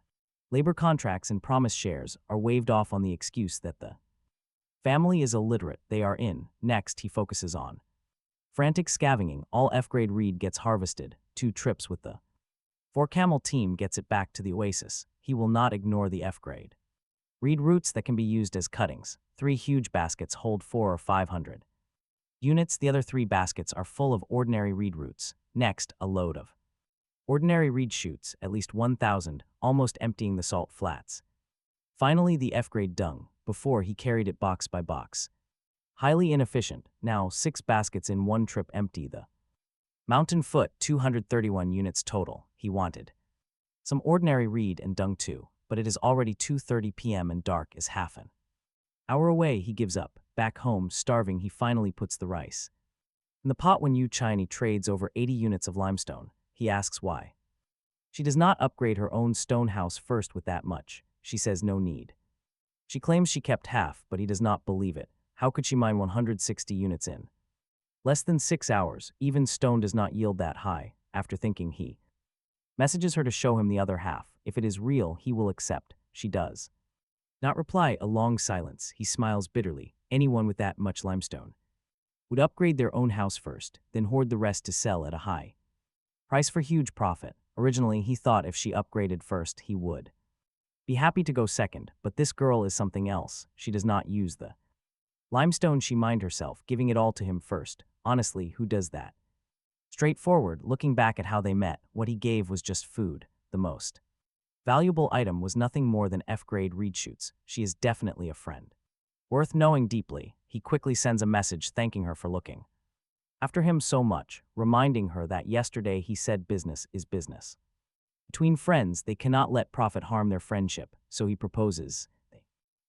labor contracts and promise shares are waived off on the excuse that the family is illiterate they are in. Next, he focuses on frantic scavenging. All F-grade reed gets harvested, 2 trips with the 4-camel team gets it back to the Oasis. He will not ignore the F-grade reed roots that can be used as cuttings. 3 huge baskets hold 4 or 500 units. The other 3 baskets are full of ordinary reed roots. Next, a load of ordinary reed shoots, at least 1,000, almost emptying the salt flats. Finally, the F-grade dung. Before, he carried it box by box. Highly inefficient. Now, 6 baskets in 1 trip empty the mountain foot. 231 units total. He wanted some ordinary reed and dung too, but it is already 2:30 p.m. and dark is half an hour away. He gives up. Back home, starving, he finally puts the rice in the pot. When Yu Chini trades over 80 units of limestone, he asks why she does not upgrade her own stone house first with that much. She says no need. She claims she kept half, but he does not believe it. How could she mine 160 units in less than 6 hours? Even stone does not yield that high. After thinking, he messages her to show him the other half. If it is real, he will accept. She does not reply. A long silence. He smiles bitterly. Anyone with that much limestone would upgrade their own house first, then hoard the rest to sell at a high price for huge profit. Originally, he thought if she upgraded first, he would be happy to go second, but this girl is something else. She does not use the limestone she mined herself, giving it all to him first. Honestly, who does that? Straightforward. Looking back at how they met, what he gave was just food. The most valuable item was nothing more than F-grade reed shoots. She is definitely a friend worth knowing deeply. He quickly sends a message thanking her for looking after him so much, reminding her that yesterday he said business is business. Between friends, they cannot let profit harm their friendship, so he proposes they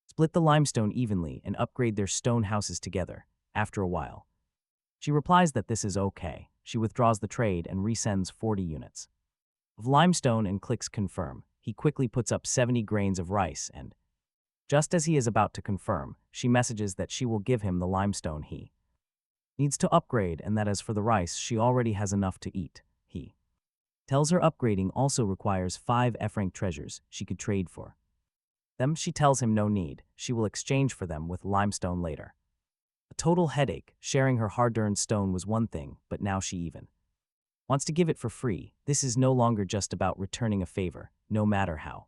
split the limestone evenly and upgrade their stone houses together. After a while, she replies that this is okay. She withdraws the trade and resends 40 units of limestone and clicks confirm. He quickly puts up 70 grains of rice and, just as he is about to confirm, she messages that she will give him the limestone he needs to upgrade and that as for the rice, she already has enough to eat. He tells her upgrading also requires 5 F-rank treasures she could trade for them. She tells him no need, she will exchange for them with limestone later. A total headache. Sharing her hard-earned stone was one thing, but now she even wants to give it for free. This is no longer just about returning a favor, no matter how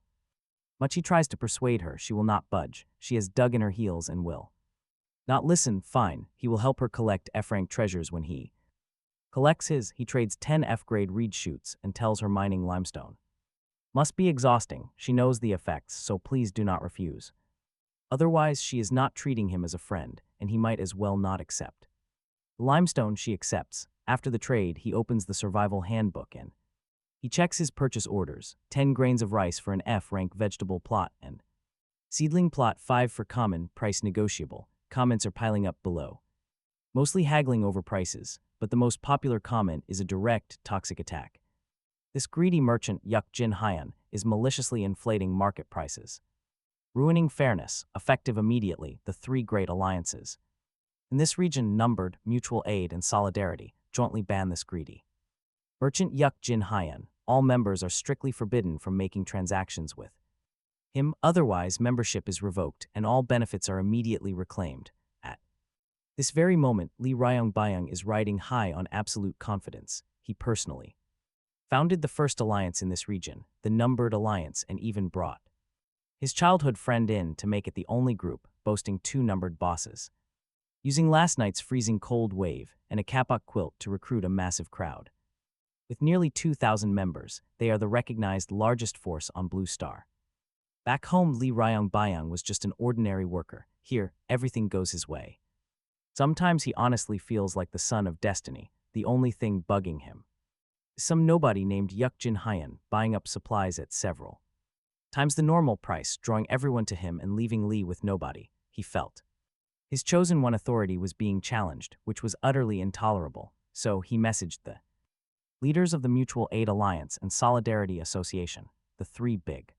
much he tries to persuade her, she will not budge. She has dug in her heels and will not listen. Fine, he will help her collect F-rank treasures. When he collects his, he trades 10 F-grade reed shoots and tells her mining limestone must be exhausting. She knows the effects, so please do not refuse. Otherwise, she is not treating him as a friend, and he might as well not accept. The limestone she accepts. After the trade, he opens the survival handbook and he checks his purchase orders: 10 grains of rice for an F-rank vegetable plot and seedling plot, 5 for common, price negotiable. Comments are piling up below, mostly haggling over prices, but the most popular comment is a direct, toxic attack. This greedy merchant, Jin Hyun, is maliciously inflating market prices, ruining fairness, effective immediately. The 3 great alliances in this region, numbered, mutual aid, and solidarity, jointly ban this greedy merchant Jin Hyun. All members are strictly forbidden from making transactions with him, otherwise membership is revoked and all benefits are immediately reclaimed. At this very moment, Lee Ryong-byung is riding high on absolute confidence. He personally founded the first alliance in this region, the Numbered Alliance, and even brought his childhood friend in to make it the only group, boasting 2 numbered bosses, using last night's freezing cold wave and a kapok quilt to recruit a massive crowd. With nearly 2,000 members, they are the recognized largest force on Blue Star. Back home, Lee Ryong-byung was just an ordinary worker. Here, everything goes his way. Sometimes he honestly feels like the son of destiny, the only thing bugging him is some nobody named Jin Hyun buying up supplies at several times the normal price, drawing everyone to him and leaving Lee with nobody. He felt his chosen one authority was being challenged, which was utterly intolerable, so he messaged the leaders of the Mutual Aid Alliance and Solidarity Association. The 3 big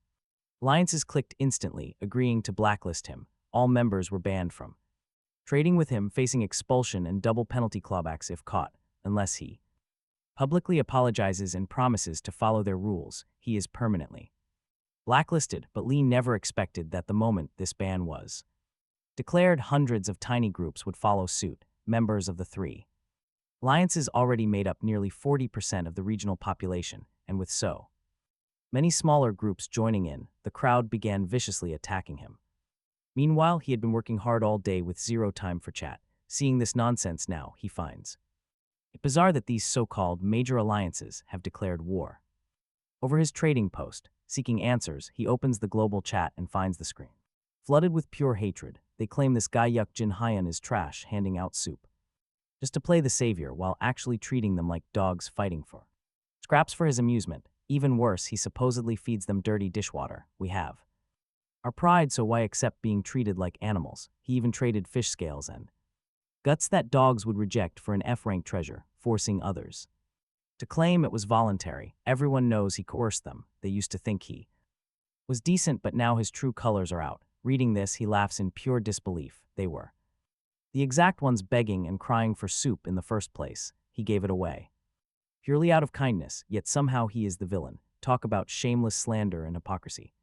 alliances clicked instantly, agreeing to blacklist him. All members were banned from trading with him, facing expulsion and double penalty clawbacks if caught, unless he publicly apologizes and promises to follow their rules. He is permanently blacklisted, but Lee never expected that the moment this ban was declared, hundreds of tiny groups would follow suit. Members of the 3 alliances already made up nearly 40% of the regional population, and with so many smaller groups joining in, the crowd began viciously attacking him. Meanwhile, he had been working hard all day with zero time for chat. Seeing this nonsense now, he finds it bizarre that these so-called major alliances have declared war over his trading post. Seeking answers, he opens the global chat and finds the screen flooded with pure hatred. They claim this guy Jin Hyun is trash, handing out soup just to play the savior while actually treating them like dogs fighting for scraps for his amusement. Even worse, he supposedly feeds them dirty dishwater. We have our pride, so why accept being treated like animals? He even traded fish scales and guts that dogs would reject for an F-rank treasure, forcing others to claim it was voluntary. Everyone knows he coerced them. They used to think he was decent, but now his true colors are out. Reading this, he laughs in pure disbelief. They were the exact ones begging and crying for soup in the first place. He gave it away purely out of kindness, yet somehow he is the villain. Talk about shameless slander and hypocrisy.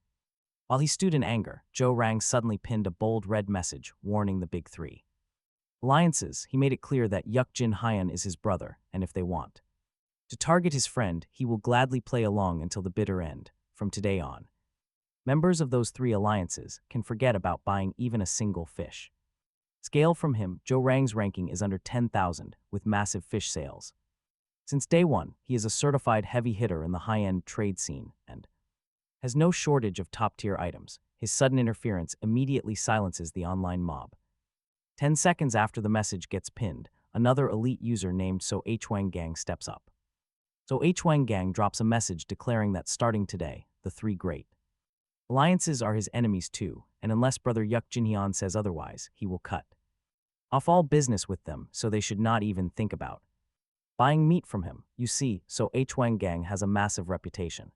While he stewed in anger, Joe Rang suddenly pinned a bold red message warning the big 3 alliances. He made it clear that Jin Hyun is his brother, and if they want to target his friend, he will gladly play along until the bitter end. From today on, members of those 3 alliances can forget about buying even a single fish scale from him. Joe Rang's ranking is under 10,000, with massive fish sales. Since day 1, he is a certified heavy hitter in the high-end trade scene and has no shortage of top-tier items. His sudden interference immediately silences the online mob. 10 seconds after the message gets pinned, another elite user named So Hwang Gang steps up. So Hwang Gang drops a message declaring that starting today, the three great alliances are his enemies too, and unless brother Jin Hyun says otherwise, he will cut off all business with them, so they should not even think about buying meat from him. You see, So Hwang Gang has a massive reputation,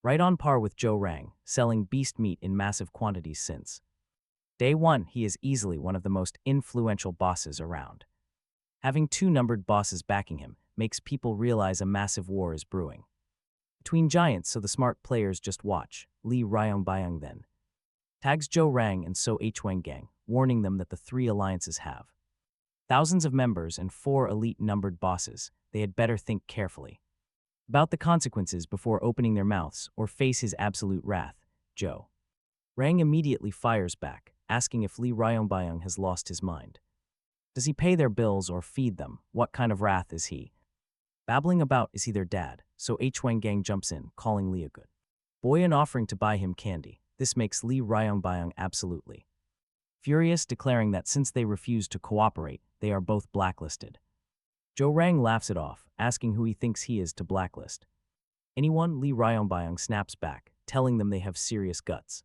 right on par with Joe Rang, selling beast meat in massive quantities since day one. He is easily one of the most influential bosses around. Having two numbered bosses backing him makes people realize a massive war is brewing between giants, so the smart players just watch. Lee Ryong-byung then tags Joe Rang and So Hwang Gang, warning them that the three alliances have thousands of members and 4 elite numbered bosses. They had better think carefully about the consequences before opening their mouths or face his absolute wrath. Joe Rang immediately fires back, asking if Lee Ryong-byung has lost his mind. Does he pay their bills or feed them? What kind of wrath is he babbling about? Is he their dad? So Hwang Gang jumps in, calling Lee a good boy and offering to buy him candy. This makes Lee Ryong-byung absolutely furious, declaring that since they refuse to cooperate, they are both blacklisted. Joe Rang laughs it off, asking who he thinks he is to blacklist anyone. Lee Ryong-byung snaps back, telling them they have serious guts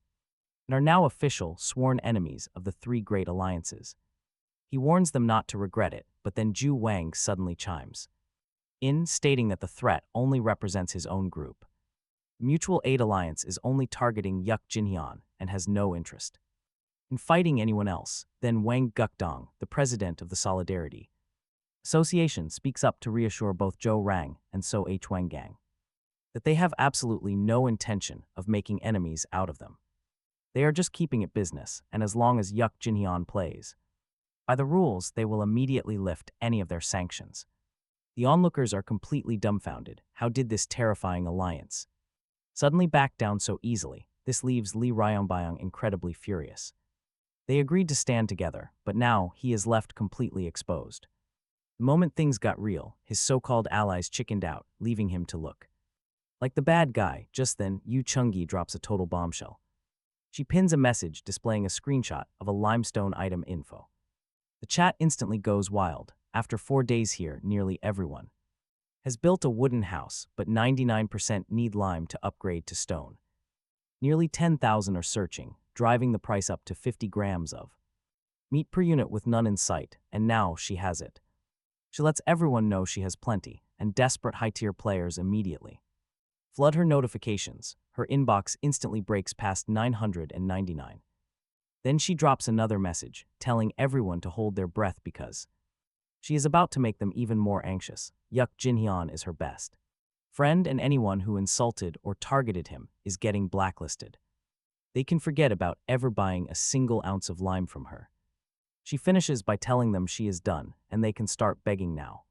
and are now official, sworn enemies of the three great alliances. He warns them not to regret it, but then Ju Wang suddenly chimes in, stating that the threat only represents his own group. The Mutual Aid Alliance is only targeting Jin Hyun and has no interest in fighting anyone else. Then Wang Gukdong, the president of the Solidarity Association, speaks up to reassure both Joe Rang and So Hwang Gang that they have absolutely no intention of making enemies out of them. They are just keeping it business, and as long as Jin Hyun plays by the rules, they will immediately lift any of their sanctions. The onlookers are completely dumbfounded. How did this terrifying alliance suddenly back down so easily? This leaves Lee Ryong-byung incredibly furious. They agreed to stand together, but now he is left completely exposed. The moment things got real, his so-called allies chickened out, leaving him to look like the bad guy. Just then, Yu Chung-gi drops a total bombshell. She pins a message displaying a screenshot of a limestone item info. The chat instantly goes wild. After 4 days here, nearly everyone has built a wooden house, but 99% need lime to upgrade to stone. Nearly 10,000 are searching, driving the price up to 50 grams of meat per unit with none in sight, and now she has it. She lets everyone know she has plenty, and desperate high-tier players immediately flood her notifications. Her inbox instantly breaks past 999. Then she drops another message, telling everyone to hold their breath because she is about to make them even more anxious. Jin Hyun is her best friend, and anyone who insulted or targeted him is getting blacklisted. They can forget about ever buying a single ounce of lime from her. She finishes by telling them she is done, and they can start begging now.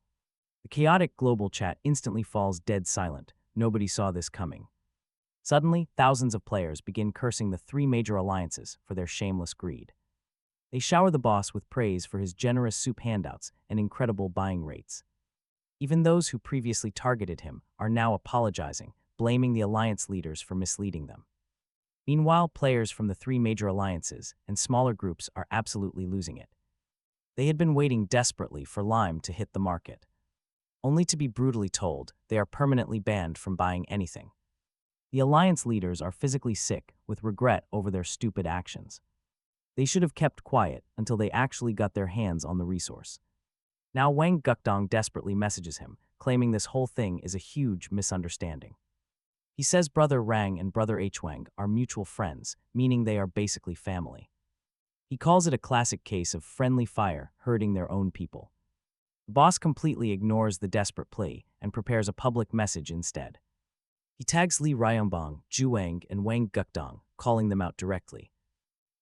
The chaotic global chat instantly falls dead silent. Nobody saw this coming. Suddenly, thousands of players begin cursing the three major alliances for their shameless greed. They shower the boss with praise for his generous soup handouts and incredible buying rates. Even those who previously targeted him are now apologizing, blaming the alliance leaders for misleading them. Meanwhile, players from the three major alliances and smaller groups are absolutely losing it. They had been waiting desperately for lime to hit the market, only to be brutally told they are permanently banned from buying anything. The alliance leaders are physically sick with regret over their stupid actions. They should have kept quiet until they actually got their hands on the resource. Now Wang Gukdong desperately messages him, claiming this whole thing is a huge misunderstanding. He says brother Rang and brother Hwang are mutual friends, meaning they are basically family. He calls it a classic case of friendly fire hurting their own people. The boss completely ignores the desperate plea and prepares a public message instead. He tags Lee Ryongbong, Ju Wang, and Wang Gukdong, calling them out directly.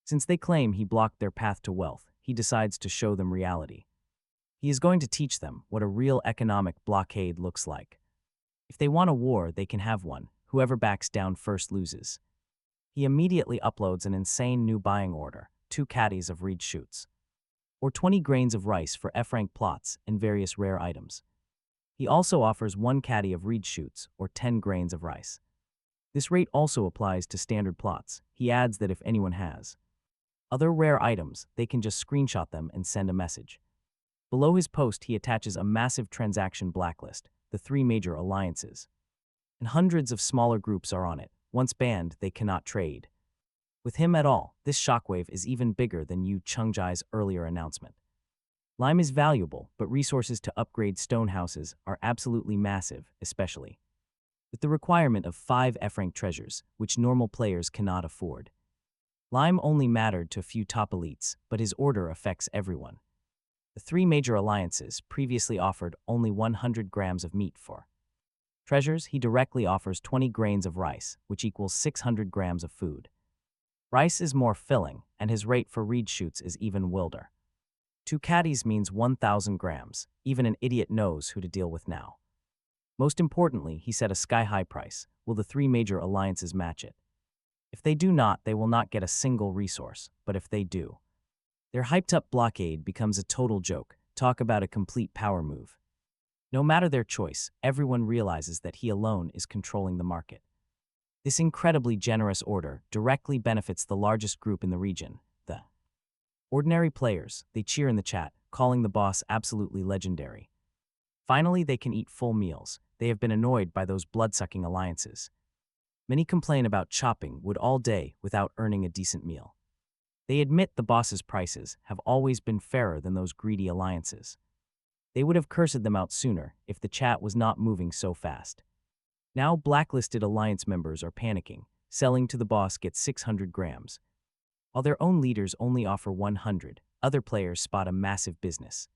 Since they claim he blocked their path to wealth, he decides to show them reality. He is going to teach them what a real economic blockade looks like. If they want a war, they can have one. Whoever backs down first loses. He immediately uploads an insane new buying order, 2 caddies of reed shoots, or 20 grains of rice for F-rank plots and various rare items. He also offers 1 caddy of reed shoots, or 10 grains of rice. This rate also applies to standard plots. He adds that if anyone has other rare items, they can just screenshot them and send a message. Below his post, he attaches a massive transaction blacklist, the three major alliances. And hundreds of smaller groups are on it. Once banned, they cannot trade. With him at all, this shockwave is even bigger than Yu Chengji's earlier announcement. Lime is valuable, but resources to upgrade stone houses are absolutely massive, especially with the requirement of 5 F-rank treasures, which normal players cannot afford. Lime only mattered to a few top elites, but his order affects everyone. The three major alliances previously offered only 100 grams of meat for treasures. He directly offers 20 grains of rice, which equals 600 grams of food. Rice is more filling, and his rate for reed shoots is even wilder. 2 caddies means 1,000 grams. Even an idiot knows who to deal with now. Most importantly, he set a sky-high price. Will the three major alliances match it? If they do not, they will not get a single resource. But if they do, their hyped-up blockade becomes a total joke. Talk about a complete power move. No matter their choice, everyone realizes that he alone is controlling the market. This incredibly generous order directly benefits the largest group in the region, the ordinary players. They cheer in the chat, calling the boss absolutely legendary. Finally, they can eat full meals. They have been annoyed by those blood-sucking alliances. Many complain about chopping wood all day without earning a decent meal. They admit the boss's prices have always been fairer than those greedy alliances. They would have cursed them out sooner if the chat was not moving so fast. Now blacklisted alliance members are panicking. Selling to the boss gets 600 grams. While their own leaders only offer 100, other players spot a massive business.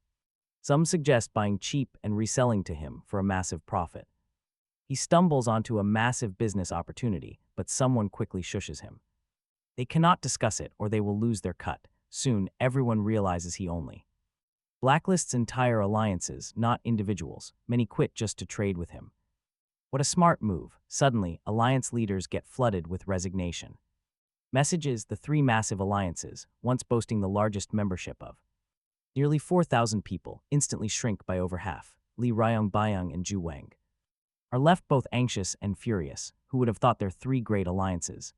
Some suggest buying cheap and reselling to him for a massive profit. He stumbles onto a massive business opportunity, but someone quickly shushes him. They cannot discuss it or they will lose their cut. Soon, everyone realizes he only blacklists entire alliances, not individuals. Many quit just to trade with him. What a smart move. Suddenly, alliance leaders get flooded with resignation. Messages: the three massive alliances, once boasting the largest membership of nearly 4,000 people, instantly shrink by over half. Li Ryong Byung and Zhu Wang are left both anxious and furious. Who would have thought their three great alliances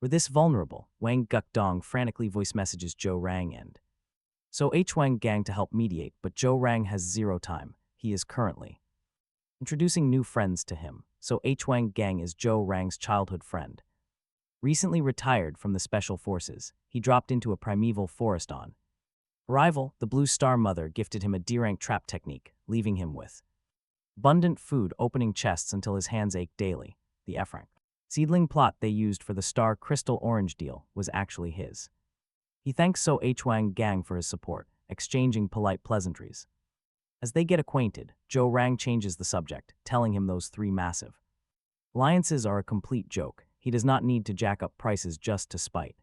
were this vulnerable? Wang Gukdong frantically voice messages Zhou Rang and so H Wang Gang to help mediate, but Zhou Rang has zero time. He is currently introducing new friends to him. So H Wang Gang is Zhou Rang's childhood friend. Recently retired from the special forces, he dropped into a primeval forest on arrival. The Blue Star Mother gifted him a D-rank trap technique, leaving him with abundant food, opening chests until his hands ached daily. The F-rank seedling plot they used for the Star Crystal Orange deal was actually his. He thanks So H Wang Gang for his support, exchanging polite pleasantries. As they get acquainted, Zhou Rang changes the subject, telling him those three massive alliances are a complete joke. He does not need to jack up prices just to spite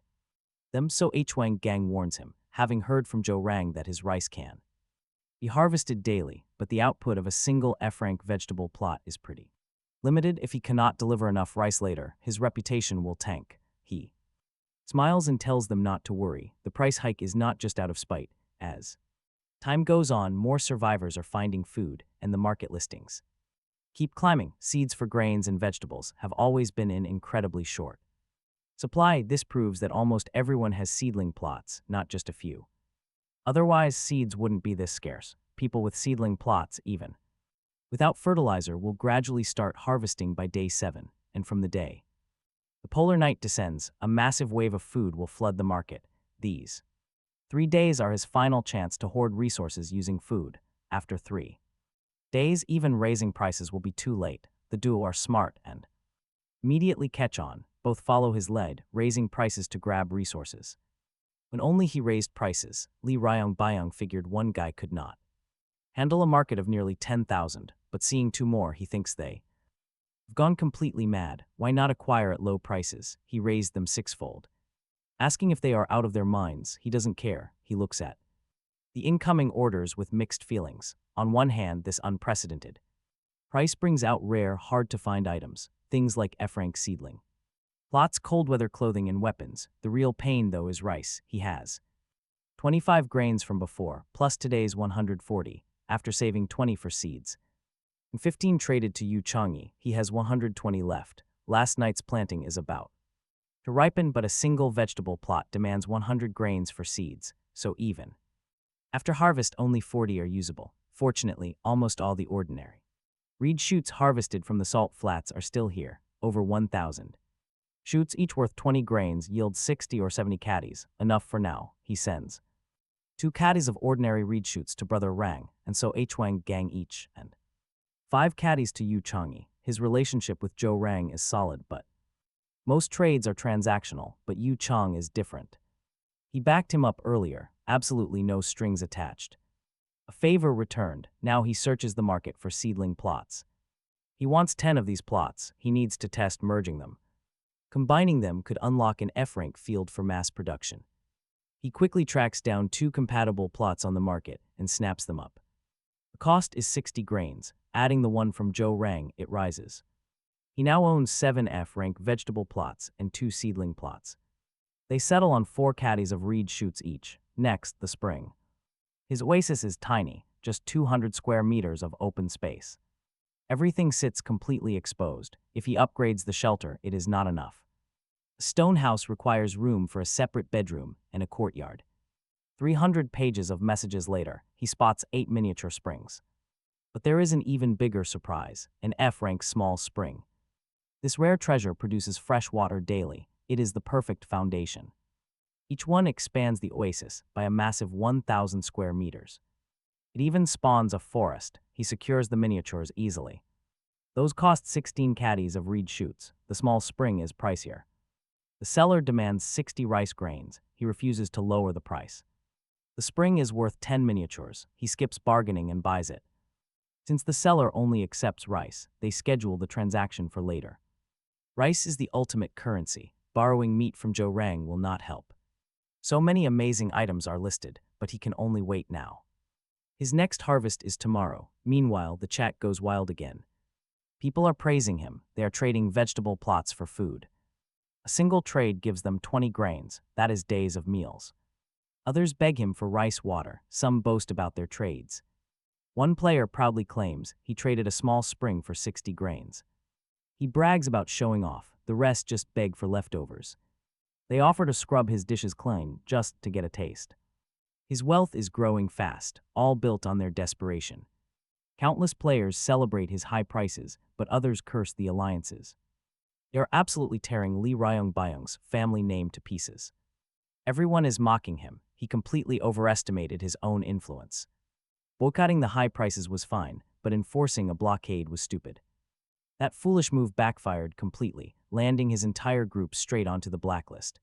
them. So H Wang Gang warns him, having heard from Zhou Rang that his rice can be harvested daily, but the output of a single F-rank vegetable plot is pretty limited. If he cannot deliver enough rice later, his reputation will tank. He smiles and tells them not to worry. The price hike is not just out of spite. As time goes on, more survivors are finding food, and the market listings keep climbing. Seeds for grains and vegetables have always been in incredibly short supply. This proves that almost everyone has seedling plots, not just a few. Otherwise, seeds wouldn't be this scarce. People with seedling plots, even without fertilizer, will gradually start harvesting by day 7, and from the day the polar night descends, a massive wave of food will flood the market. These 3 days are his final chance to hoard resources using food. After 3 days, even raising prices will be too late. The duo are smart and immediately catch on. Both follow his lead, raising prices to grab resources. When only he raised prices, Li Ryong Byung figured one guy could not handle a market of nearly 10,000, but seeing 2 more, he thinks they have gone completely mad. Why not acquire at low prices? He raised them 6-fold. Asking if they are out of their minds, he doesn't care. He looks at the incoming orders with mixed feelings. On one hand, this unprecedented price brings out rare, hard-to-find items, things like F-rank seedling plots, cold weather clothing, and weapons. The real pain, though, is rice. He has 25 grains from before, plus today's 140, after saving 20 for seeds. And 15 traded to Yu Changyi, he has 120 left. Last night's planting is about to ripen, but a single vegetable plot demands 100 grains for seeds, so even After harvest, only 40 are usable. Fortunately, almost all the ordinary. Reed shoots harvested from the salt flats are still here, over 1,000. Shoots each worth 20 grains yield 60 or 70 caddies, enough for now, he sends. 2 caddies of ordinary reed shoots to brother Rang, and so Hwang gang each, and 5 caddies to Yu Changi. His relationship with Zhou Rang is solid, but most trades are transactional, but Yu Chang is different. He backed him up earlier, absolutely no strings attached. A favor returned, now he searches the market for seedling plots. He wants 10 of these plots, he needs to test merging them. Combining them could unlock an F-rank field for mass production. He quickly tracks down 2 compatible plots on the market and snaps them up. The cost is 60 grains, adding the one from Zhou Rang, it rises. He now owns 7 F-rank vegetable plots and 2 seedling plots. They settle on 4 caddies of reed shoots each. Next, the spring. His oasis is tiny, just 200 square meters of open space. Everything sits completely exposed. If he upgrades the shelter, it is not enough. A stone house requires room for a separate bedroom and a courtyard. 300 pages of messages later, he spots 8 miniature springs. But there is an even bigger surprise, an F-rank small spring. This rare treasure produces fresh water daily. It is the perfect foundation. Each one expands the oasis by a massive 1,000 square meters. It even spawns a forest. He secures the miniatures easily. Those cost 16 caddies of reed shoots. The small spring is pricier. The seller demands 60 rice grains. He refuses to lower the price. The spring is worth 10 miniatures. He skips bargaining and buys it. Since the seller only accepts rice, they schedule the transaction for later. Rice is the ultimate currency. Borrowing meat from Zhou Rang will not help. So many amazing items are listed, but he can only wait now. His next harvest is tomorrow. Meanwhile, the chat goes wild again. People are praising him. They are trading vegetable plots for food. A single trade gives them 20 grains. That is days of meals. Others beg him for rice water. Some boast about their trades. One player proudly claims he traded a small spring for 60 grains. He brags about showing off. The rest just beg for leftovers. They offer to scrub his dishes clean just to get a taste. His wealth is growing fast, all built on their desperation. Countless players celebrate his high prices, but others curse the alliances. They are absolutely tearing Lee Ryong-byung's family name to pieces. Everyone is mocking him. He completely overestimated his own influence. Boycotting the high prices was fine, but enforcing a blockade was stupid. That foolish move backfired completely, landing his entire group straight onto the blacklist.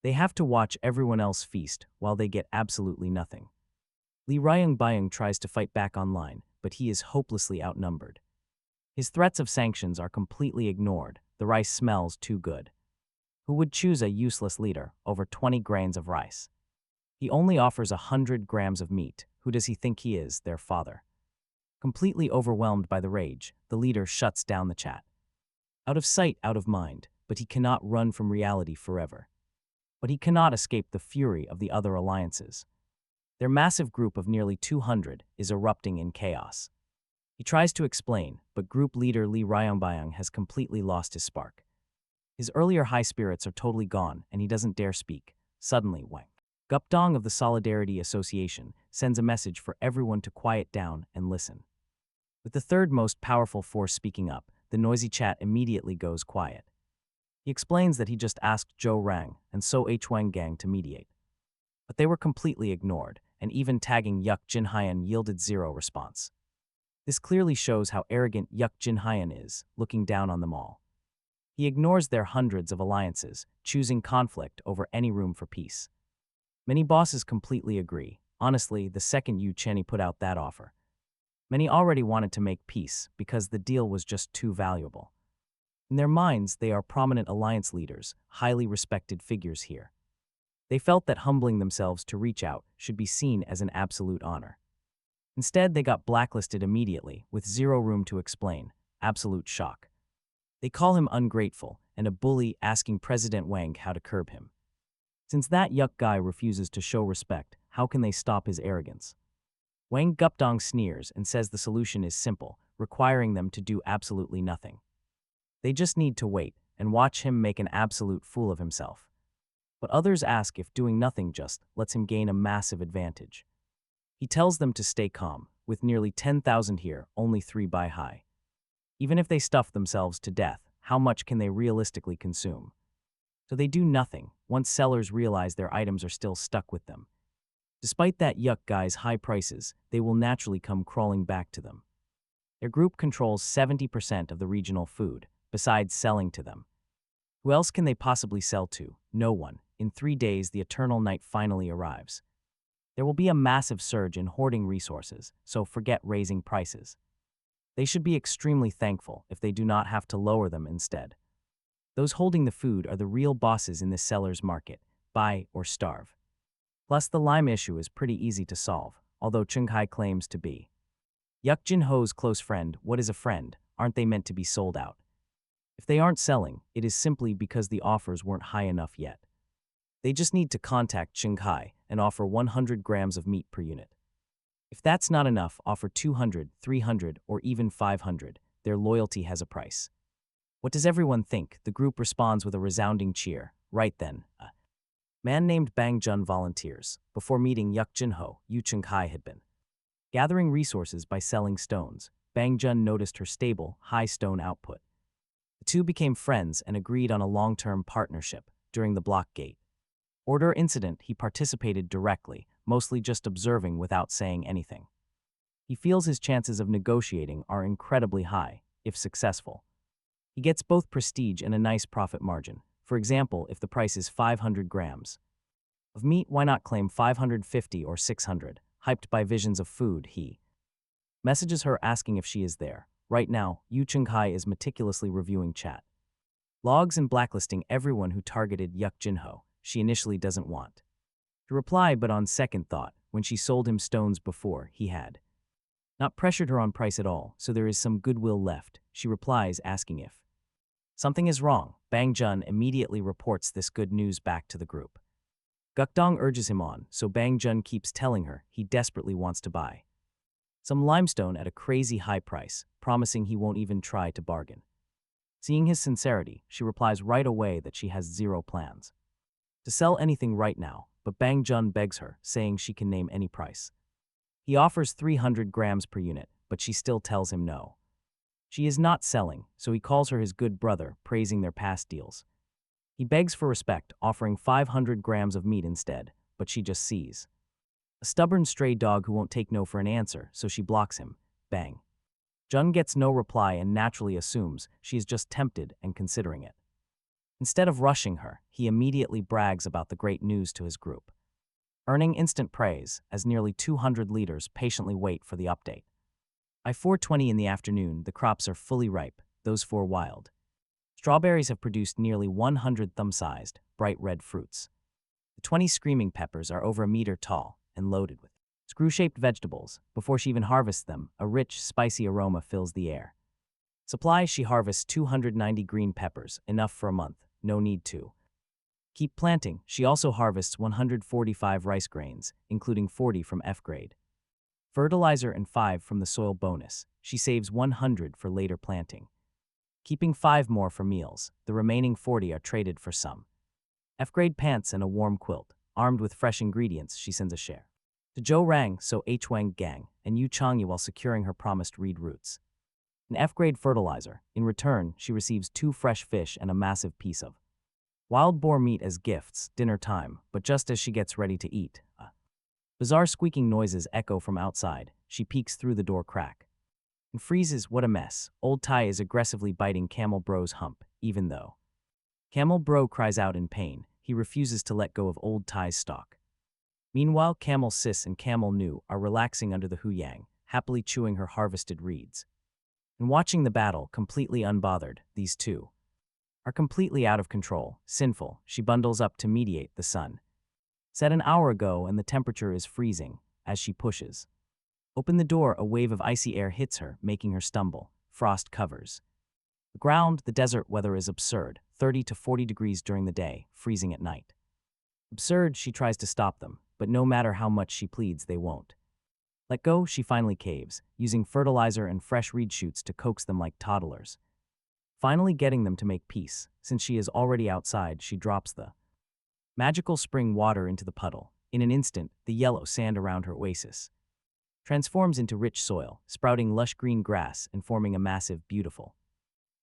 They have to watch everyone else feast while they get absolutely nothing. Lee Ryong-byung tries to fight back online, but he is hopelessly outnumbered. His threats of sanctions are completely ignored. The rice smells too good. Who would choose a useless leader over 20 grains of rice? He only offers 100 grams of meat. Who does he think he is, their father? Completely overwhelmed by the rage, the leader shuts down the chat. Out of sight, out of mind, but he cannot run from reality forever. But he cannot escape the fury of the other alliances. Their massive group of nearly 200 is erupting in chaos. He tries to explain, but group leader Lee Ryong-byung has completely lost his spark. His earlier high spirits are totally gone, and he doesn't dare speak. Suddenly, Wang Gupdong of the Solidarity Association sends a message for everyone to quiet down and listen. With the third most powerful force speaking up, the noisy chat immediately goes quiet. He explains that he just asked Zhou Rang and So Hwang gang to mediate. But they were completely ignored, and even tagging Jin Hyun yielded zero response. This clearly shows how arrogant Jin Hyun is, looking down on them all. He ignores their hundreds of alliances, choosing conflict over any room for peace. Many bosses completely agree. Honestly, the second Yu Chenny put out that offer, many already wanted to make peace because the deal was just too valuable. In their minds, they are prominent alliance leaders, highly respected figures here. They felt that humbling themselves to reach out should be seen as an absolute honor. Instead, they got blacklisted immediately, with zero room to explain. Absolute shock. They call him ungrateful and a bully, asking President Wang how to curb him. Since that yuck guy refuses to show respect, how can they stop his arrogance? Wang Gupdong sneers and says the solution is simple, requiring them to do absolutely nothing. They just need to wait and watch him make an absolute fool of himself. But others ask if doing nothing just lets him gain a massive advantage. He tells them to stay calm, with nearly 10,000 here, only 3 by high. Even if they stuff themselves to death, how much can they realistically consume? So they do nothing, once sellers realize their items are still stuck with them. Despite that yuck guy's high prices, they will naturally come crawling back to them. Their group controls 70% of the regional food, besides selling to them. Who else can they possibly sell to? No one. In 3 days, the eternal night finally arrives. There will be a massive surge in hoarding resources, so forget raising prices. They should be extremely thankful if they do not have to lower them instead. Those holding the food are the real bosses in this seller's market, buy or starve. Plus, the lime issue is pretty easy to solve, although Chung Hai claims to be. Yuck Jin Ho's close friend, what is a friend? Aren't they meant to be sold out? If they aren't selling, it is simply because the offers weren't high enough yet. They just need to contact Chung Hai and offer 100 grams of meat per unit. If that's not enough, offer 200, 300, or even 500. Their loyalty has a price. What does everyone think? The group responds with a resounding cheer. Right then, a man named Bang Jun volunteers. Before meeting Yuck Jin Ho, Yu Chung Hai had been gathering resources by selling stones. Bang Jun noticed her stable, high stone output. The two became friends and agreed on a long-term partnership during the block gate order incident. He participated directly, mostly just observing without saying anything. He feels his chances of negotiating are incredibly high, if successful. He gets both prestige and a nice profit margin. For example, if the price is 500 grams of meat, why not claim 550 or 600? Hyped by visions of food, he messages her asking if she is there. Right now, Yu Chung Hai is meticulously reviewing chat logs and blacklisting everyone who targeted Yuck Jin Ho. She initially doesn't want to reply, but on second thought, when she sold him stones before, he had not pressured her on price at all, so there is some goodwill left. She replies asking if something is wrong. Bang Jun immediately reports this good news back to the group. Gukdong urges him on, so Bang Jun keeps telling her he desperately wants to buy some limestone at a crazy high price, promising he won't even try to bargain. Seeing his sincerity, she replies right away that she has zero plans to sell anything right now, but Bang Jun begs her, saying she can name any price. He offers 300 grams per unit, but she still tells him no. She is not selling, so he calls her his good brother, praising their past deals. He begs for respect, offering 500 grams of meat instead, but she just sees a stubborn stray dog who won't take no for an answer, so she blocks him. Bang Jun gets no reply and naturally assumes she is just tempted and considering it. Instead of rushing her, he immediately brags about the great news to his group, earning instant praise as nearly 200 leaders patiently wait for the update. By 4:20 in the afternoon, the crops are fully ripe, those 4 wild strawberries have produced nearly 100 thumb-sized, bright red fruits. The 20 screaming peppers are over a meter tall and loaded with screw-shaped vegetables. Before she even harvests them, a rich, spicy aroma fills the air. Supply: she harvests 290 green peppers, enough for a month. No need to keep planting. She also harvests 145 rice grains, including 40 from F grade fertilizer and 5 from the soil bonus. She saves 100 for later planting, keeping 5 more for meals. The remaining 40 are traded for some F grade pants and a warm quilt. Armed with fresh ingredients, she sends a share to Zhou Rang, so H Wang Gang, and Yu Changyi while securing her promised reed roots. An F grade fertilizer. In return, she receives 2 fresh fish and a massive piece of wild boar meat as gifts. Dinner time, but just as she gets ready to eat, bizarre squeaking noises echo from outside. She peeks through the door crack and freezes. What a mess. Old Tai is aggressively biting Camel Bro's hump, even though Camel Bro cries out in pain. He refuses to let go of Old Tai's stalk. Meanwhile, Camel Sis and Camel Nu are relaxing under the Huyang, happily chewing her harvested reeds and watching the battle, completely unbothered. These two are completely out of control, sinful. She bundles up to mediate. The sun set an hour ago and the temperature is freezing. As she pushes open the door, a wave of icy air hits her, making her stumble. Frost covers the ground. The desert weather is absurd, 30 to 40 degrees during the day, freezing at night. Absurd. She tries to stop them, but no matter how much she pleads, they won't let go. She finally caves, using fertilizer and fresh reed shoots to coax them like toddlers. Finally getting them to make peace. Since she is already outside, she drops the magical spring water into the puddle. In an instant, the yellow sand around her oasis transforms into rich soil, sprouting lush green grass and forming a massive, beautiful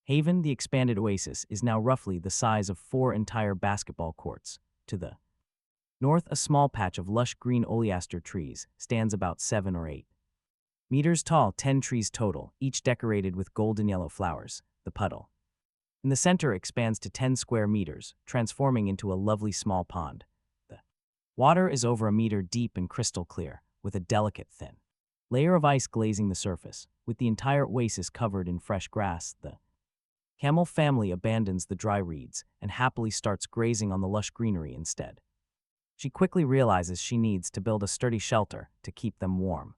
haven. The expanded oasis is now roughly the size of 4 entire basketball courts. To the north, a small patch of lush green oleander trees stands about 7 or 8 meters tall, 10 trees total, each decorated with golden yellow flowers. The puddle in the center expands to 10 square meters, transforming into a lovely small pond. The water is over a meter deep and crystal clear, with a delicate, thin layer of ice glazing the surface. With the entire oasis covered in fresh grass, the camel family abandons the dry reeds and happily starts grazing on the lush greenery instead. She quickly realizes she needs to build a sturdy shelter to keep them warm.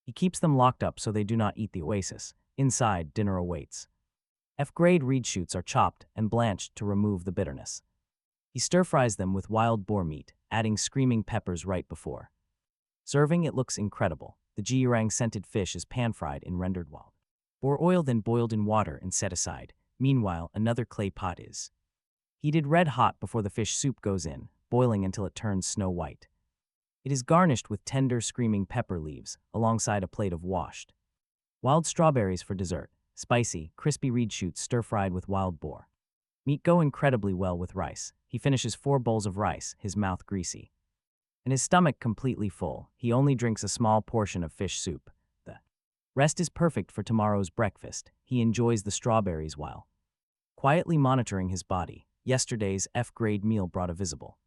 He keeps them locked up so they do not eat the oasis. Inside, dinner awaits. F-grade reed shoots are chopped and blanched to remove the bitterness. He stir-fries them with wild boar meat, adding screaming peppers right before serving. It looks incredible. The jiurang-scented fish is pan-fried in rendered wild boar oil, then boiled in water and set aside. Meanwhile, another clay pot is heated red hot before the fish soup goes in, boiling until it turns snow white. It is garnished with tender, screaming pepper leaves, alongside a plate of washed wild strawberries for dessert. Spicy, crispy reed shoots stir-fried with wild boar meat go incredibly well with rice. He finishes 4 bowls of rice, his mouth greasy and his stomach completely full. He only drinks a small portion of fish soup. The rest is perfect for tomorrow's breakfast. He enjoys the strawberries while quietly monitoring his body. Yesterday's F-grade meal brought a visible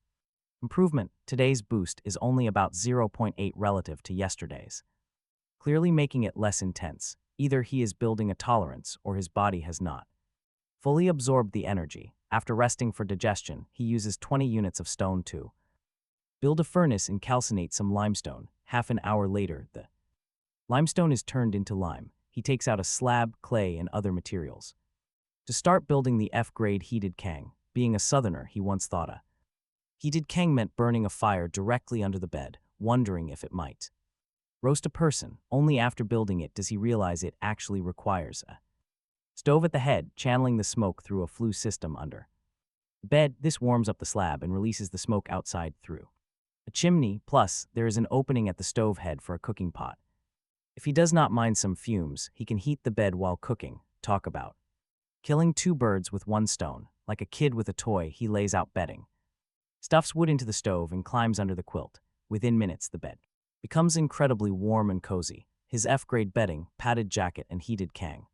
improvement. Today's boost is only about 0.8 relative to yesterday's, clearly making it less intense. Either he is building a tolerance or his body has not fully absorbed the energy. After resting for digestion, he uses 20 units of stone to build a furnace and calcinate some limestone. Half an hour later, the limestone is turned into lime. He takes out a slab, clay, and other materials to start building the F-grade heated kang. Being a southerner, he once thought a heated kang meant burning a fire directly under the bed, wondering if it might roast a person. Only after building it does he realize it actually requires a stove at the head, channeling the smoke through a flue system under the bed. This warms up the slab and releases the smoke outside through a chimney. Plus, there is an opening at the stove head for a cooking pot. If he does not mind some fumes, he can heat the bed while cooking. Talk about killing 2 birds with 1 stone. Like a kid with a toy, he lays out bedding, stuffs wood into the stove, and climbs under the quilt. Within minutes, the bed becomes incredibly warm and cozy. His F-grade bedding, padded jacket, and heated kang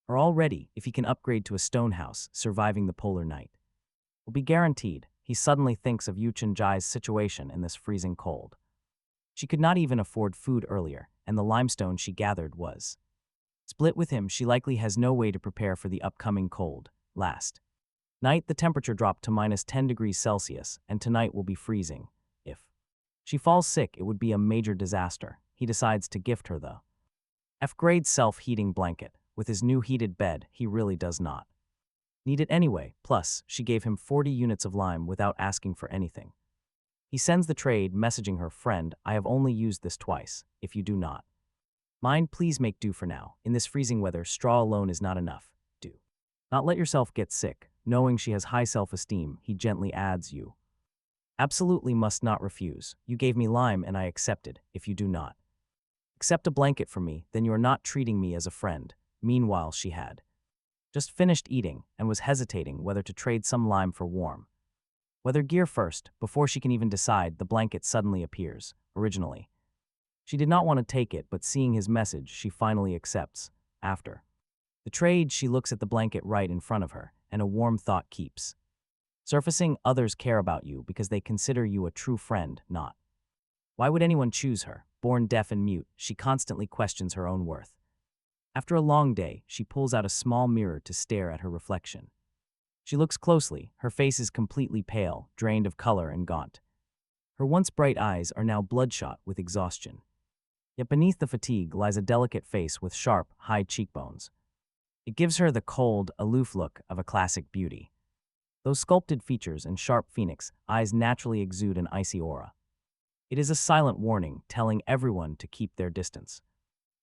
are all ready. If he can upgrade to a stone house, surviving the polar night will be guaranteed. He suddenly thinks of Yuchen Jai's situation in this freezing cold. She could not even afford food earlier, and the limestone she gathered was split with him. She likely has no way to prepare for the upcoming cold. Last night, the temperature dropped to -10 degrees Celsius, and tonight will be freezing. If she falls sick, it would be a major disaster. He decides to gift her the F-grade self-heating blanket. With his new heated bed, he really does not need it anyway. Plus, she gave him 40 units of lime without asking for anything. He sends the trade, messaging her, "Friend, I have only used this twice. If you do not mind, please make do for now. In this freezing weather, straw alone is not enough. Do not let yourself get sick." Knowing she has high self-esteem, he gently adds, "You absolutely must not refuse. You gave me lime and I accepted. If you do not accept a blanket from me, then you are not treating me as a friend." Meanwhile, she had just finished eating and was hesitating whether to trade some lime for warm weather gear first. Before she can even decide, the blanket suddenly appears. Originally, she did not want to take it, but seeing his message, she finally accepts. After the trade, she looks at the blanket right in front of her, and a warm thought keeps surfacing. Others care about you because they consider you a true friend, not why would anyone choose her? Born deaf and mute, she constantly questions her own worth. After a long day, she pulls out a small mirror to stare at her reflection. She looks closely. Her face is completely pale, drained of color, and gaunt. Her once bright eyes are now bloodshot with exhaustion. Yet beneath the fatigue lies a delicate face with sharp, high cheekbones. It gives her the cold, aloof look of a classic beauty. Those sculpted features and sharp phoenix eyes naturally exude an icy aura. It is a silent warning, telling everyone to keep their distance.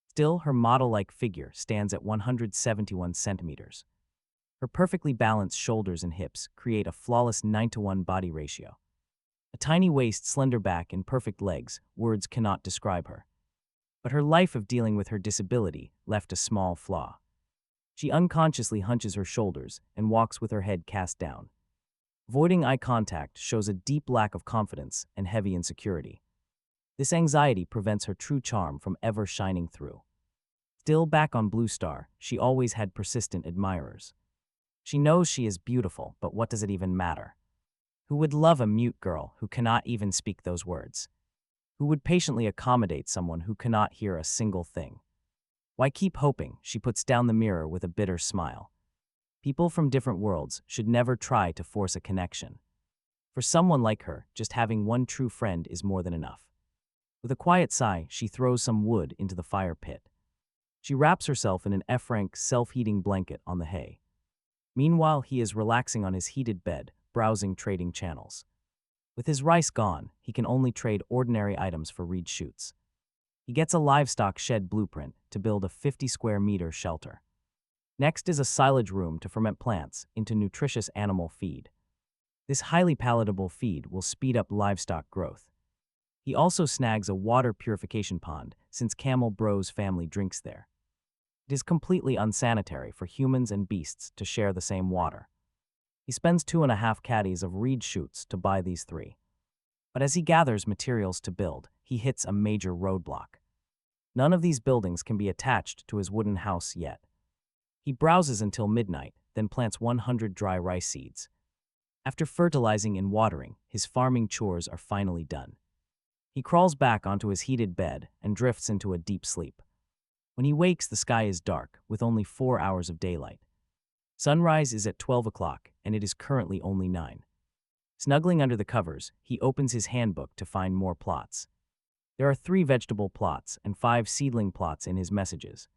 Still, her model-like figure stands at 171 centimeters. Her perfectly balanced shoulders and hips create a flawless 9-to-1 body ratio. A tiny waist, slender back, and perfect legs, words cannot describe her. But her life of dealing with her disability left a small flaw. She unconsciously hunches her shoulders and walks with her head cast down. Avoiding eye contact shows a deep lack of confidence and heavy insecurity. This anxiety prevents her true charm from ever shining through. Still back on Blue Star, she always had persistent admirers. She knows she is beautiful, but what does it even matter? Who would love a mute girl who cannot even speak those words? Who would patiently accommodate someone who cannot hear a single thing? Why keep hoping? She puts down the mirror with a bitter smile. People from different worlds should never try to force a connection. For someone like her, just having one true friend is more than enough. With a quiet sigh, she throws some wood into the fire pit. She wraps herself in an F-rank self-heating blanket on the hay. Meanwhile, he is relaxing on his heated bed, browsing trading channels. With his rice gone, he can only trade ordinary items for reed shoots. He gets a livestock shed blueprint to build a 50-square-meter shelter. Next is a silage room to ferment plants into nutritious animal feed. This highly palatable feed will speed up livestock growth. He also snags a water purification pond since Camel Bro's family drinks there. It is completely unsanitary for humans and beasts to share the same water. He spends 2.5 caddies of reed shoots to buy these 3. But as he gathers materials to build, he hits a major roadblock. None of these buildings can be attached to his wooden house yet. He browses until midnight, then plants 100 dry rice seeds. After fertilizing and watering, his farming chores are finally done. He crawls back onto his heated bed and drifts into a deep sleep. When he wakes, the sky is dark, with only 4 hours of daylight. Sunrise is at 12 o'clock, and it is currently only 9. Snuggling under the covers, he opens his handbook to find more plots. There are 3 vegetable plots and 5 seedling plots in his messages.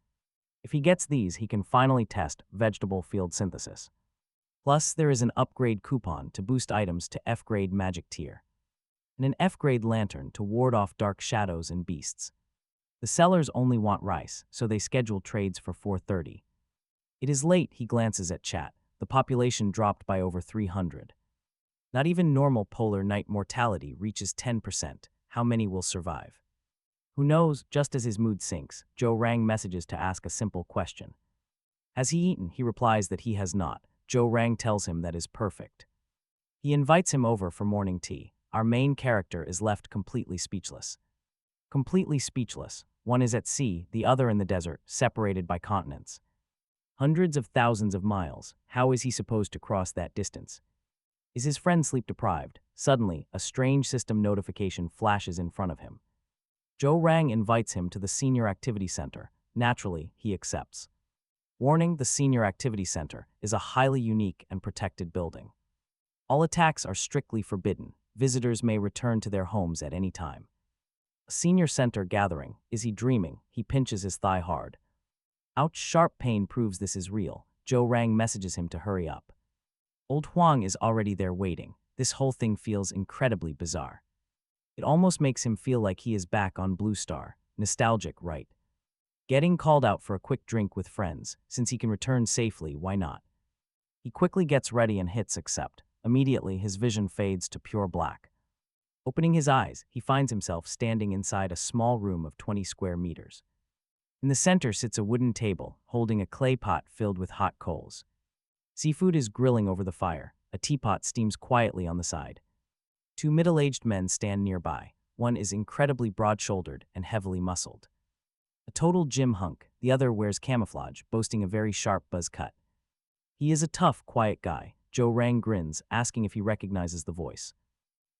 If he gets these, he can finally test vegetable field synthesis. Plus, there is an upgrade coupon to boost items to F-grade magic tier, and an F-grade lantern to ward off dark shadows and beasts. The sellers only want rice, so they schedule trades for 4:30. It is late. He glances at chat. The population dropped by over 300. Not even normal polar night mortality reaches 10%. How many will survive? Who knows? Just as his mood sinks, Joe Rang messages to ask a simple question. Has he eaten? He replies that he has not. Joe Rang tells him that is perfect. He invites him over for morning tea. Our main character is left completely speechless. Completely speechless. One is at sea, the other in the desert, separated by continents. Hundreds of thousands of miles. How is he supposed to cross that distance? Is his friend sleep-deprived? Suddenly, a strange system notification flashes in front of him. Joe Rang invites him to the Senior Activity Center. Naturally, he accepts. Warning: the Senior Activity Center is a highly unique and protected building. All attacks are strictly forbidden. Visitors may return to their homes at any time. A senior center gathering. Is he dreaming? He pinches his thigh hard. Ouch! Sharp pain proves this is real. Joe Rang messages him to hurry up. Old Huang is already there waiting. This whole thing feels incredibly bizarre. It almost makes him feel like he is back on Blue Star. Nostalgic, right? Getting called out for a quick drink with friends. Since he can return safely, why not? He quickly gets ready and hits accept. Immediately, his vision fades to pure black. Opening his eyes, he finds himself standing inside a small room of 20 square meters. In the center sits a wooden table, holding a clay pot filled with hot coals. Seafood is grilling over the fire. A teapot steams quietly on the side. 2 middle-aged men stand nearby. One is incredibly broad-shouldered and heavily muscled. A total gym hunk, the other wears camouflage, boasting a very sharp buzz cut. He is a tough, quiet guy. Joe Rang grins, asking if he recognizes the voice.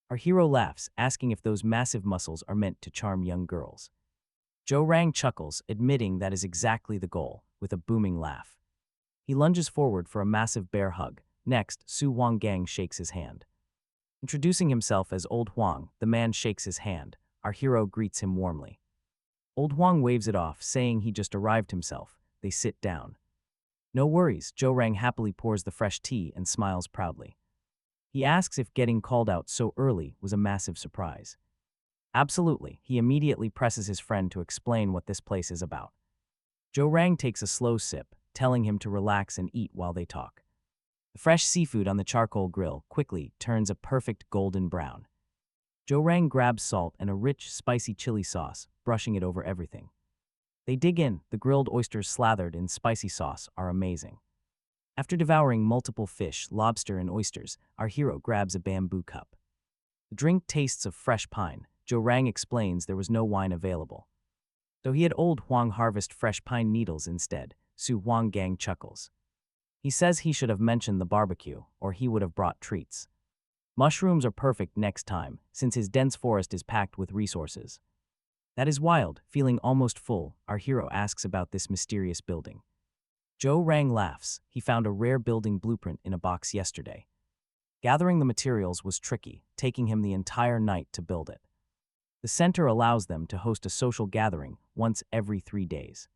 Our hero laughs, asking if those massive muscles are meant to charm young girls. Joe Rang chuckles, admitting that is exactly the goal, with a booming laugh. He lunges forward for a massive bear hug. Next, Su Huang Gang shakes his hand. Introducing himself as Old Huang, the man shakes his hand. Our hero greets him warmly. Old Huang waves it off, saying he just arrived himself. They sit down. No worries, Joe Rang happily pours the fresh tea and smiles proudly. He asks if getting called out so early was a massive surprise. Absolutely, he immediately presses his friend to explain what this place is about. Joe Rang takes a slow sip, telling him to relax and eat while they talk. The fresh seafood on the charcoal grill quickly turns a perfect golden brown. Joe Rang grabs salt and a rich, spicy chili sauce, brushing it over everything. They dig in. The grilled oysters slathered in spicy sauce are amazing. After devouring multiple fish, lobster, and oysters, our hero grabs a bamboo cup. The drink tastes of fresh pine. Joe Rang explains there was no wine available. Though he had old Huang harvest fresh pine needles instead, Su Huang Gang chuckles. He says he should have mentioned the barbecue, or he would have brought treats. Mushrooms are perfect next time, since his dense forest is packed with resources. That is wild. Feeling almost full, our hero asks about this mysterious building. Joe Rang laughs. He found a rare building blueprint in a box yesterday. Gathering the materials was tricky, taking him the entire night to build it. The center allows them to host a social gathering once every 3 days.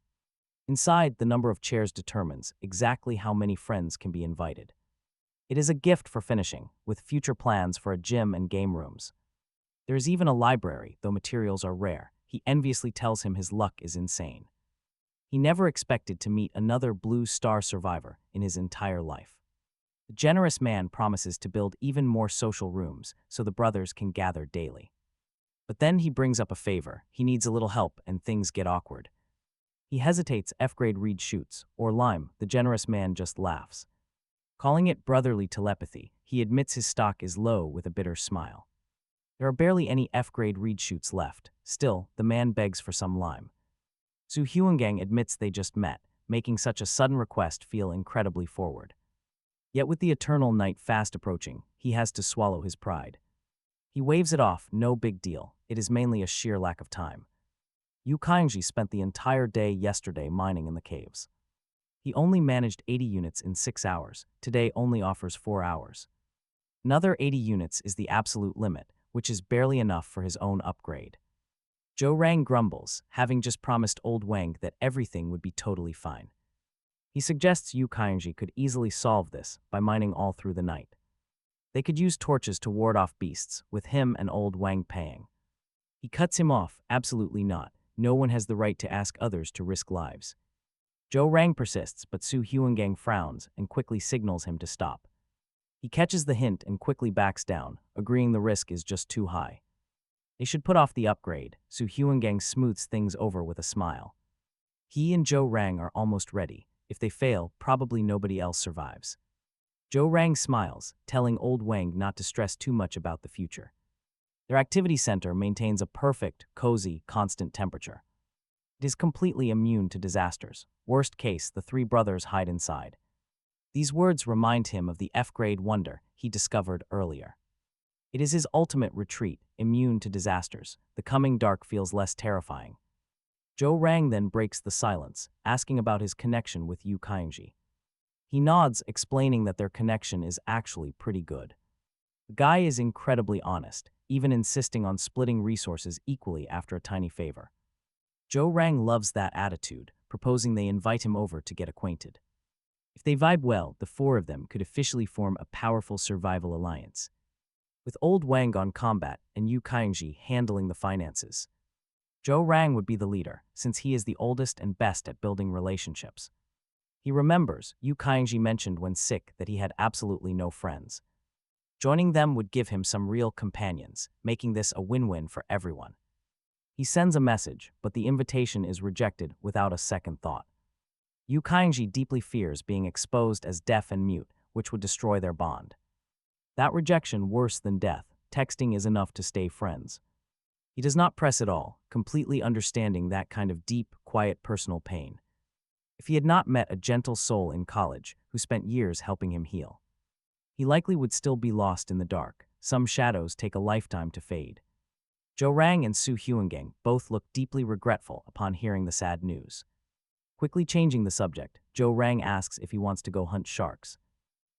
Inside, the number of chairs determines exactly how many friends can be invited. It is a gift for finishing, with future plans for a gym and game rooms. There is even a library, though materials are rare. He enviously tells him his luck is insane. He never expected to meet another Blue Star survivor in his entire life. The generous man promises to build even more social rooms so the brothers can gather daily. But then he brings up a favor. He needs a little help and things get awkward. He hesitates. F-grade Reed shoots, or lime. The generous man just laughs. Calling it brotherly telepathy, he admits his stock is low with a bitter smile. There are barely any F-grade Reed shoots left. Still, the man begs for some lime. Su Huangang admits they just met, making such a sudden request feel incredibly forward. Yet with the eternal night fast approaching, he has to swallow his pride. He waves it off, no big deal. It is mainly a sheer lack of time. Yu Kaingji spent the entire day yesterday mining in the caves. He only managed 80 units in 6 hours. Today only offers 4 hours. Another 80 units is the absolute limit, which is barely enough for his own upgrade. Joe Rang grumbles, having just promised old Wang that everything would be totally fine. He suggests Yu Kaingji could easily solve this by mining all through the night. They could use torches to ward off beasts, with him and old Wang paying. He cuts him off. Absolutely not. No one has the right to ask others to risk lives. Joe Rang persists, but Su Huangang frowns and quickly signals him to stop. He catches the hint and quickly backs down, agreeing the risk is just too high. They should put off the upgrade. Su Huangang smooths things over with a smile. He and Joe Rang are almost ready. If they fail, probably nobody else survives. Joe Rang smiles, telling old Wang not to stress too much about the future. Their activity center maintains a perfect, cozy, constant temperature. It is completely immune to disasters. Worst case, the 3 brothers hide inside. These words remind him of the F-grade wonder he discovered earlier. It is his ultimate retreat, immune to disasters. The coming dark feels less terrifying. Joe Rang then breaks the silence, asking about his connection with Yu Kaingji. He nods, explaining that their connection is actually pretty good. The guy is incredibly honest, even insisting on splitting resources equally after a tiny favor. Joe Rang loves that attitude, proposing they invite him over to get acquainted. If they vibe well, the 4 of them could officially form a powerful survival alliance. With old Wang on combat and Yu Kaingji handling the finances, Joe Rang would be the leader, since he is the oldest and best at building relationships. He remembers Yu Kaingji mentioned when sick that he had absolutely no friends. Joining them would give him some real companions, making this a win-win for everyone. He sends a message, but the invitation is rejected without a second thought. Yu Kaingji deeply fears being exposed as deaf and mute, which would destroy their bond. That rejection worse than death. Texting is enough to stay friends. He does not press at all, completely understanding that kind of deep, quiet personal pain. If he had not met a gentle soul in college who spent years helping him heal, he likely would still be lost in the dark. Some shadows take a lifetime to fade. Joe Rang and Su Huangang both look deeply regretful upon hearing the sad news. Quickly changing the subject, Joe Rang asks if he wants to go hunt sharks.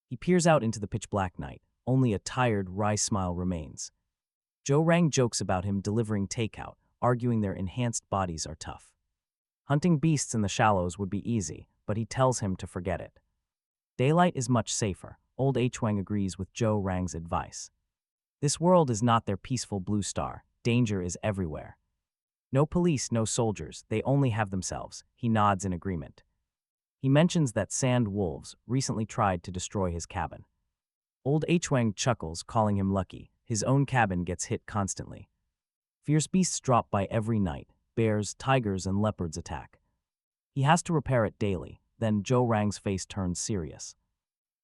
He peers out into the pitch-black night. Only a tired, wry smile remains. Joe Rang jokes about him delivering takeout, arguing their enhanced bodies are tough. Hunting beasts in the shallows would be easy, but he tells him to forget it. Daylight is much safer. Old H-Wang agrees with Joe Rang's advice. This world is not their peaceful Blue Star. Danger is everywhere. No police, no soldiers, they only have themselves. He nods in agreement. He mentions that sand wolves recently tried to destroy his cabin. Old H-Wang chuckles, calling him lucky. His own cabin gets hit constantly. Fierce beasts drop by every night. Bears, tigers, and leopards attack. He has to repair it daily. Then Joe Rang's face turns serious.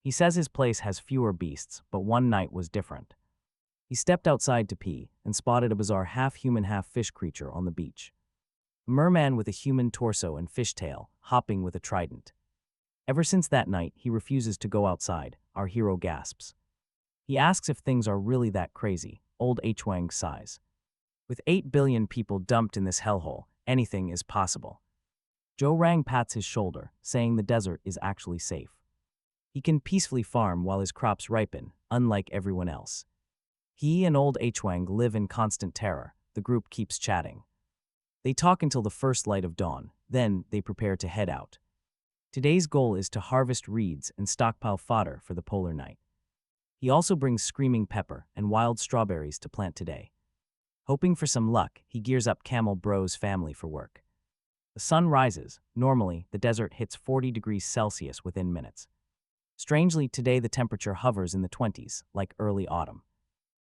He says his place has fewer beasts, but one night was different. He stepped outside to pee and spotted a bizarre half-human, half-fish creature on the beach. A merman with a human torso and fishtail, hopping with a trident. Ever since that night, he refuses to go outside, our hero gasps. He asks if things are really that crazy. Old Hwang sighs. With 8 billion people dumped in this hellhole, anything is possible. Joe Rang pats his shoulder, saying the desert is actually safe. He can peacefully farm while his crops ripen, unlike everyone else. He and old Hwang live in constant terror. The group keeps chatting. They talk until the first light of dawn, then they prepare to head out. Today's goal is to harvest reeds and stockpile fodder for the polar night. He also brings screaming pepper and wild strawberries to plant today. Hoping for some luck, he gears up Camel Bro's family for work. The sun rises. Normally, the desert hits 40 degrees Celsius within minutes. Strangely, today the temperature hovers in the 20s, like early autumn.